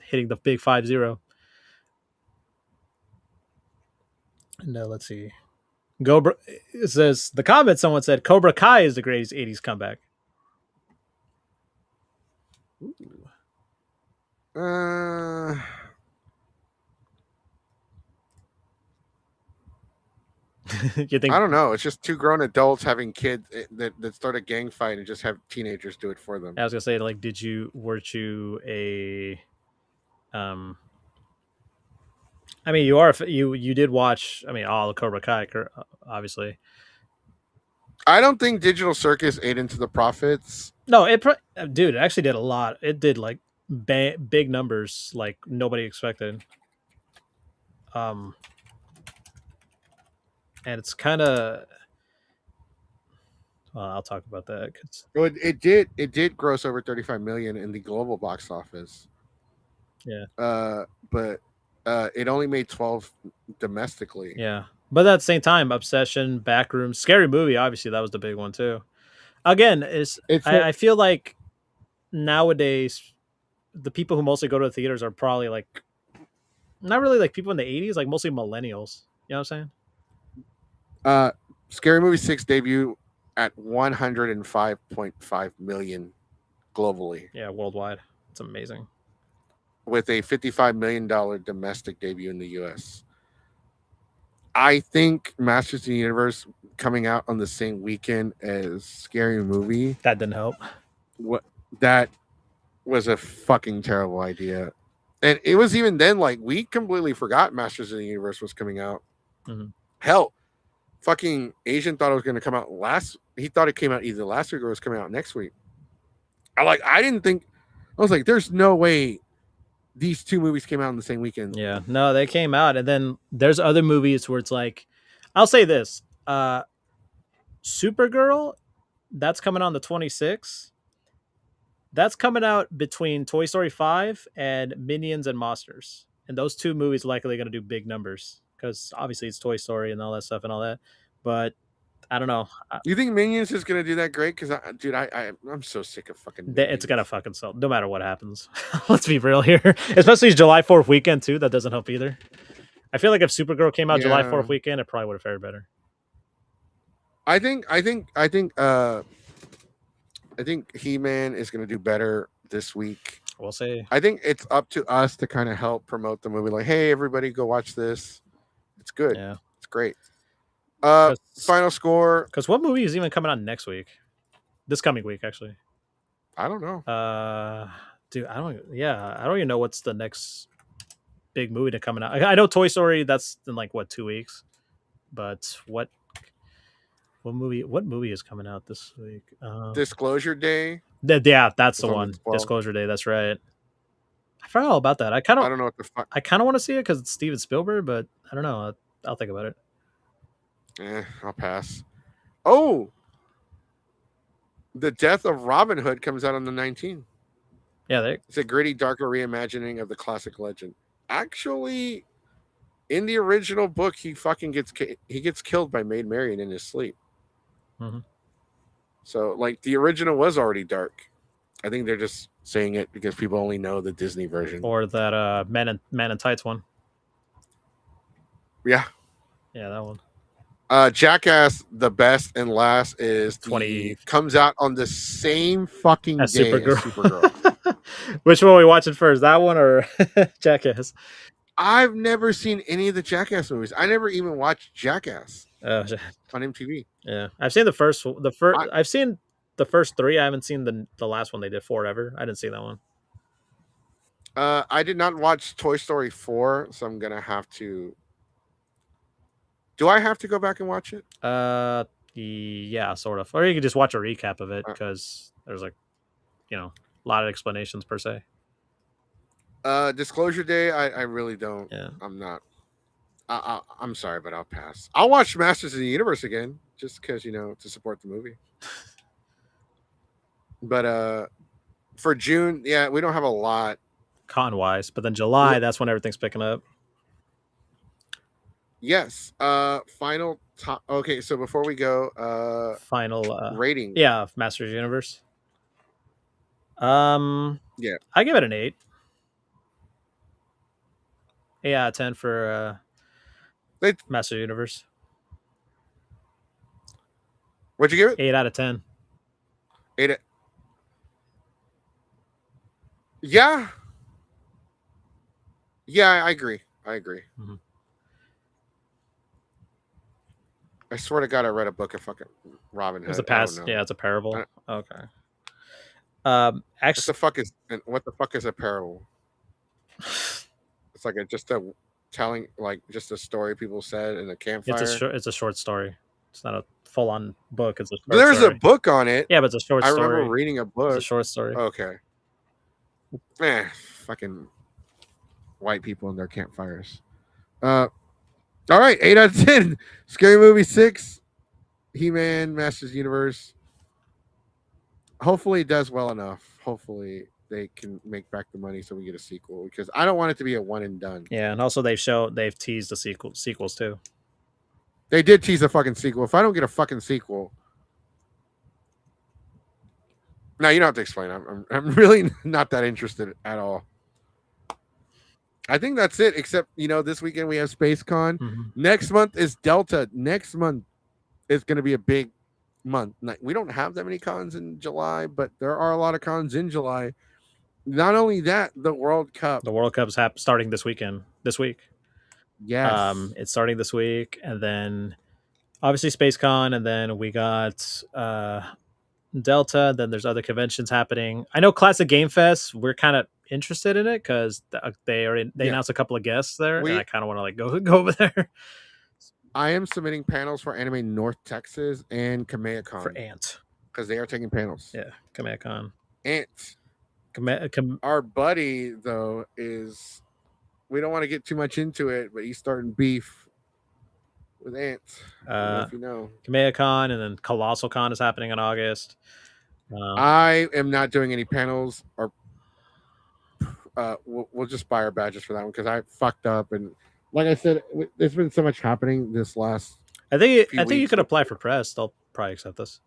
hitting the big 50. No, let's see. It says the comment. Someone said Cobra Kai is the greatest 80s comeback. You think? I don't know. It's just two grown adults having kids that start a gang fight and just have teenagers do it for them. I was gonna say, like, weren't you a I mean, you did watch. I mean, all of Cobra Kai, obviously. I don't think Digital Circus ate into the profits. No, dude, it actually did a lot. It did like big numbers, like nobody expected. And it's kind of. Well, I'll talk about that. It did gross over 35 million in the global box office. Yeah. But it only made 12 domestically. Yeah. But at the same time, Obsession, Backroom, Scary Movie, obviously that was the big one too. Again, I feel like nowadays the people who mostly go to the theaters are probably like not really like people in the 80s, like mostly millennials. You know what I'm saying? Scary Movie 6 debut at 105.5 million globally. Yeah, worldwide. It's amazing. With a $55 million domestic debut in the US. I think Masters of the Universe coming out on the same weekend as Scary Movie. That didn't help. That was a fucking terrible idea. And it was even then, like, we completely forgot Masters of the Universe was coming out. Mm-hmm. Hell, fucking Asian thought it was going to come out he thought it came out either last week or it was coming out next week. I didn't think, I was like, there's no way these two movies came out on the same weekend. Yeah, no, they came out, and then there's other movies where it's like, I'll say this, Supergirl, that's coming on the 26th. That's coming out between Toy Story 5 and Minions and Monsters, and those two movies likely going to do big numbers because obviously it's Toy Story and all that stuff and all that. But I don't know. You think Minions is going to do that great? Because, dude, I'm so sick of fucking Minions. It's going to fucking sell no matter what happens. Let's be real here. Especially July 4th weekend, too. That doesn't help either. I feel like if Supergirl came out July 4th weekend, it probably would have fared better. I think He-Man is going to do better this week. We'll see. I think it's up to us to kind of help promote the movie. Like, hey, everybody, go watch this. It's good. Yeah, it's great. Final score. Because what movie is even coming out next week? This coming week, actually. I don't know. Dude, I don't even know what's the next big movie to coming out. I know Toy Story. That's in like what 2 weeks. But what movie is coming out this week? Disclosure Day. Yeah, that's the one. Disclosure Day. That's right. I forgot all about that. I don't know what the fuck. I kind of want to see it because it's Steven Spielberg, but I don't know. I'll think about it. I'll pass. Oh, The Death of Robin Hood comes out on the 19th. Yeah, it's a gritty, darker reimagining of the classic legend. Actually, in the original book, he gets killed by Maid Marian in his sleep. Mm-hmm. So, like, the original was already dark. I think they're just saying it because people only know the Disney version or that Man in Tights one. Yeah, that one. Jackass, the best and last is 20 comes out on the same fucking day as Supergirl. Which one are we watching first? That one or Jackass? I've never seen any of the Jackass movies. I never even watched Jackass on MTV. Yeah, I've seen I've seen the first 3. I haven't seen the last one they did, Forever. I didn't see that one. I did not watch Toy Story 4, so I'm gonna have to. Do I have to go back and watch it? Yeah, sort of. Or you could just watch a recap of it Uh, because there's like, a lot of explanations per se. Disclosure Day. I really don't. Yeah. I'm not. I'm sorry, but I'll pass. I'll watch Masters of the Universe again just because to support the movie. But for June, yeah, we don't have a lot. Con wise, but then July, that's when everything's picking up. Yes. Final top. Okay, so before we go, final rating. Yeah, Masters Universe. Yeah, I give it an 8. 8 out of 10 for Master Universe. What'd you give it? 8 out of 10. 8. Yeah. Yeah, I agree. Mm-hmm. I swear to God, I read a book of fucking Robin Hood. It's a past. Yeah, it's a parable. Okay. Actually, what the fuck is a parable? It's like just a telling, like just a story people said in a campfire. It's a short story. It's not a full on book. It's a short There's story. a book on it. Yeah, but it's a short story. I remember reading a book. It's a short story. Okay. Fucking white people in their campfires. All right, 8 out of 10. Scary Movie 6. He-Man, Masters Universe. Hopefully it does well enough. Hopefully they can make back the money so we get a sequel, because I don't want it to be a one and done. Yeah, and also they've teased the sequels too. They did tease a fucking sequel. If I don't get a fucking sequel, no, you don't have to explain. I'm really not that interested at all. I think that's it. Except this weekend we have Space Con. Mm-hmm. Next month is Delta. Next month is going to be a big month. We don't have that many cons in July, but there are a lot of cons in July. Not only that, the World Cup. The World Cup's starting this week. Yes. It's starting this week, and then obviously Space Con, and then we got Delta. Then there's other conventions happening. I know Classic Game Fest. We're kind of interested in it because they announced a couple of guests there, and I kind of want to go over there. I am submitting panels for Anime North Texas and KamehaCon for Ant because they are taking panels. Yeah, KamehaCon. Ant. Our buddy though is. We don't want to get too much into it, but he's starting beef with Ant. I don't know if you know. KamehaCon, and then Colossal Con is happening in August. I am not doing any panels, or we'll just buy our badges for that one because I fucked up, and like I said, there's been so much happening this last. I think you could apply for press. They'll probably accept this.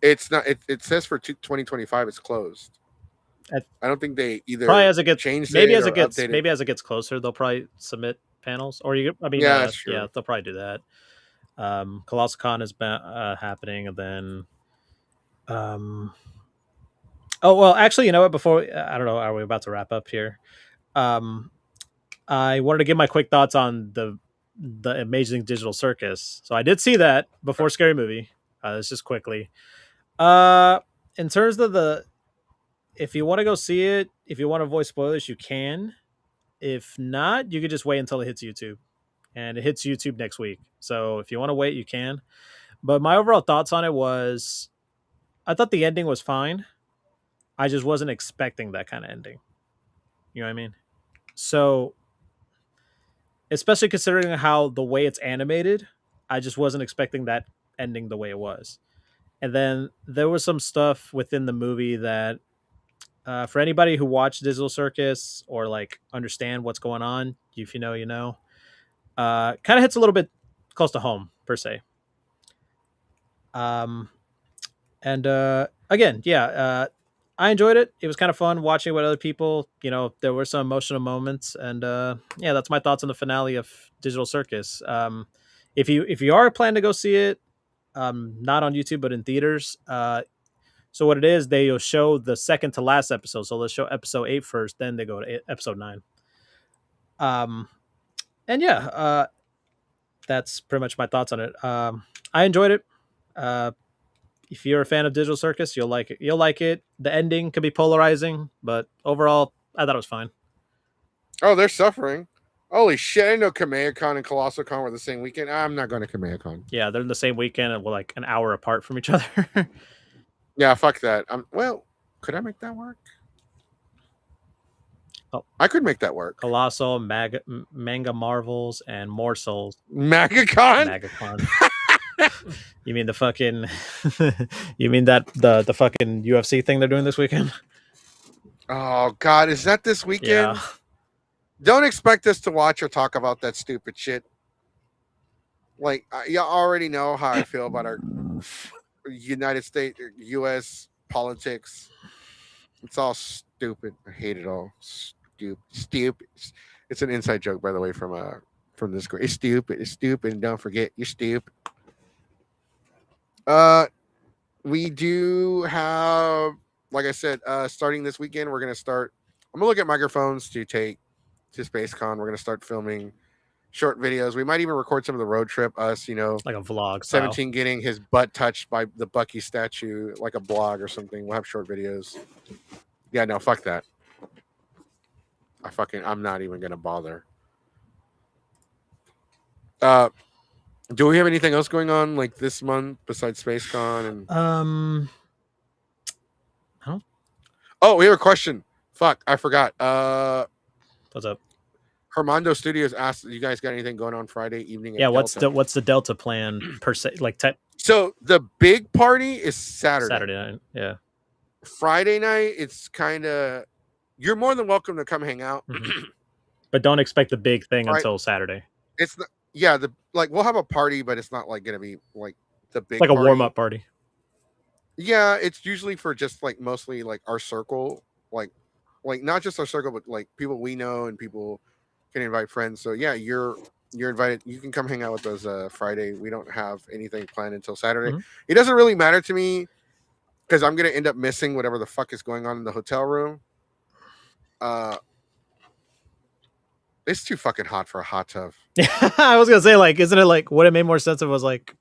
It's not. It says for 2025 it's closed. I don't think they either. Probably as it gets changed. Maybe as it gets closer, they'll probably submit panels. Or they'll probably do that. Colossal Con is happening, and then. Oh well, actually, you know what? Before I don't know, are we about to wrap up here? I wanted to give my quick thoughts on the Amazing Digital Circus. So I did see that before Scary Movie. This just quickly. In terms of if you want to go see it, if you want to avoid spoilers, you can. If not, you could just wait until it hits YouTube. And it hits YouTube next week. So if you want to wait, you can. But my overall thoughts on it was, I thought the ending was fine. I just wasn't expecting that kind of ending. You know what I mean? So, especially considering the way it's animated, I just wasn't expecting that ending the way it was. And then there was some stuff within the movie that, for anybody who watched Digital Circus or like understand what's going on, if you know, you know, kind of hits a little bit close to home per se. Again, I enjoyed it. It was kind of fun watching with other people. There were some emotional moments, and that's my thoughts on the finale of Digital Circus. If you are planning to go see it, not on YouTube but in theaters, so what it is, they'll show the second to last episode. So they'll show episode 8 first, then they go to episode 9. That's pretty much my thoughts on it. I enjoyed it. If you're a fan of Digital Circus, you'll like it. The ending could be polarizing, but overall, I thought it was fine. Oh, they're suffering. Holy shit! I didn't know KamehamehaCon and Colossal Con were the same weekend. I'm not going to KamehamehaCon. Yeah, they're in the same weekend and we're like an hour apart from each other. Yeah, fuck that. Well, could I make that work? Oh. I could make that work. Colossal, Manga Marvels, and Morsels. MagaCon? MagaCon. You mean the fucking... you mean that the fucking UFC thing they're doing this weekend? Oh, God. Is that this weekend? Yeah. Don't expect us to watch or talk about that stupid shit. Like, you already know how I feel about our United States, U.S. politics. It's all stupid. I hate it all. Stupid. It's an inside joke, by the way, from this group. It's stupid. It's stupid. And don't forget, you're stupid. We do have, like I said, starting this weekend, we're gonna start. I'm gonna look at microphones to take to SpaceCon. We're gonna start filming short videos. We might even record some of the road trip. Us, like a vlog. 17 getting his butt touched by the Bucky statue, like a blog or something. We'll have short videos. Yeah, no, fuck that. I'm not even gonna bother. Do we have anything else going on like this month besides SpaceCon? And I don't. Oh, we have a question. Fuck, I forgot. What's up? Hermando Studios asked, "You guys got anything going on Friday evening?" Yeah, what's the Delta plan per se? Like, so the big party is Saturday. Saturday night, yeah. Friday night, it's kind of. You're more than welcome to come hang out, but don't expect the big thing until Saturday. It's not. Yeah, we'll have a party, but it's not like gonna be like the big. Like a warm up party. Yeah, it's usually for just like mostly like our circle, like not just our circle, but like people we know and people can invite friends. So yeah, you're invited. You can come hang out with us Friday. We don't have anything planned until Saturday. It doesn't really matter to me because I'm gonna end up missing whatever the fuck is going on in the hotel room. It's too fucking hot for a hot tub. I was gonna say, like, isn't it like would it make more sense if it was like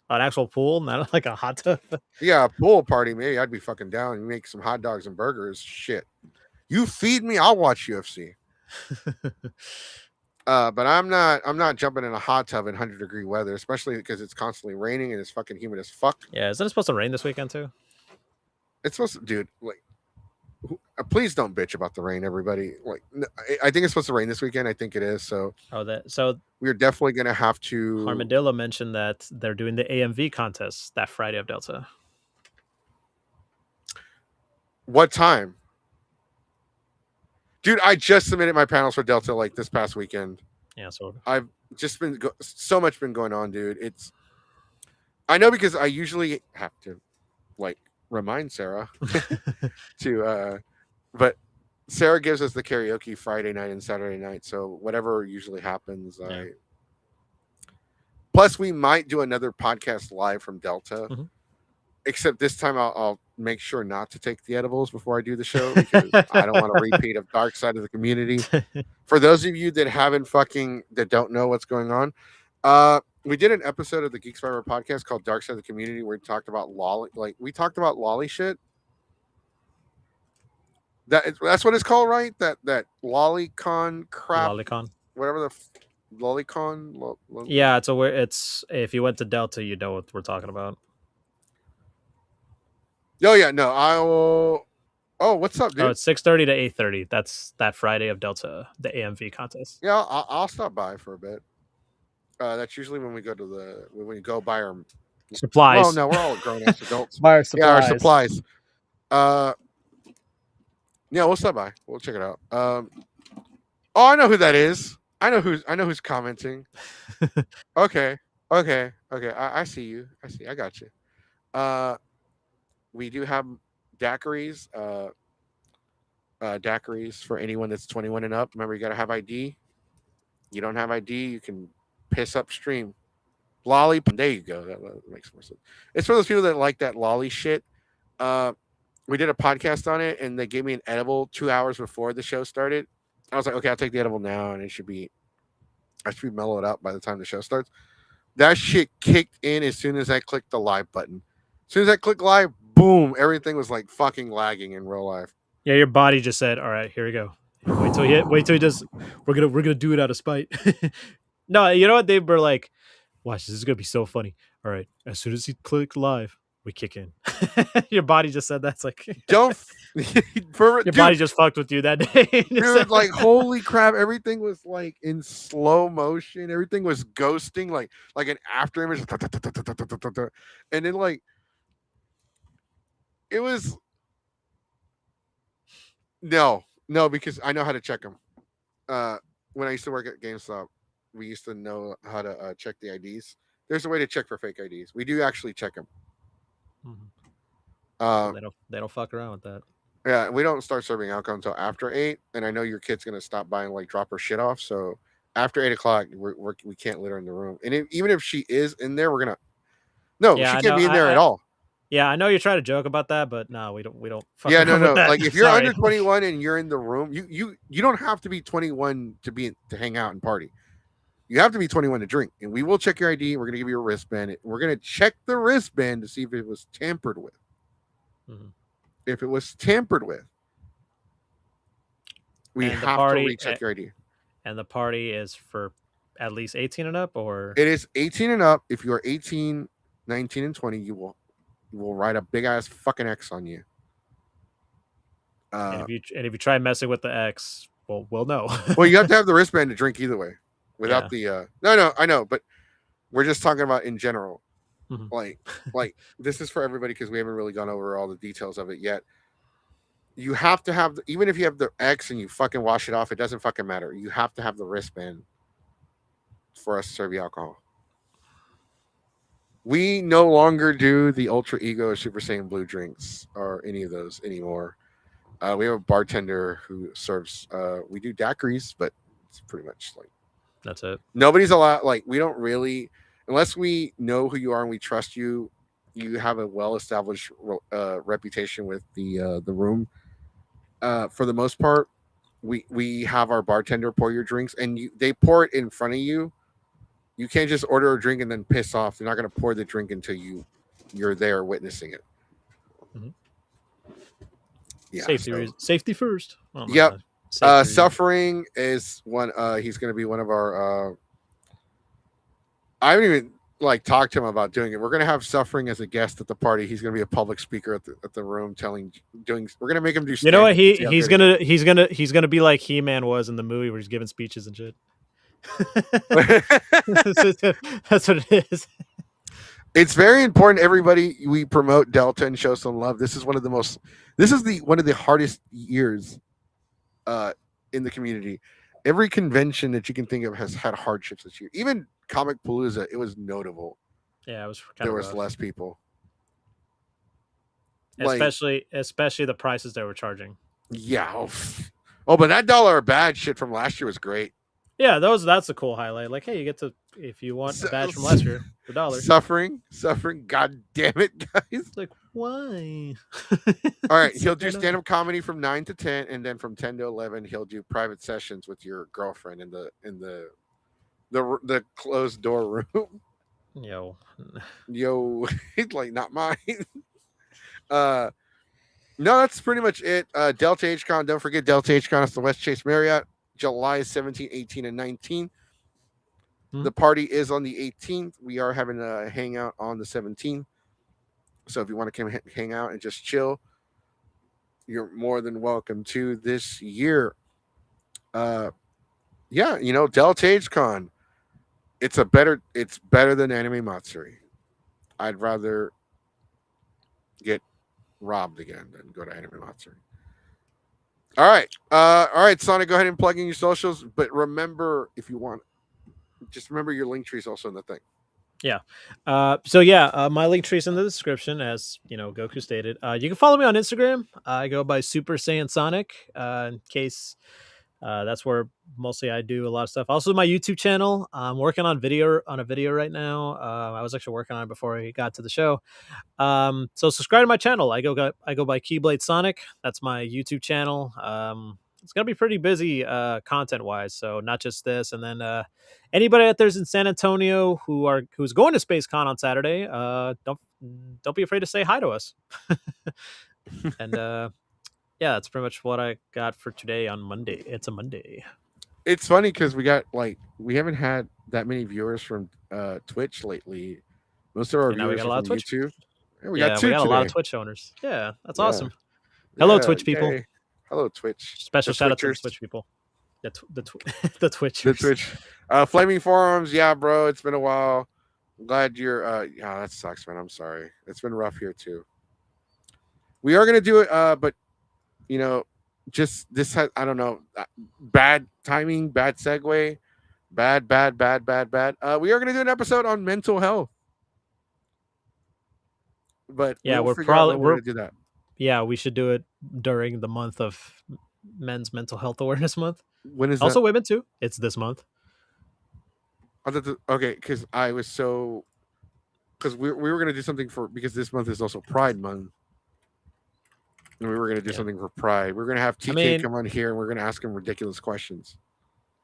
an actual pool, not like a hot tub? Yeah, a pool party, maybe I'd be fucking down. You make some hot dogs and burgers. Shit. You feed me, I'll watch UFC. But I'm not jumping in a hot tub in 100-degree weather, especially because it's constantly raining and it's fucking humid as fuck. Yeah, isn't it supposed to rain this weekend too? It's supposed to, dude. Like, please don't bitch about the rain, everybody. Like, I think it's supposed to rain this weekend. I think it is. So, we're definitely gonna have to. Armadillo mentioned that they're doing the AMV contest that Friday of Delta. What time? Dude, I just submitted my panels for Delta like this past weekend. Yeah, so I've just been so much been going on, dude. I know because I usually have to like remind Sarah but Sarah gives us the karaoke Friday night and Saturday night. So whatever usually happens, plus we might do another podcast live from Delta. Except this time I'll make sure not to take the edibles before I do the show because I don't want a repeat of Dark Side of the Community. For those of you that that don't know what's going on, we did an episode of the Geeks podcast called Dark Side of the Community where we talked about lolly shit. That's what it's called, right? That lolicon crap. Lolicon. Whatever the lolicon. Yeah, it's if you went to Delta, you know what we're talking about. Oh yeah, no, I will. Oh, what's up, dude? Oh, it's 6:30 to 8:30. That's that Friday of Delta, the AMV contest. Yeah, I'll stop by for a bit. That's usually when we go buy our supplies. Oh no, we're all grown ass adults. Buy our supplies. Yeah, our supplies. Yeah, we'll stop by. We'll check it out. Oh, I know who that is. I know who's commenting. Okay. I see you. I got you. We do have daiquiris. Daiquiris for anyone that's 21 and up. Remember, you got to have ID. You don't have ID, you can piss upstream. Lolly. There you go. That makes more sense. It's for those people that like that lolly shit. We did a podcast on it, and they gave me an edible 2 hours before the show started. I was like, okay, I'll take the edible now, and I should be mellowed out by the time the show starts. That shit kicked in as soon as I clicked the live button. As soon as I clicked live, boom, everything was like fucking lagging in real life. Yeah, your body just said, all right, here we go. Wait till he does. We're gonna do it out of spite. No, you know what? They were like, watch, this is gonna be so funny. All right, as soon as he click live, we kick in. Your body just said that's like Don't your body just fucked with you that day. Dude, like holy crap, everything was like in slow motion. Everything was ghosting, like an after image. And then like it was no, because I know how to check them. When I used to work at GameStop, we used to know how to check the IDs. There's a way to check for fake IDs. We do actually check them. They don't fuck around with that. Yeah, we don't start serving alcohol until after 8, and I know your kid's gonna stop by and like drop her shit off. So after 8 o'clock, we can't let her in the room. And even if she is in there, we're gonna she can't be in there at all. Yeah, I know you're trying to joke about that, but no, we don't. Yeah, no. Like if you're under 21 and you're in the room, you don't have to be 21 to hang out and party. You have to be 21 to drink, and we will check your ID. We're gonna give you a wristband. We're gonna check the wristband to see if it was tampered with. Mm-hmm. If it was tampered with, we have to recheck your ID. And the party is for at least 18 and up, or it is 18 and up. If you are 18, 19, and 20, you will write a big ass fucking X on you. And if you try messing with the X, we'll know. Well, you have to have the wristband to drink either way. Without the no, I know, but we're just talking about in general. Mm-hmm. Like this is for everybody because we haven't really gone over all the details of it yet. You have to have even if you have the X and you fucking wash it off, it doesn't fucking matter. You have to have the wristband for us to serve you alcohol. We no longer do the Ultra Ego or Super Saiyan Blue drinks or any of those anymore. We have a bartender who serves. We do daiquiris, but it's pretty much like that's it. Nobody's allowed. Like we don't really, unless we know who you are and we trust you. You have a well-established reputation with the room. For the most part, we have our bartender pour your drinks, and they pour it in front of you. You can't just order a drink and then piss off. They're not going to pour the drink until you're there witnessing it. Mm-hmm. Yeah, safety first. Oh, yep. Suffering is one. He's going to be one of our. I haven't even talked to him about doing it. We're going to have Suffering as a guest at the party. He's going to be a public speaker at the room, doing. We're going to make him do. You know what? He's gonna be like He-Man was in the movie where he's giving speeches and shit. That's what it is. It's very important, everybody. We promote Delta and show some love. This is one of the hardest years in the community. Every convention that you can think of has had hardships this year. Even Comic Palooza, it was notable. Yeah, it was there was less people. Especially the prices they were charging. Yeah. Oh, but that $1 bad shit from last year was great. Yeah, that's a cool highlight. Like, hey, you get to, if you want a badge from last year for $1. Suffering. God damn it, guys! It's like, why? All right, he'll do stand-up comedy from 9 to 10, and then from 10 to 11, he'll do private sessions with your girlfriend in the closed door room. Yo, like not mine. No, that's pretty much it. Delta HCon. Don't forget Delta HCon. It's the West Chase Marriott. July 17, 18, and 19. The party is on the 18th. We are having a hangout on the 17th. So if you want to come hang out and just chill, you're more than welcome to this year. Delta HCon. It's better than Anime Matsuri. I'd rather get robbed again than go to Anime Matsuri. All right, Sonic, go ahead and plug in your socials. But remember, if you want, just remember your link tree is also in the thing. Yeah. My link tree is in the description, as Goku stated. You can follow me on Instagram. I go by Super Saiyan Sonic. In case that's where mostly I do a lot of stuff. Also, my YouTube channel. I'm working on a video right now. I was actually working on it before I got to the show. So subscribe to my channel. I go by Keyblade Sonic. That's my YouTube channel. It's gonna be pretty busy content wise. So not just this, and then anybody out there's in San Antonio who's going to SpaceCon on Saturday, don't be afraid to say hi to us. And yeah, that's pretty much what I got for today on Monday. It's a Monday. It's funny because we haven't had that many viewers from Twitch lately. Most of our And now we viewers got a are lot from of Twitch. YouTube. Yeah, we Yeah, got we two got a lot of today. Twitch owners. Yeah, that's Yeah. awesome. Hello, Yeah, Twitch people. yay. Hello, Twitch. Special The shout out to the Twitchers. Twitch people. The Twitchers. The Twitch. Flaming Forums. Yeah, bro. It's been a while. I'm glad you're. Yeah, that sucks, man. I'm sorry. It's been rough here too. We are gonna do it, but you know, just this has, I don't know, bad timing, bad segue, bad. We are gonna do an episode on mental health, but Yeah, we'll we're figure out when probably we're gonna do that. Yeah, we should do it during the month of Men's Mental Health Awareness Month. When is Also that? women too. It's this month. Okay, because I was so because we were gonna do something because this month is also Pride Month. And we were going to do something for Pride. We're going to have TK come on here and we're going to ask him ridiculous questions.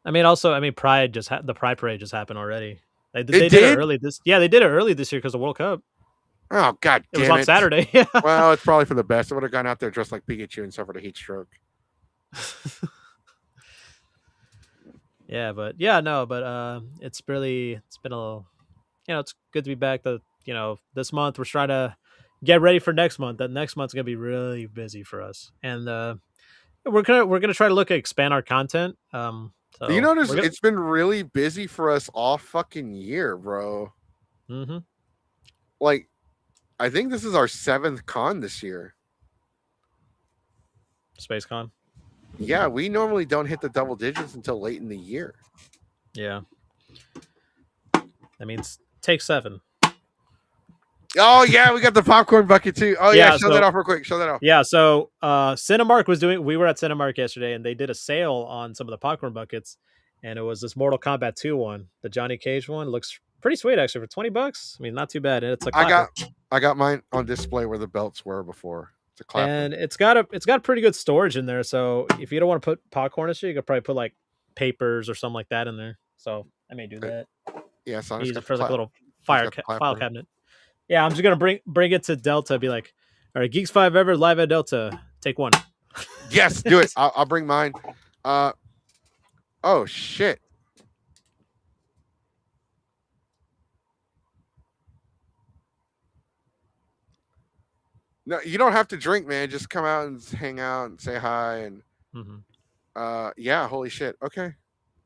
Pride the Pride Parade just happened already. They did it early this. Yeah, they did it early this year because of the World Cup. Oh God! It was on Saturday. Well, it's probably for the best. I would have gone out there dressed like Pikachu and suffered a heat stroke. Yeah, but it's been a little, it's good to be back. This month we're trying to get ready for next month. That next month's gonna be really busy for us, and we're gonna try to look at expand our content. So you notice it's been really busy for us all fucking year, bro. Mm-hmm. Like, I think this is our 7th con this year. Space Con. Yeah, we normally don't hit the double digits until late in the year. Yeah. That means take 7. Oh yeah, we got the popcorn bucket too. Oh yeah, show that off real quick. Show that off. Yeah, so Cinemark we were at Cinemark yesterday and they did a sale on some of the popcorn buckets, and it was this Mortal Kombat 2 one, the Johnny Cage one. Looks pretty sweet actually for $20. I mean, not too bad. And it's I got mine on display where the belts were before. It's a clapper. And it's got pretty good storage in there. So if you don't want to put popcorn in it, you could probably put like papers or something like that in there. So I may do that. Yeah, so use it for like a little file cabinet. Yeah, I'm just gonna bring it to Delta. Be like, all right, Geeks 5 ever live at Delta. Take one. Yes, do it. I'll bring mine. Oh shit. No, you don't have to drink, man. Just come out and hang out and say hi and yeah, holy shit. Okay.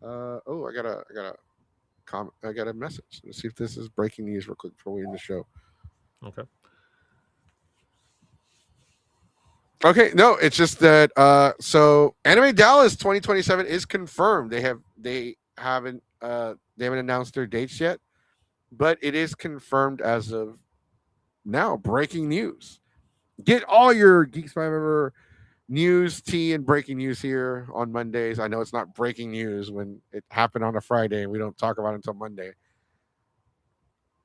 Oh, I got a comment. I got a message. Let's see if this is breaking news real quick before we end the show. Okay, no, it's just that so Anime Dallas 2027 is confirmed. They haven't announced their dates yet, but it is confirmed as of now. Breaking news. Get all your Geeks 5 ever news, tea, and breaking news here on Mondays. I know it's not breaking news when it happened on a Friday and we don't talk about it until Monday.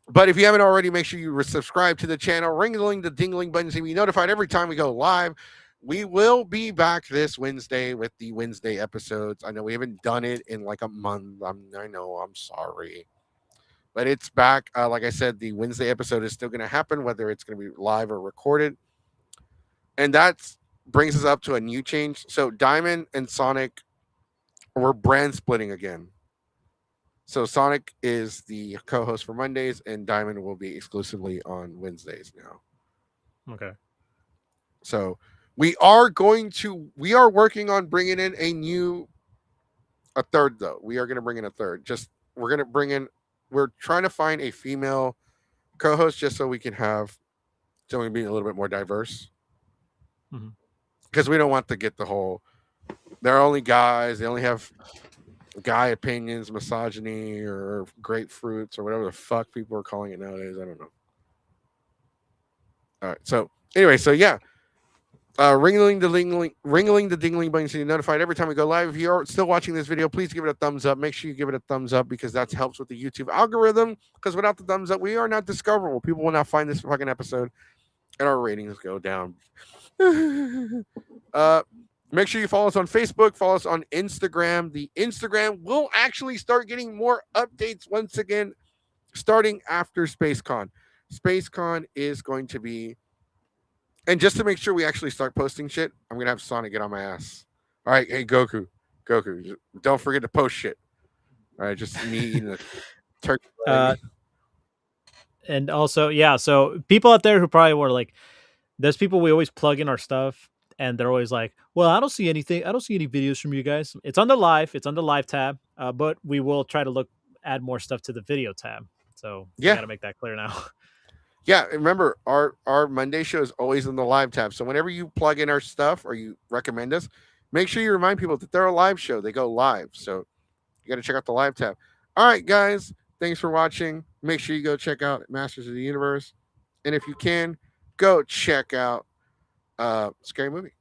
But if you haven't already, make sure you subscribe to the channel, ringling the dingling button so you be notified every time we go live. We will be back this Wednesday with the Wednesday episodes. I know we haven't done it in like a month. I know, I'm sorry. But it's back. Like I said, the Wednesday episode is still going to happen, whether it's going to be live or recorded. And that brings us up to a new change. So Diamond and Sonic were brand splitting again. So Sonic is the co-host for Mondays, and Diamond will be exclusively on Wednesdays now. Okay. So we are working on bringing in a third though. We are going to bring in a third. We're trying to find a female co-host just so we can be a little bit more diverse. Because we don't want to get the whole, they're only guys, they only have guy opinions, misogyny, or grapefruits, or whatever the fuck people are calling it nowadays. I don't know. All right. So anyway, so yeah. Ringling the dingling button so you're notified every time we go live. If you're still watching this video, please give it a thumbs up. Make sure you give it a thumbs up because that helps with the YouTube algorithm. Because without the thumbs up, we are not discoverable. People will not find this fucking episode, and our ratings go down. Make sure you follow us on Facebook, follow us on Instagram. The Instagram will actually start getting more updates once again, starting after SpaceCon. SpaceCon is going to be And just to make sure we actually start posting shit, I'm gonna have Sonic get on my ass. All right, hey Goku, don't forget to post shit. All right, just me eating a turkey leg. And also, yeah, so people out there who probably were like, there's people we always plug in our stuff, and they're always like, well, I don't see anything. I don't see any videos from you guys. It's on the live. It's on the live tab, but we will try to add more stuff to the video tab. So we got to make that clear now. Yeah, remember our Monday show is always in the live tab. So whenever you plug in our stuff or you recommend us, make sure you remind people that they're a live show. They go live. So you got to check out the live tab. All right, guys, thanks for watching. Make sure you go check out Masters of the Universe. And if you can, go check out Scary Movie.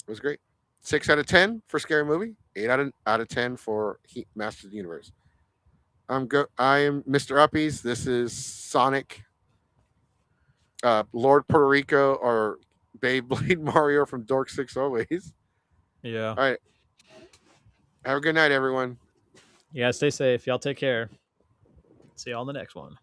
It was great. 6 out of 10 for Scary Movie. 8 out of 10 for Masters of the Universe. I am Mr. Uppies. This is Sonic. Lord Puerto Rico or Beyblade Mario from Dork 6 always. Yeah. All right. Have a good night, everyone. Yeah, stay safe. Y'all take care. See you on the next one.